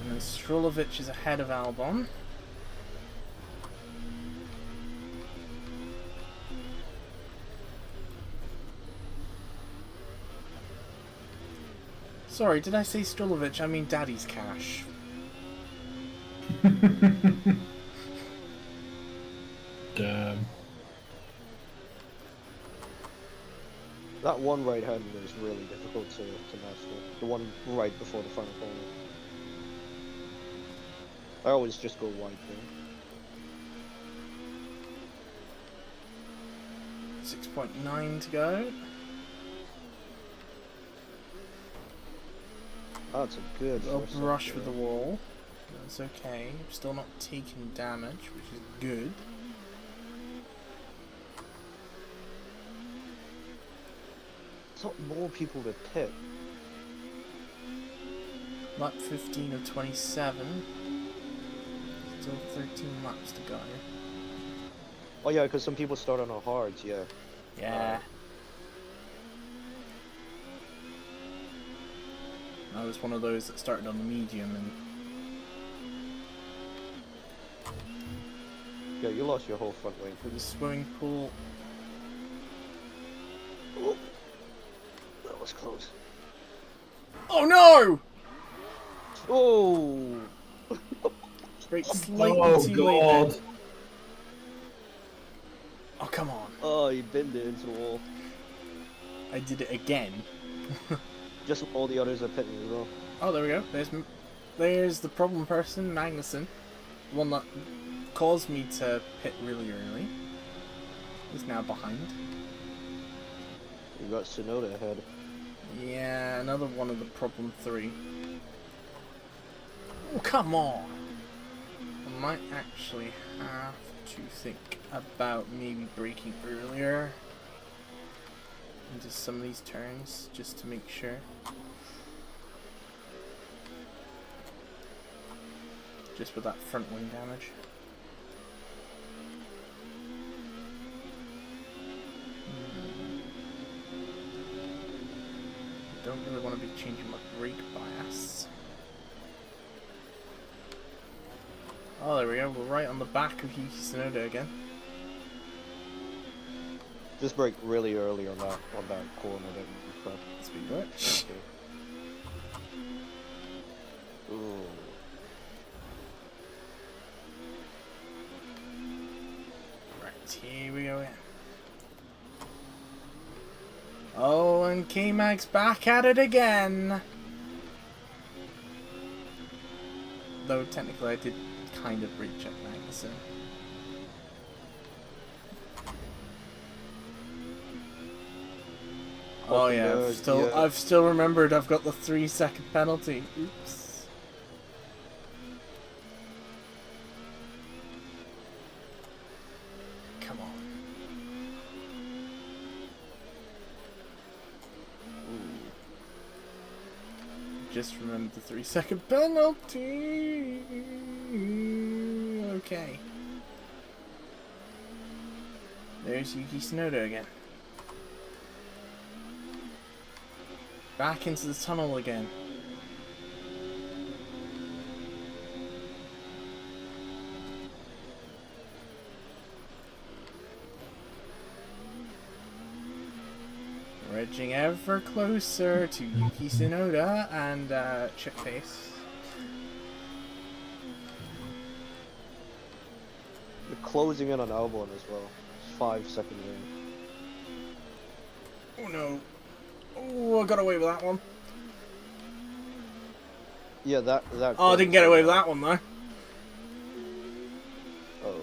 And then Strolovic is ahead of Albon. Sorry, did I say Strolovic? I mean Daddy's Cash. Damn. That one right hand is really difficult to master. The one right before the final corner. I always just go wide there. 6.9 to go. That's a good A little first brush sector. with the wall. That's okay. Still not taking damage, which is good. It's not more people to pit. Lap 15 of 27. Still 13 laps to go. Oh yeah, because some people start on a hards, yeah. Yeah. I was one of those that started on the medium and Yeah, you lost your whole front wing. for the swimming pool. Oh, that was close. Oh no! Oh! Brake slightly Oh too late god. there. Oh come on. Oh, you binned it into the wall. I did it again. Just all the others are pitting as well. Oh, there we go. There's the problem person, Magnussen. The one that caused me to pit really early. He's now behind. You got Tsunoda ahead. Yeah, another one of the problem 3. Oh, come on! I might actually have to think about maybe braking earlier into some of these turns, just to make sure. Just with that front wing damage. Don't really want to be changing my brake bias. Oh, there we go. We're right on the back of Yuki Tsunoda again. Just brake really early on that corner. Speed right. Ooh. Right, here we go again. Oh, and K-Mag's back at it again! Though technically I did kind of brake check Magnussen. Oh yeah, I've still remembered I've got the 3-second penalty. Oops. Come on. Just remembered the 3-second penalty. Okay. There's Yuki Tsunoda again. Back into the tunnel again. We're edging ever closer to Yuki Tsunoda and Chip Face. You're closing in on Albon as well. It's 5 seconds in. Oh no. Oh, I got away with that one. Yeah, that. Oh, I didn't get away with that one though. Oh.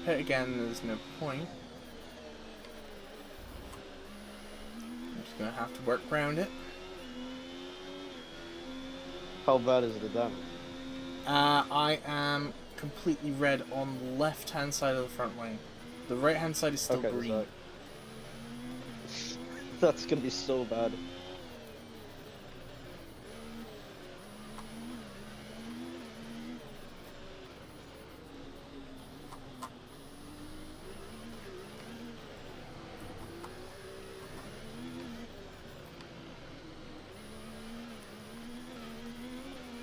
Pit again, there's no point. I'm just gonna have to work around it. How bad is the damage? I am completely red on the left hand side of the front wing. The right hand side is still green. That's gonna be so bad.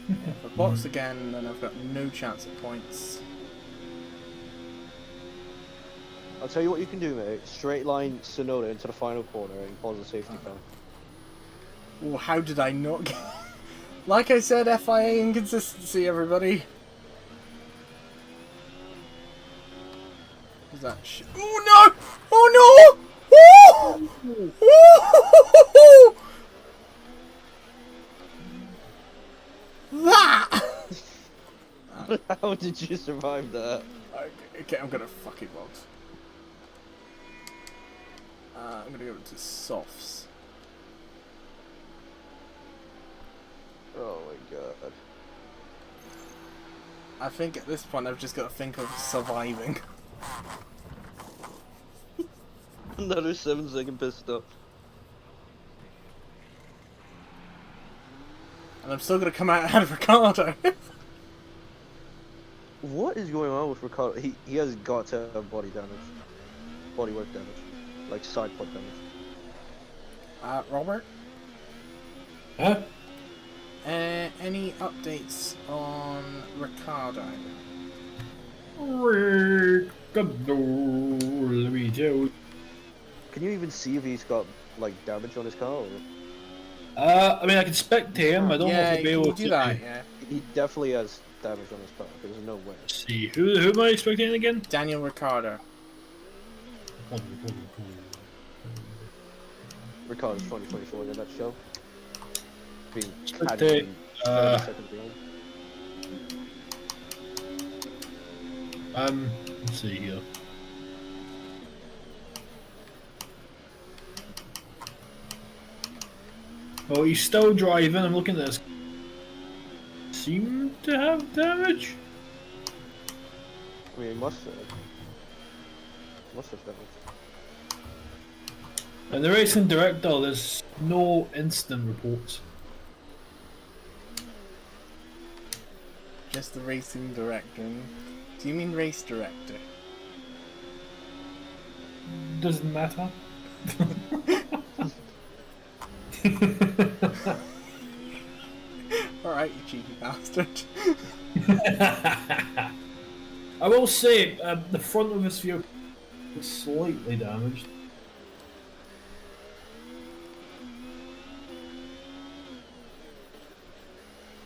If I box again, then I've got no chance at points. I'll tell you what you can do, mate. Straight line Tsunoda into the final corner and pause the safety car. Oh, how did I not get... Like I said, FIA inconsistency, everybody. Is that shit? Oh no! Oh no! Oh! That! How did you survive that? Okay, I'm gonna fucking box. I'm gonna go to softs. Oh my god. I think at this point I've just got to think of surviving. Another 7-second pit stop. And I'm still gonna come out ahead of Ricardo. What is going on with Ricardo? He has got to have body damage. Bodywork damage. Like side pod damage. Robert? Huh? Any updates on Ricardo? Let me tell. Can you even see if he's got like damage on his car? Or... I mean, I can spectate him. I don't know if I'll be able to do that. Yeah. He definitely has damage on his car. There's no way. Let's see, who am I expecting again? Daniel Ricciardo. Ricardo's 2024 in a nutshell. Being Let's casually take, 30 seconds behind. let's see here. Oh, he's still driving. I'm looking at this. Seem to have damage. I mean, he must have. Must have damage. And the racing director, there's no instant reports. Just the racing director. Do you mean race director? Doesn't matter. Alright, you cheeky bastard. I will say, the front of his vehicle is slightly damaged.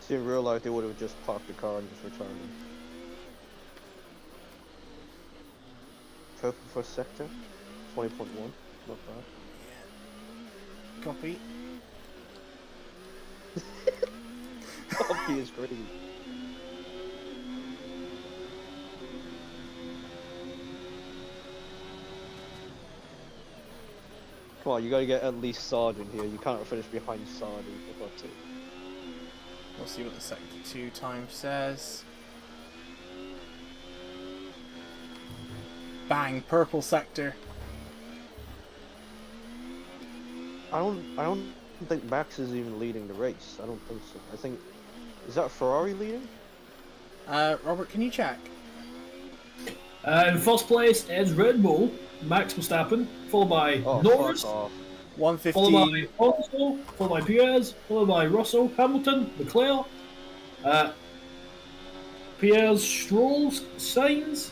See, in real life, they would have just parked the car and just returned them. Purple first sector, 20.1, not bad. Copy. Copy is great. Come on, you gotta get at least Sergeant here. You can't finish behind Sergeant for God's sake. We'll see what the sector 2 time says. Bang, purple sector. I don't think Max is even leading the race. I don't think so. I think, is that Ferrari leading? Robert, can you check? In first place is Red Bull, Max Verstappen, followed by Oh, Norris, fuck off. followed 115. by Alonso, followed by Perez, followed by Russell, Hamilton, Leclerc, Perez, Stroll, Sainz.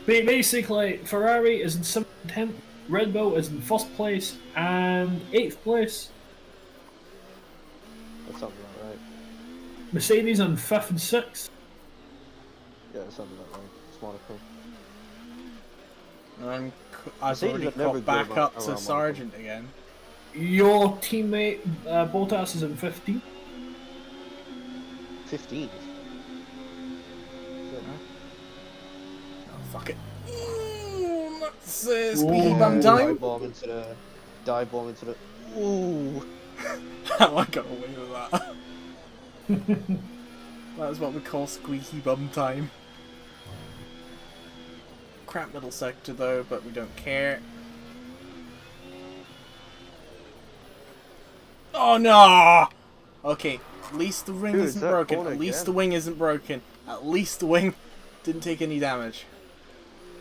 Basically, Ferrari is in 7th, Red Bull is in 1st place and 8th place. That sounds about right. Mercedes in 5th and 6th. Yeah, that sounds about right. It's Monaco. I've Mercedes already would never got go back around up to Monaco. Sergeant again. Your teammate Bottas is in 15th. 15th. Oh, fuck it. Ooh, that's squeaky bum time. Dive bomb into the. Ooh. How I got away with that? That is what we call squeaky bum time. Crap middle sector though, but we don't care. Oh no! Okay, at least the ring Dude, isn't that broken. corner At least again. the wing isn't broken. At least the wing didn't take any damage.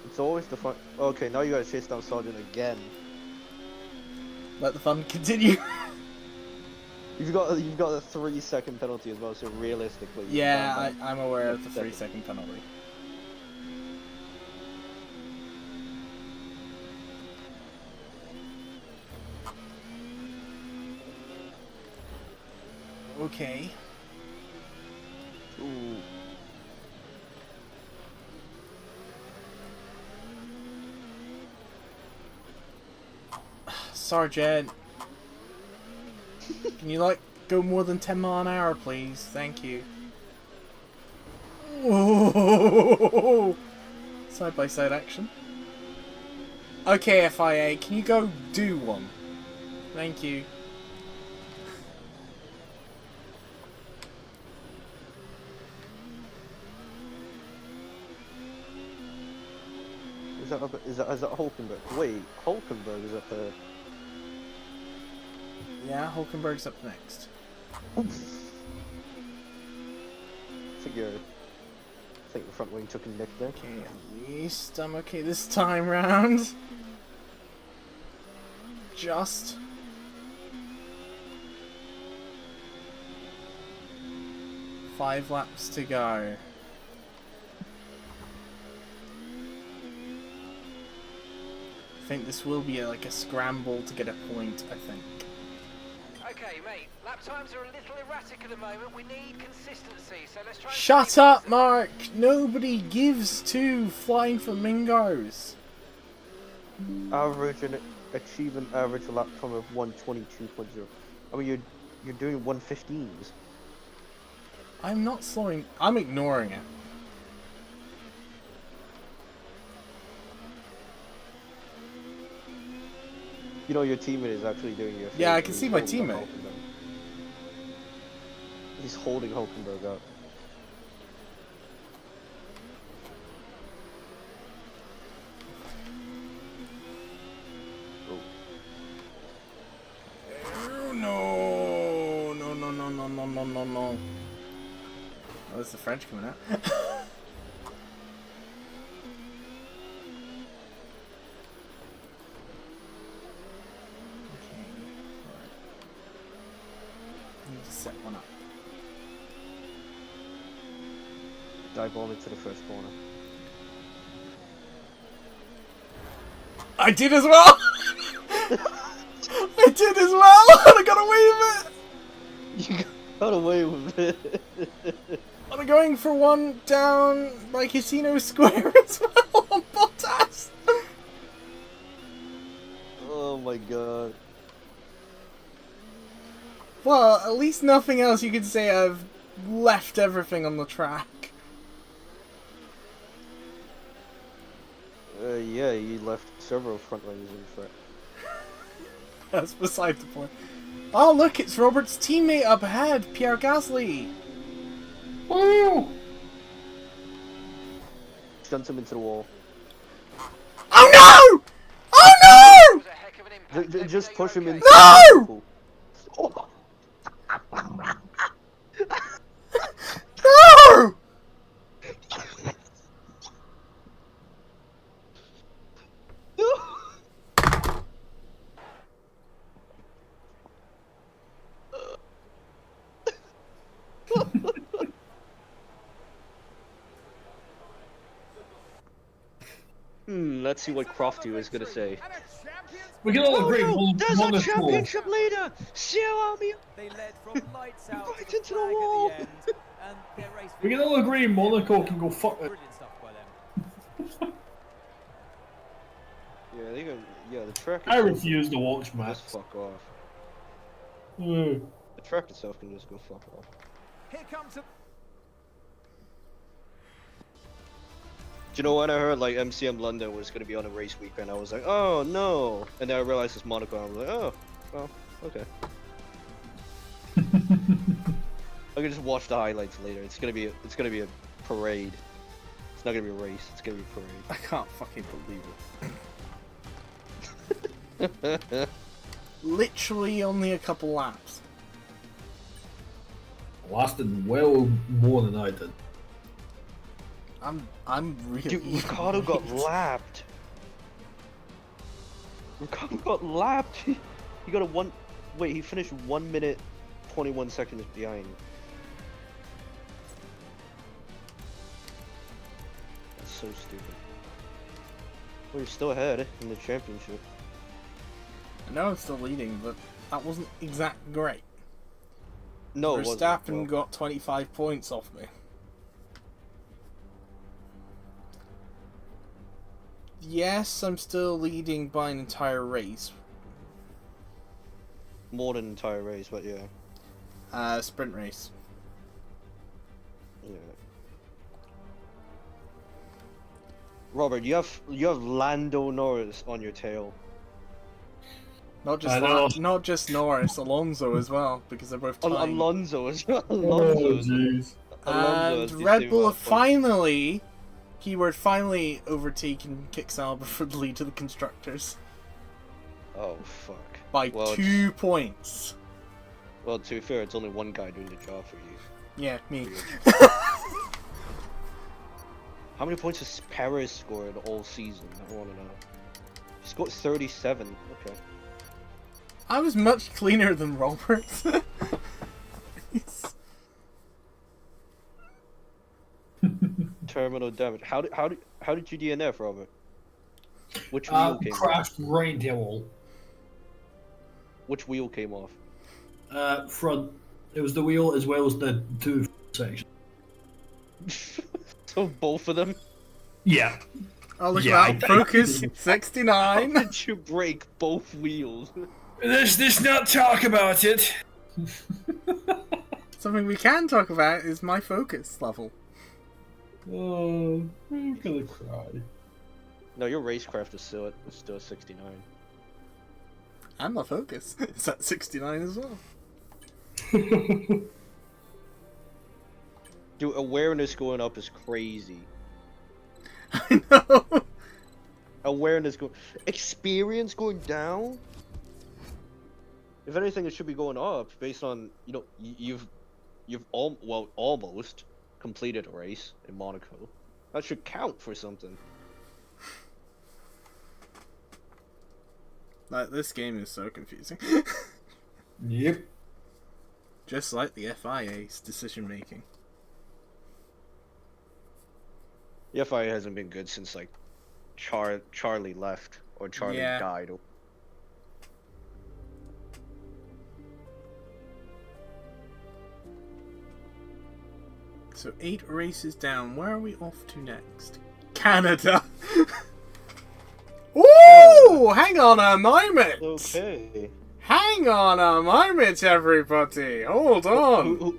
It's always the fun. Okay, now you gotta chase down Sergeant again. Let the fun continue. You've got a 3-second penalty as well. So realistically. you're Yeah, down by- I'm aware of the Second. 3-second penalty. Okay. Ooh. Sergeant. Can you, like, go more than 10 mile an hour, please? Thank you. Whoa! Side-by-side action. Okay, FIA, can you go do one? Thank you. Is that Hulkenberg? Wait, Hulkenberg is up there. Yeah, Hulkenberg's up next. I think the front wing took a nick there. Okay, at least I'm okay this time round. Just. Five laps to go. I think this will be like a scramble to get a point, I think. Okay, mate. Lap times are a little erratic at the moment. We need consistency, so let's try. And Shut stay up, consistent. Mark! Nobody gives two flying flamingos. average and achieve an average lap time of 1:22.0. I mean, you're doing 1:15s. I'm not slowing. I'm ignoring it. You know, your teammate is actually doing your. Yeah, I can he's see my holding up teammate. Hulkenberg. He's holding Hulkenberg up. No, no, no, no, no, no, no, no, no. Oh, there's the French coming out. Need to set one up. Dive all into the first corner. I did as well! I did as well! I got away with it! You got away with it. I'm going for one down by Casino Square as well on Bottas! Oh my god. Well, at least nothing else you could say I've left everything on the track. Yeah, you left several front runners in front. That's beside the point. Oh look, it's Robert's teammate up ahead, Pierre Gasly! Woo! Stunts him into the wall. Oh no! Oh no! Just push him into No! Oh. No! Let's see what Crofty was gonna say. We can all agree. There's a Monaco. championship leader! Ciel, They led from lights out Right to into the flag wall. at the end, and their race We can all agree Monaco can go fuck it. brilliant stuff by them. Yeah, they go. Yeah, the track. I itself refuse to watch, can man. just fuck off. Mm. The track itself can just go fuck off. Here comes a... Do you know when I heard like MCM London was gonna be on a race weekend? I was like, oh no, and then I realized it's Monaco. And I was like, oh, well, okay. I can just watch the highlights later. It's gonna be a parade. It's not gonna be a race. It's gonna be a parade. I can't fucking believe it. Literally only a couple laps. Lasted well more than I did. I'm really. Dude, Ricardo got lapped. Ricardo got lapped. He got a one. Wait, he finished 1 minute 21 seconds behind. That's so stupid. Well, you're still ahead in the championship. I know I'm still leading, but that wasn't exact great. No, it wasn't. Verstappen Well, got 25 points off me. Yes, I'm still leading by an entire race. more than an entire race, but yeah. Sprint race. Yeah. Robert, you have Lando Norris on your tail. Not just I know. not just Norris, Alonso as well, because they're both tied. Alonso as well. Oh, Alonso. jeez. Alonso And has the Red same Bull amount have of points. finally, keyword finally, overtaken Kick Sauber for the lead to the constructors Oh fuck. by Well, 2 points. Well, to be fair, it's only one guy doing the job for you. Yeah, me. How many points has Perez scored all season? I want to know. He scored 37. Okay. I was much cleaner than Robert. Terminal damage. How did you DNF, Robert? Which wheel came off? Crashed right into a wall. Which wheel came off? Front. It was the wheel as well as the two sections. So both of them. Yeah. Oh, look Yeah, at that. Focus, How 69. did you break both wheels? Let's not talk about it. Something we can talk about is my focus level. Oh, I'm gonna cry. No, your racecraft is still at 69. And my focus is at 69 as well. Dude, awareness going up is crazy. I know. Awareness going... Experience going down? If anything, it should be going up based on, you know, you've almost completed a race in Monaco. That should count for something. Like, this game is so confusing. Yep. Just like the FIA's decision making. The FIA hasn't been good since, like, Charlie left, or Charlie died. So 8 races down. Where are we off to next? Canada. Ooh! Hang on a moment. Okay. Hang on a moment, everybody. Hold on.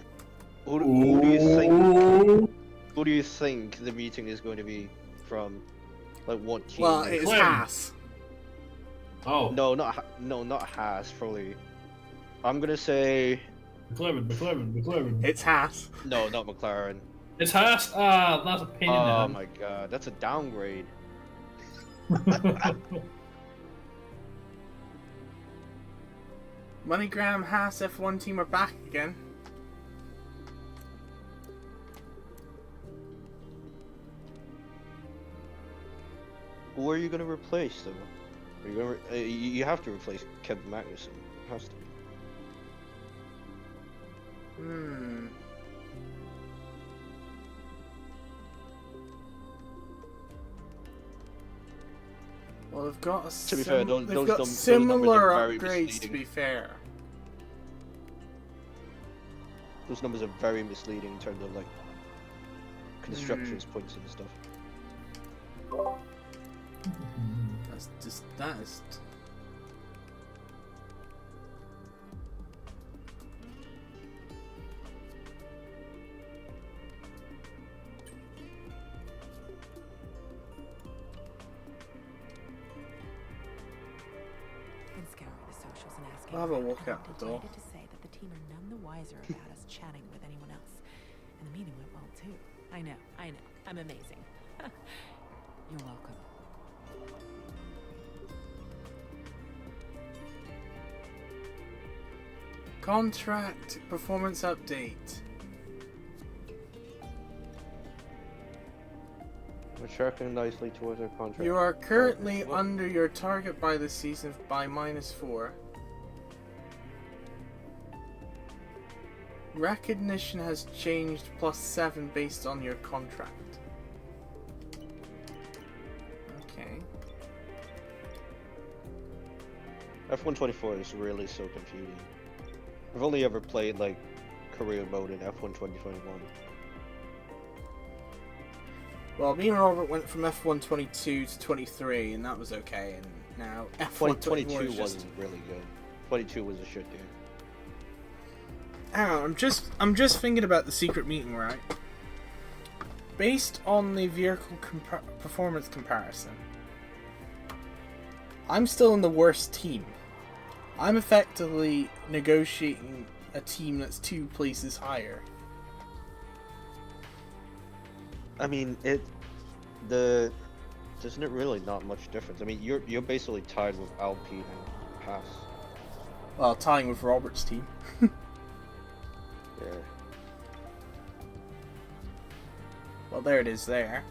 Who do you think? Who do you think the meeting is going to be from? Like what team? Well, Like, it's Haas. Oh. not Haas. Probably. I'm gonna say McLaren. It's Haas. no, not McLaren. It's Haas. Ah, that's a pain in the Oh ass. my god, that's a downgrade. MoneyGram Haas F1 team are back again. Who are you gonna replace though? Are you gonna? You have to replace Kevin Magnussen. It has to. Well, they've got To be fair, those numbers are similar very upgrades. misleading. To be fair, Those numbers are very misleading in terms of like constructors points and stuff. that is. I'll have a walk out the door. To say that the team are none the wiser about us chatting with anyone else, and the meeting went well too. I know, I'm amazing. You're welcome. Contract performance update. We're tracking nicely towards our contract. You are currently under your target by this season by -4. Recognition has changed +7 based on your contract. Okay. F124 is really so confusing. I've only ever played like career mode in F1 2021. Well, me and Robert went from F1 22 to 23, and that was okay. And now F1 22 is just... wasn't really good. 22 was a shit game. Hang on, I'm just thinking about the secret meeting, right? Based on the vehicle performance comparison, I'm still in the worst team. I'm effectively negotiating a team that's 2 places higher. I mean, isn't it really not much difference? I mean, you're basically tied with Alpine and Haas. Well, tying with Robert's team. Yeah. Well, there it is there.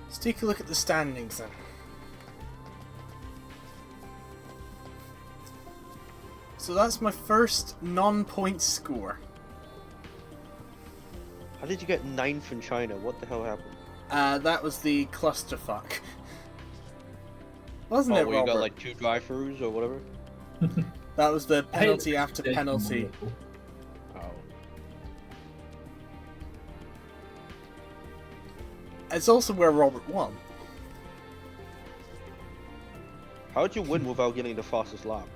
Let's take a look at the standings then. So that's my first non-point score. How did you get 9th in China? What the hell happened? That was the clusterfuck. Wasn't it, where you Robert? got like 2 drive-throughs or whatever? That was the penalty after penalty. Oh. It's also where Robert won. How'd you win without getting the fastest lap?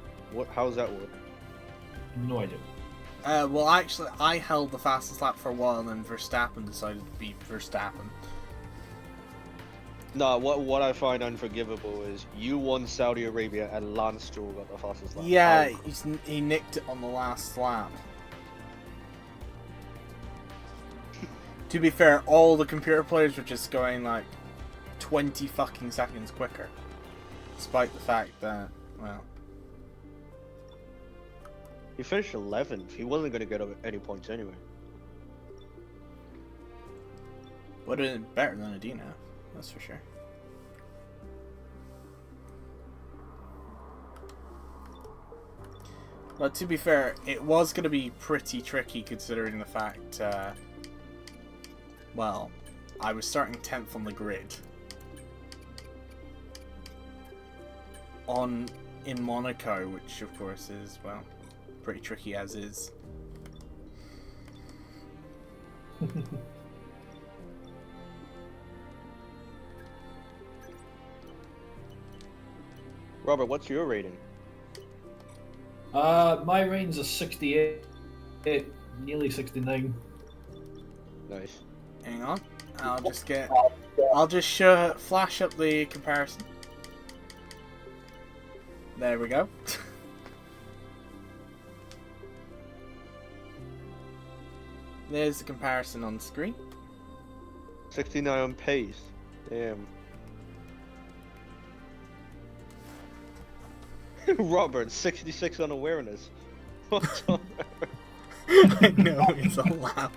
How does that work? No idea. Well, actually, I held the fastest lap for a while, and then Verstappen decided to be Verstappen. No, what I find unforgivable is you won Saudi Arabia and Lance Stroll got the fastest lap. Yeah, How? he nicked it on the last lap. To be fair, all the computer players were just going like 20 fucking seconds quicker. Despite the fact that, well... He finished 11th. He wasn't going to get any points anyway. Would have been better than Adina, that's for sure. But to be fair, it was going to be pretty tricky considering the fact, well, I was starting 10th on the grid. In Monaco, which of course is, well, pretty tricky as is. Robert, what's your rating? My range is 68, nearly 69. Nice. Hang on, I'll just flash up the comparison. There we go. There's the comparison on the screen. 69 on pace. Damn. Robert, 66 on awareness. What's on I know, it's a laugh.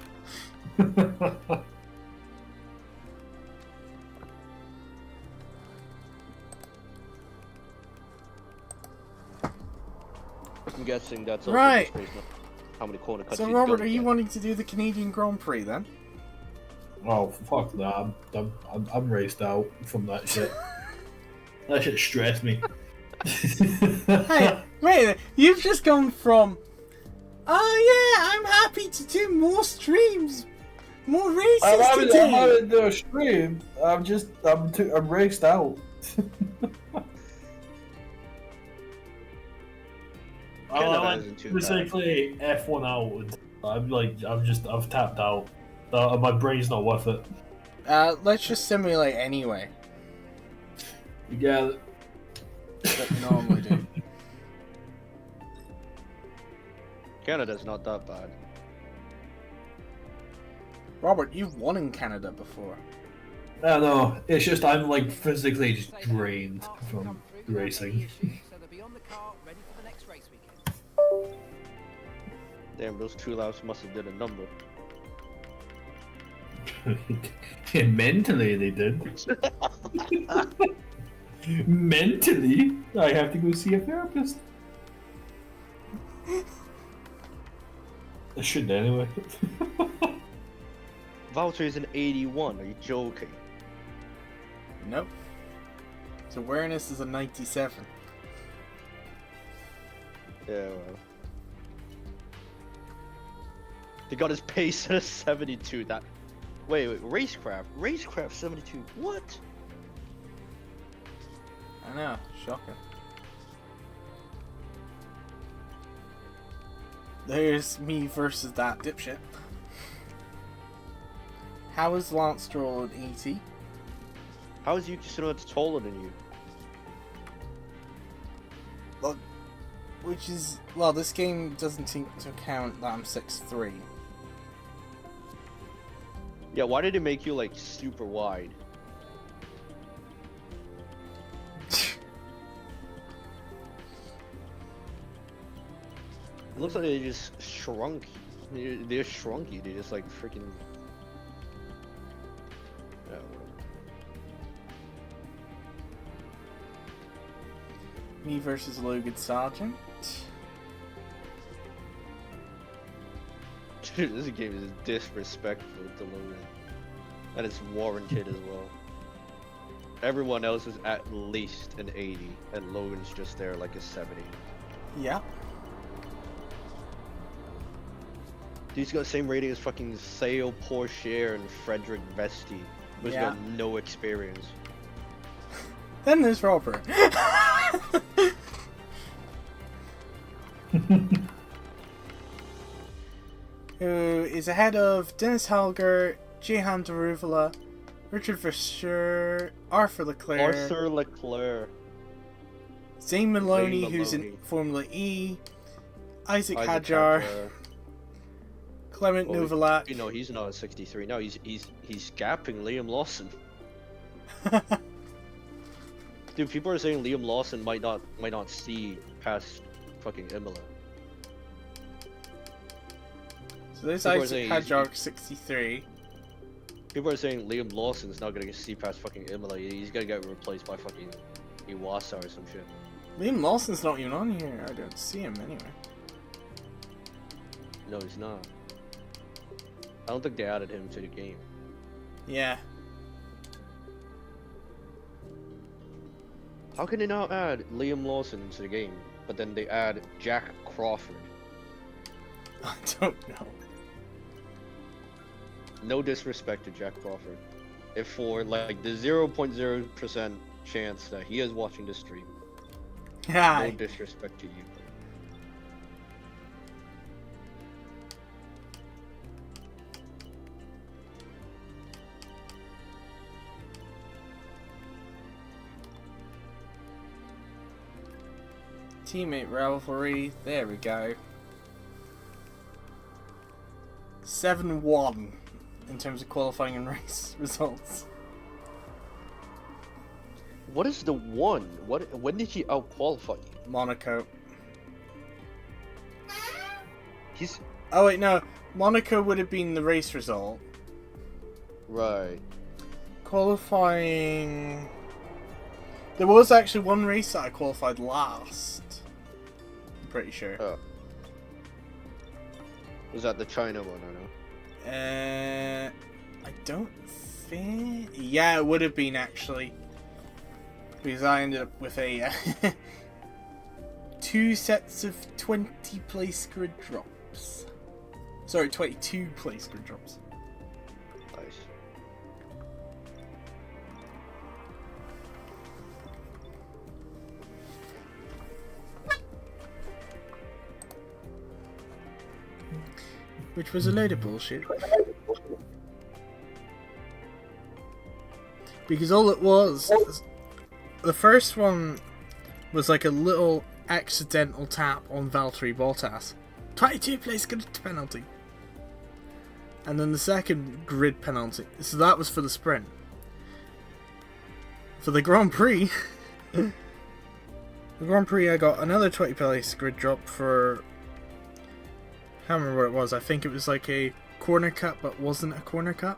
I'm guessing that's also Right. just based on how many corner cuts So he's Robert, gonna are you get. wanting to do the Canadian Grand Prix then? Oh, fuck that. I'm raced out from that shit. That shit stressed me. Hey, wait a minute, you've just gone from, oh yeah, I'm happy to do more streams, more races I'm today. having to do a stream. I'm raced out. Canada isn't too bad. Basically F1 out. I've tapped out. My brain's not worth it. Let's just simulate anyway. You get it. Like we normally do. Canada's not that bad. Robert, you've won in Canada before. I know. It's just I'm like physically just drained from racing. So they'll be on the car, ready for the next race weekend. Damn, those 2 laps must have did a number. Mentally, they did. Mentally, I have to go see a therapist. I should anyway. Valtteri's an 81. Are you joking? Nope. His awareness is a 97. Yeah, well. He got his pace at a 72. That. Wait, Racecraft 72. What? I know, shocking. There's me versus that dipshit. How is Lance Stroll at 80? How is Yuki Tsunoda taller than you? Well, which is, well, this game doesn't take into account that I'm 6'3". Yeah, why did it make you like super wide? It looks like they just shrunk. They're shrunky. They just like freaking. Yeah, whatever. Me versus Logan Sargent. Dude, this game is disrespectful to Logan. And it's warranted as well. Everyone else is at least an 80, and Logan's just there like a 70. Yeah. He's got the same rating as fucking Ciel, Porsche, and Frederick Vesti. Who's Yeah. got no experience. Then there's Robert. Who is ahead of Dennis Halger, Jehan Daruvula, Richard Versher, Arthur Leclerc, Arthur Leclerc. Zane Maloney, Zane who's in Maloney. Formula E, Isaac Isaac Hadjar, Hadjar. Clement Oh, Novalak. You know, he's not at 63. No, he's gapping Liam Lawson. Dude, people are saying Liam Lawson might not see past fucking Imola. So there's People are Isaac saying Hadjar, 63. People are saying Liam Lawson's not gonna see past fucking Imola. He's gonna get replaced by fucking Iwasa or some shit. Liam Lawson's not even on here. I don't see him anyway. No, he's not. I don't think they added him to the game. Yeah. How can they not add Liam Lawson into the game, but then they add Jack Crawford? I don't know. No disrespect to Jack Crawford. If for like the 0.0% chance that he is watching this stream, no Hi. disrespect to you. Teammate rivalry. There we go. 7-1 in terms of qualifying and race results. What is the one? When did he out qualify you? Monaco. He's Oh wait, no. Monaco would have been the race result. right. Qualifying... There was actually one race that I qualified last. I'm pretty sure. Oh. Was that the China one or no? I don't think... Yeah, it would have been actually. Because I ended up with a... 2 sets of 20 place grid drops. Sorry, 22 place grid drops. Nice. Which was a load of bullshit. Because all it was... The first one was like a little accidental tap on Valtteri Bottas. 22 place grid penalty. And then the second grid penalty. So that was for the sprint. For the Grand Prix... the Grand Prix I got another 20 place grid drop for... I can't remember what it was. I think it was like a corner cut, but wasn't a corner cut.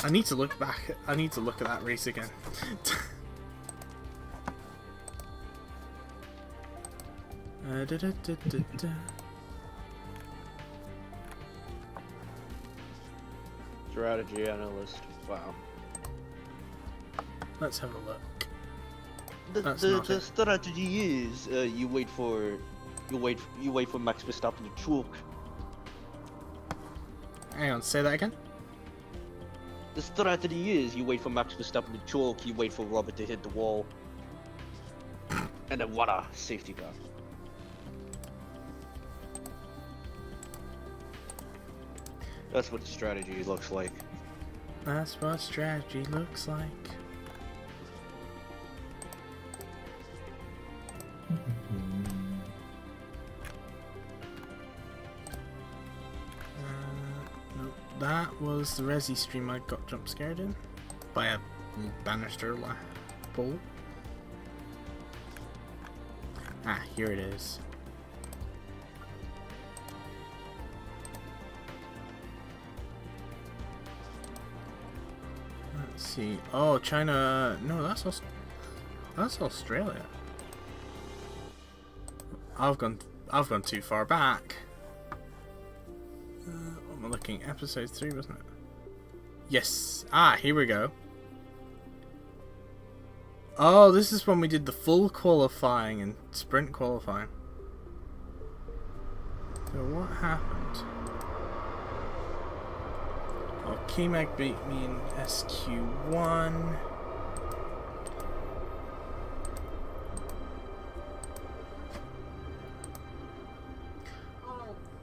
I need to look back. I need to look at that race again. Strategy analyst. Wow. Let's have a look. That's The not it. strategy is you wait for Max Verstappen to choke. Hang on, say that again. The strategy is you wait for Max Verstappen to choke, you wait for Robert to hit the wall, and then voila, safety car. That's what the strategy looks like. That's what strategy looks like. No, that was the Resi stream I got jump scared in by a banister pole. Ah, here it is. Let's see. Oh, China. No, that's Australia. I've gone too far back. What am I looking? Episode 3, wasn't it? Yes. Ah, here we go. Oh, this is when we did the full qualifying and sprint qualifying. So what happened? Oh, K-Mag beat me in SQ1.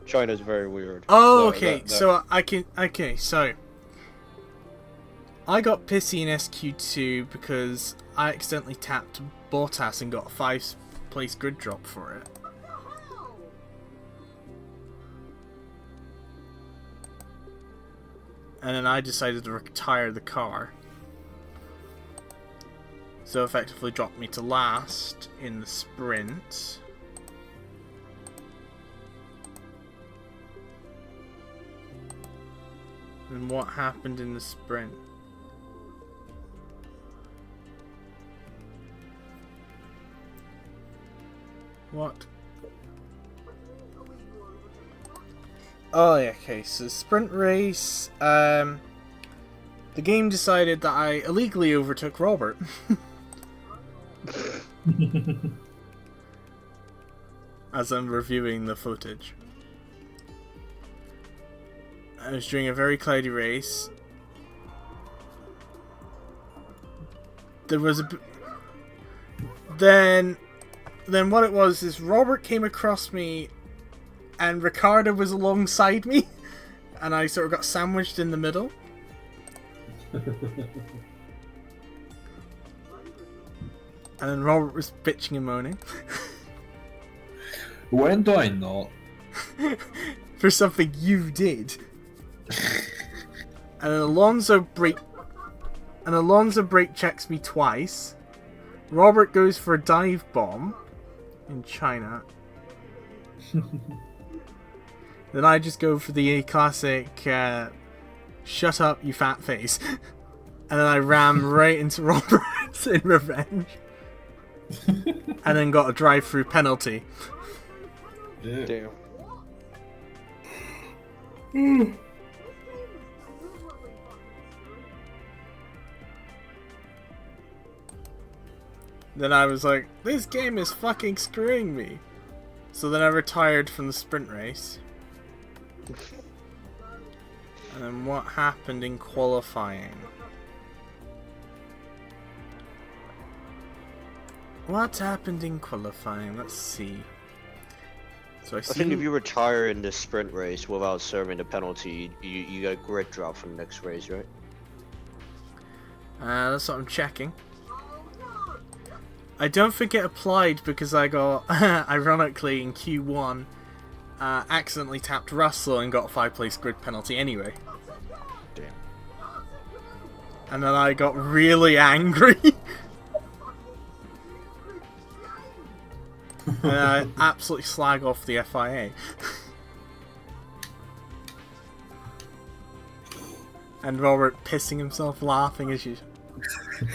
China's very weird. Oh, That- okay. that- So I can. Okay, so I got pissy in SQ2 because I accidentally tapped Bottas and got a 5th-place grid drop for it. And then I decided to retire the car. So effectively dropped me to last in the sprint. And what happened in the sprint? What? Oh, yeah, okay, so sprint race, the game decided that I illegally overtook Robert. As I'm reviewing the footage. I was doing a very cloudy race. There was a... Then what it was is Robert came across me and Ricardo was alongside me and I sort of got sandwiched in the middle. And then Robert was bitching and moaning. When do I not? For something you did. And Alonso brake checks me twice. Robert goes for a dive bomb in China. Then I just go for the classic shut up you fat face. And then I ram right into Robert in revenge. And then got a drive-through penalty. Damn. Then I was like, this game is fucking screwing me. So then I retired from the sprint race. And then what happened in qualifying? What happened in qualifying? Let's see. So I I think see. if you retire in the sprint race without serving the penalty, you get a grid drop for the next race, right? That's what I'm checking. I don't think it applied because I got, ironically, in Q1, accidentally tapped Russell and got a 5-place grid penalty anyway. Damn. And then I got really angry. And I absolutely slag off the FIA. And Robert pissing himself laughing as usual.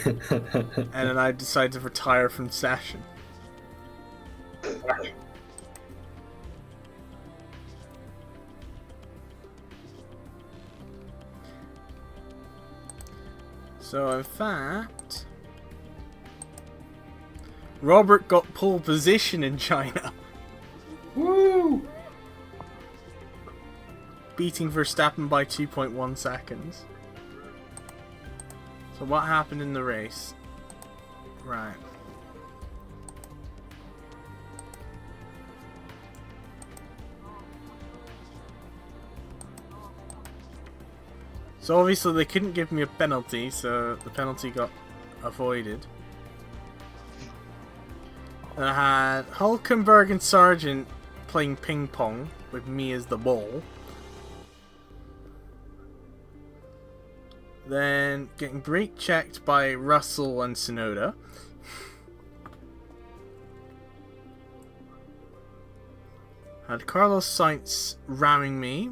And then I decided to retire from the session. So in fact, Robert got pole position in China. Woo! Beating Verstappen by 2.1 seconds. So what happened in the race? Right. So obviously they couldn't give me a penalty, so the penalty got avoided. And I had Hulkenberg and Sargent playing ping pong with me as the ball. Then getting brake checked by Russell and Tsunoda. Had Carlos Sainz ramming me.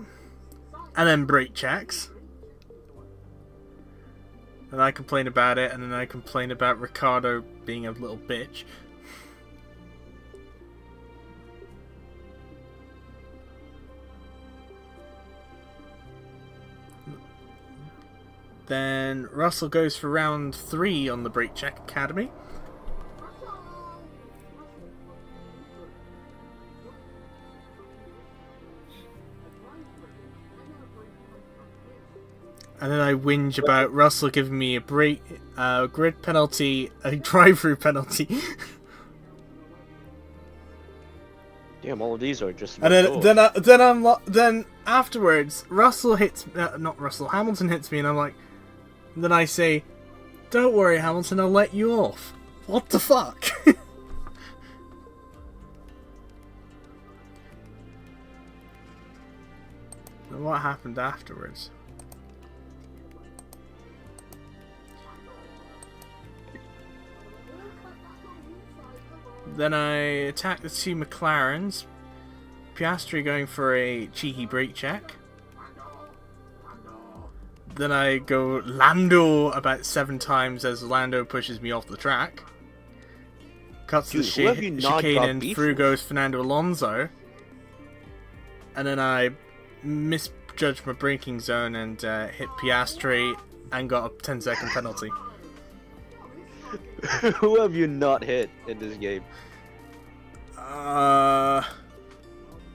And then brake checks. And I complained about it, and then I complained about Ricardo being a little bitch. Then Russell goes for round 3 on the Brake Check Academy. And then I whinge about Russell giving me a grid penalty, a drive-through penalty. Damn, all of these are just. And then afterwards, Hamilton hits me, and I'm like, then I say, "Don't worry, Hamilton, I'll let you off." What the fuck? And what happened afterwards? Then I attack the two McLarens. Piastri going for a cheeky brake check. Then I go Lando about 7 times as Lando pushes me off the track. Cuts the chicane and through goes Fernando Alonso. And then I misjudged my braking zone and hit Piastri and got a 10-second penalty. Who have you not hit in this game?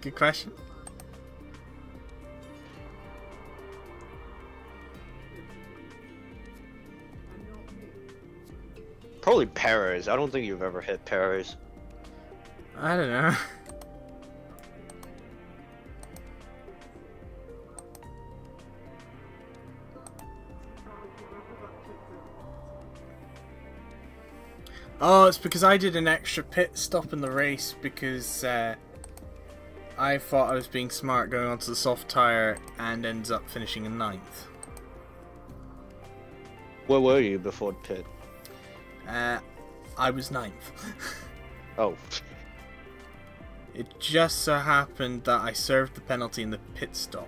Good question. Probably Perez. I don't think you've ever hit Perez. I don't know. Oh, it's because I did an extra pit stop in the race because I thought I was being smart going onto the soft tyre and ends up finishing in 9th. Where were you before pit? I was 9th. Oh. It just so happened that I served the penalty in the pit stop.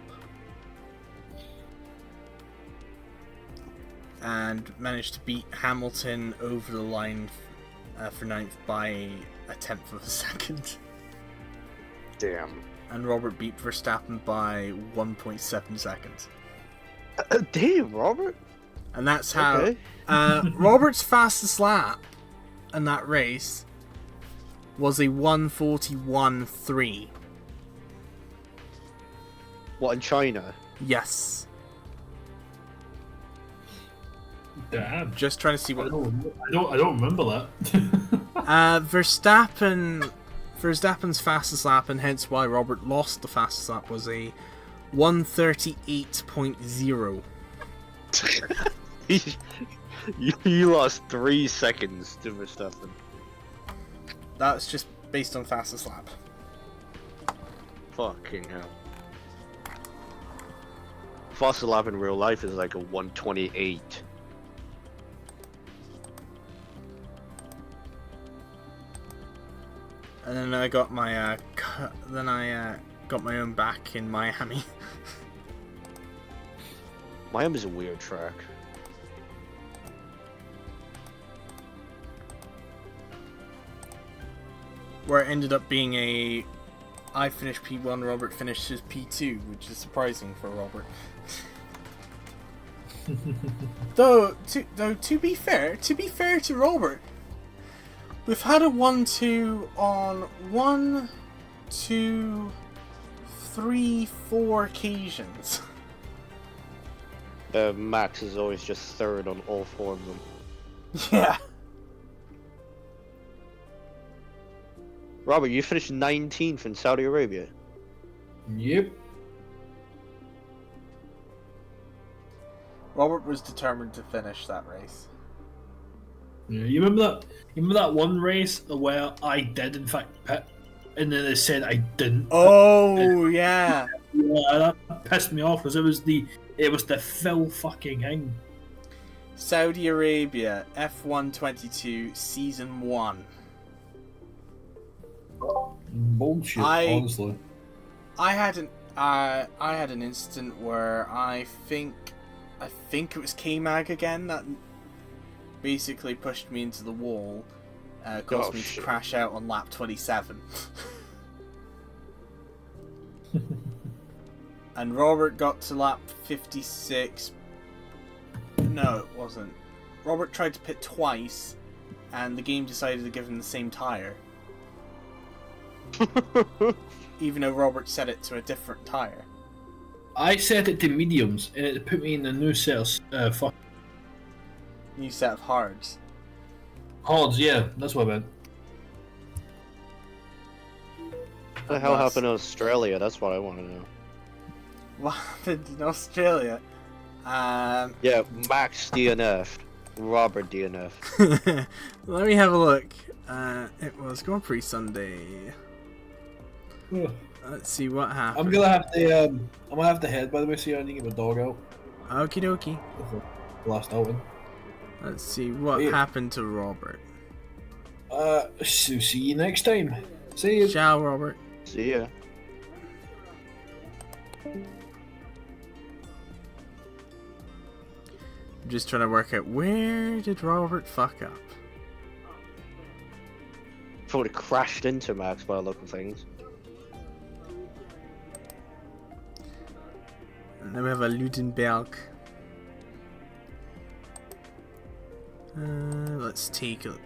And managed to beat Hamilton over the line for 9th by a 10th of a second. Damn. And Robert beat Verstappen by 1.7 seconds. Damn, Robert. And that's how Okay. Robert's fastest lap in that race was a 1:41.3. What, in China? Yes. Damn. Just trying to see I what. don't remember that. Verstappen's fastest lap, and hence why Robert lost the fastest lap, was a 1:38.0. You lost 3 seconds to Verstappen. That's just based on fastest lap. Fucking hell. Fastest lap in real life is like a 1:28. And then I got my got my own back in Miami. Miami's a weird track. Where it ended up being I finished P1, Robert finished his P2, which is surprising for Robert. Though to be fair to Robert, we've had a 1-2 on 1, 2, 3, 4 occasions. Max is always just third on all 4 of them. Yeah. Robert, you finished 19th in Saudi Arabia. Yep. Robert was determined to finish that race. Yeah, you remember that one race where I did in fact pit, and then they said I didn't. Oh yeah. Yeah, that pissed me off because it was the Phil fucking thing. Saudi Arabia F1 22 Season 1. Bullshit, honestly. I had an incident where I think it was K-Mag again that basically pushed me into the wall, caused me to crash out on lap 27. And Robert got to lap 56. No, it wasn't. Robert tried to pit twice, and the game decided to give him the same tyre. Even though Robert set it to a different tyre. I set it to mediums, and it put me in the new set of New set of hards. hards. Yeah, that's what I meant. What the hell happened in Australia? That's what I want to know. What happened in Australia? Yeah, Max DNF. Robert DNF. Let me have a look. It was Grand Prix Sunday. Let's see what happened. I'm gonna have to head, by the way, so I need to get my dog out. Okie dokie. Last outing. Let's see what happened to Robert. So see you next time. See you. Ciao, Robert. See ya. I'm just trying to work out where did Robert fuck up. Probably crashed into Max by the look of things. And then we have a Ludenberg. Let's take a look.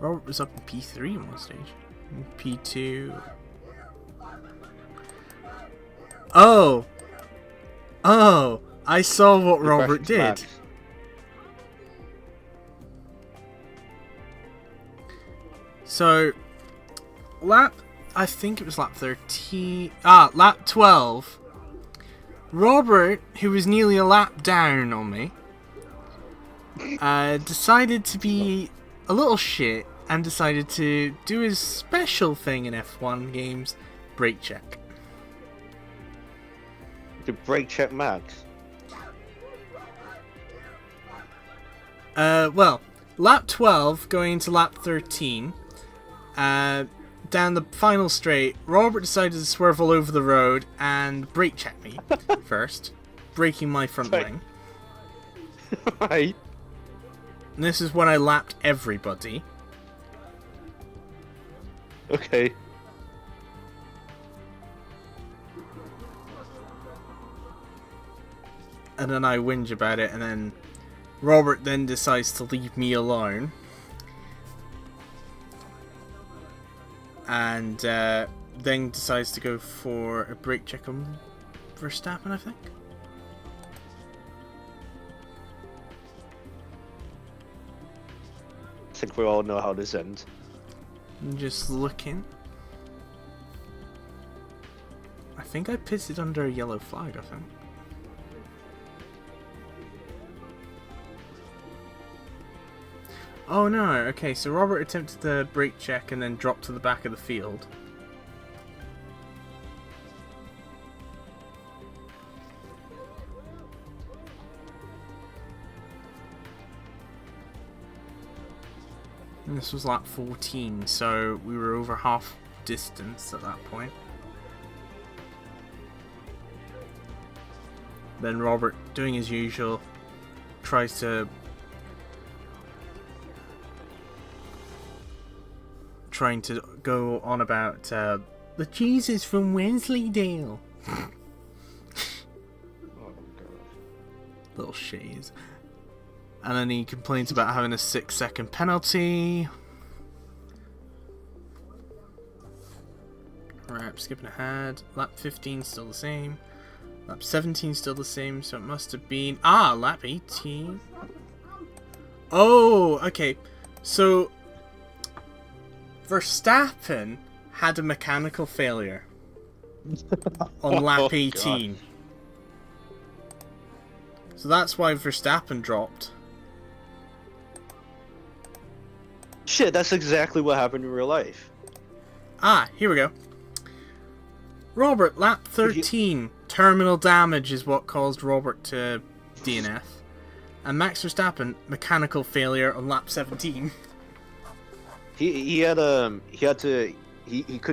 Robert was up in P3 on one stage. P2. Oh! Oh! I saw what Robert did. Max. So, I think it was lap 13. Lap 12. Robert, who was nearly a lap down on me, decided to be a little shit and decided to do his special thing in F1 games, brake check. To brake check Max. Well, lap 12 going into lap 13. Down the final straight, Robert decided to swerve all over the road and brake check me first, breaking my front wing. Right. And this is when I lapped everybody. Okay. And then I whinge about it, and then Robert then decides to leave me alone. And then decides to go for a brake check on Verstappen, I think. I think we all know how this ends. I'm just looking. I think I pitted under a yellow flag, I think. Oh no, okay, so Robert attempted the brake check and then dropped to the back of the field. And this was lap 14, so we were over half distance at that point. Then Robert, doing as usual, tries to go on about the cheese is from Wensleydale. Oh god. Little shays. And then he complains about having a 6-second penalty. Alright, I'm skipping ahead. Lap 15 still the same. Lap 17 still the same, so it must have been lap 18. Oh, okay. So Verstappen had a mechanical failure on lap 18. God. So that's why Verstappen dropped. Shit, that's exactly what happened in real life. Here we go. Robert, lap 13. Terminal damage is what caused Robert to DNF. And Max Verstappen, mechanical failure on lap 17. He couldn't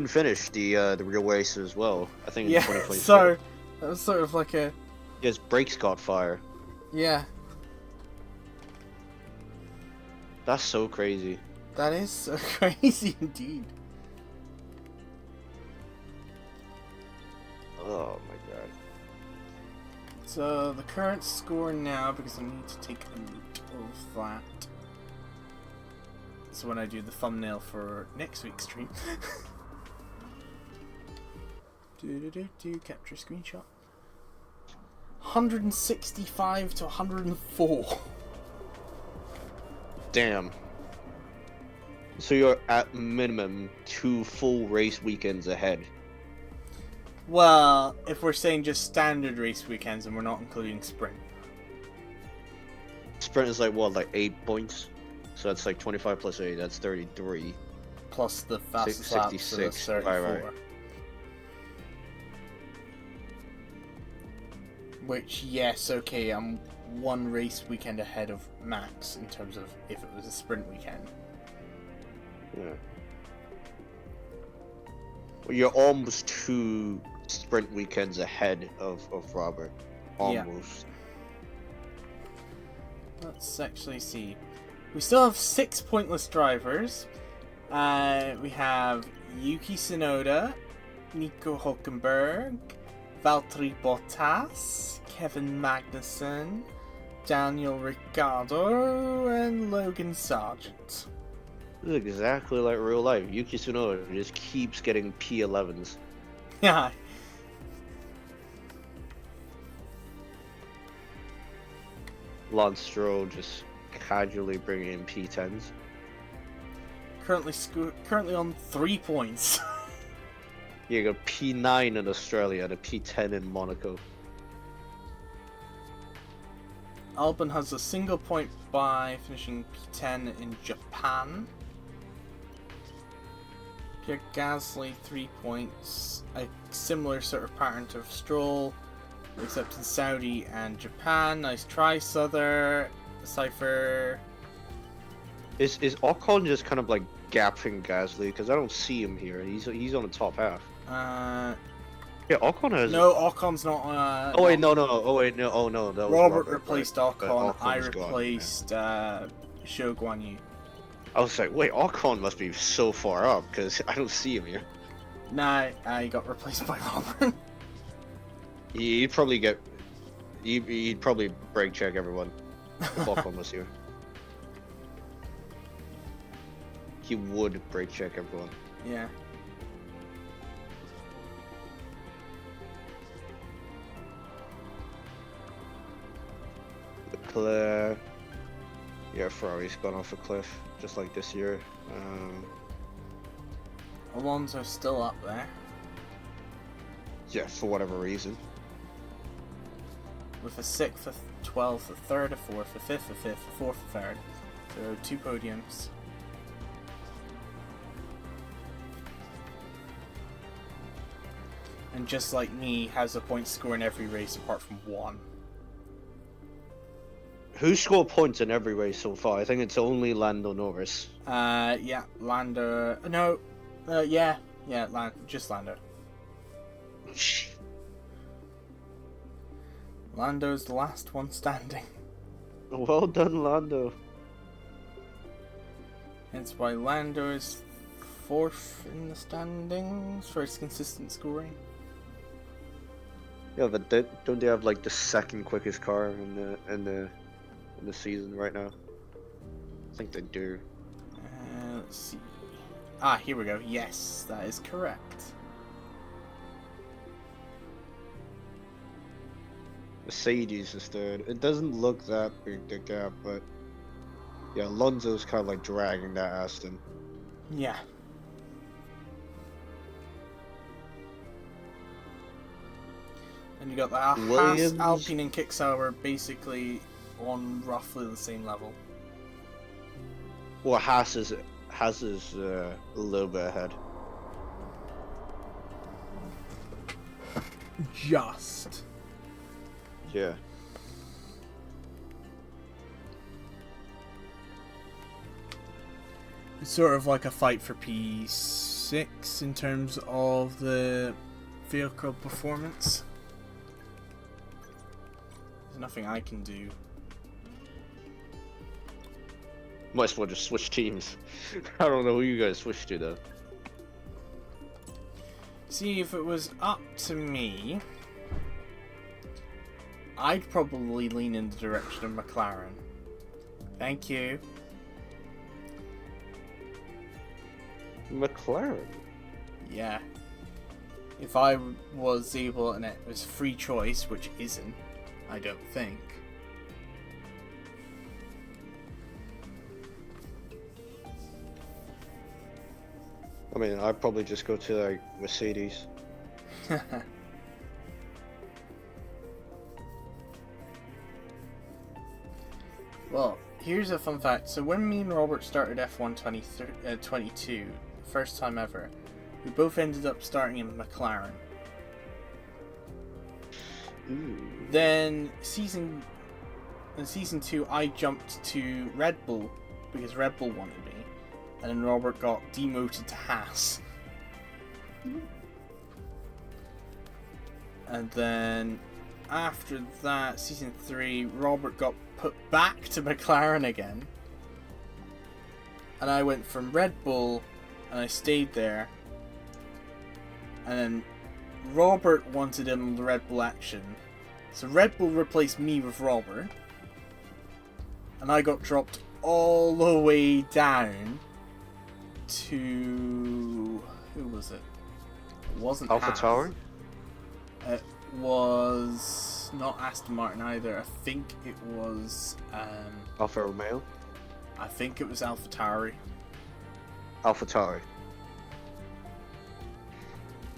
finish the real race as well. I think in 2024. So that was sort of like a His brakes caught fire. yeah. That's so crazy. That is so crazy indeed. Oh my god. So the current score now, because I need to take a note of that. So when I do the thumbnail for next week's stream. Capture screenshot. 165 to 104. Damn. So you're at minimum 2 full race weekends ahead. Well, if we're saying just standard race weekends and we're not including sprint. Sprint is like what, like 8 points? So that's like 25 plus 8, that's 33. Plus the fastest laps, so that's 66. 34. Right. Which, yes, okay, I'm 1 race weekend ahead of Max in terms of if it was a sprint weekend. Yeah. Well, you're almost 2 sprint weekends ahead of Robert. Almost. Yeah. Let's actually see. We still have 6 pointless drivers. We have Yuki Tsunoda, Nico Hulkenberg, Valtteri Bottas, Kevin Magnussen, Daniel Ricciardo, and Logan Sargent. This is exactly like real life. Yuki Tsunoda just keeps getting P11s. Yeah. Lance Stroll just casually bringing in P10s. Currently on 3 points. You got P9 in Australia and a P10 in Monaco. Albon has a single point by finishing P10 in Japan. Pierre Gasly 3 points. A similar sort of pattern to Stroll, except in Saudi and Japan. Nice try, Souther. Cypher. Is Ocon just kind of like gapping Gasly? Because I don't see him here. He's on the top half. Yeah, Ocon has. No, Ocon's not. Oh wait, no. Oh wait, no. Oh no, that was Robert replaced right? Ocon. I Ocon's gone, replaced Zhou Guanyu. I was like, wait, Ocon must be so far up because I don't see him here. Nah, he got replaced by Robert. He'd probably get. He'd probably brake check everyone if Ocon was here. He would brake check everyone. Yeah. Leclerc. Yeah, Ferrari's gone off a cliff, just like this year. Alonso's still up there. Yeah, for whatever reason. With a 6th, a 12th, a 3rd, a 4th, a 5th, a 5th, a 4th, a 3rd. So 2 podiums. And just like me, has a point score in every race apart from 1. Who scored points in every race so far? I think it's only Lando Norris. Yeah, Lando. No, yeah, just Lando. Lando's the last one standing. Well done, Lando. Hence why Lando is 4th in the standings for his consistent scoring. Yeah, but don't they have like the 2nd quickest car in the season right now? I think they do. Let's see. Here we go. Yes, that is correct. Mercedes is 3rd. It doesn't look that big, the gap, but yeah, Alonso's kind of like dragging that Aston. Yeah. And you got the Haas, Alpine, and Kick Sauber basically on roughly the same level. Well, Haas is a little bit ahead. Just. Yeah. It's sort of like a fight for P6 in terms of the vehicle performance. There's nothing I can do. Might as well just switch teams. I don't know who you guys switch to though. See, if it was up to me, I'd probably lean in the direction of McLaren. Thank you. McLaren? Yeah. if I was able, and it was free choice, which isn't, I don't think. I mean, I'd probably just go to like Mercedes. Well, here's a fun fact. So when me and Robert started F1 22, first time ever, we both ended up starting in McLaren. Ooh. Then in season 2, I jumped to Red Bull because Red Bull wanted me, and then Robert got demoted to Haas. And then after that, season 3, Robert got put back to McLaren again, and I went from Red Bull, and I stayed there. And then Robert wanted in on the Red Bull action, so Red Bull replaced me with Robert, and I got dropped all the way down to... who was it? It wasn't AlphaTauri? It was not Aston Martin either. I think it was Alfa Romeo? I think it was AlphaTauri. AlphaTauri.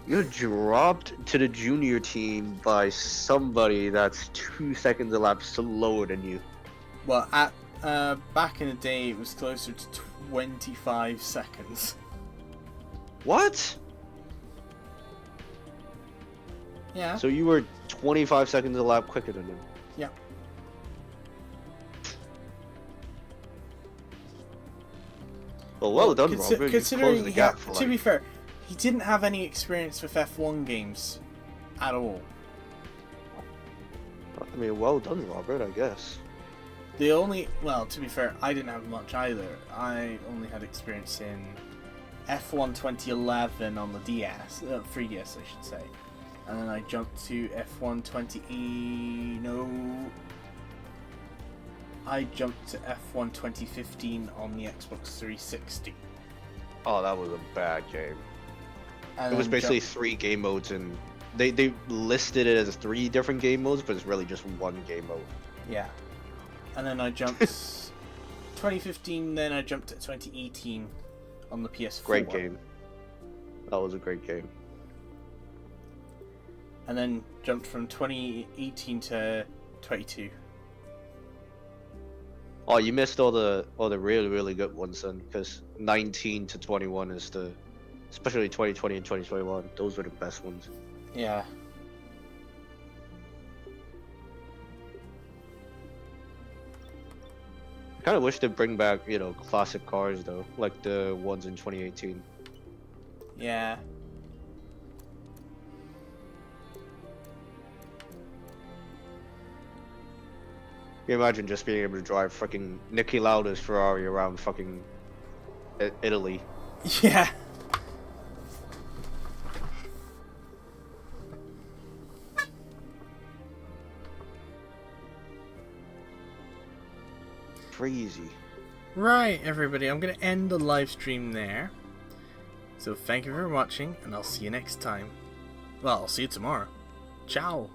You're dropped to the junior team by somebody that's 2 seconds a lap slower than you. Well, at back in the day, it was closer to 25 seconds. What? Yeah. So you were 25 seconds a lap quicker than him? Yeah. Well done, Robert. You Considering closed the gap for to be fair, he didn't have any experience with F1 games at all. I mean, well done, Robert, I guess. Well, to be fair, I didn't have much either. I only had experience in F1 2011 on the DS, 3DS I should say. And then I jumped to F1 I jumped to F1 2015 on the Xbox 360. Oh, that was a bad game. And It was then basically jumped- 3 game modes, and they listed it as 3 different game modes, but it's really just 1 game mode. Yeah. And then I jumped 2015, then I jumped to 2018 on the PS4. Great game. That was a great game. And then jumped from 2018 to 22. Oh, you missed all the really, really good ones then, because 19 to 21 is especially 2020 and 2021, those were the best ones. Yeah. I kind of wish they'd bring back, classic cars though, like the ones in 2018. Yeah. Can you imagine just being able to drive fucking Niki Lauda's Ferrari around fucking Italy? Yeah. Crazy. Right, everybody, I'm going to end the live stream there. So thank you for watching, and I'll see you next time. Well, I'll see you tomorrow. Ciao.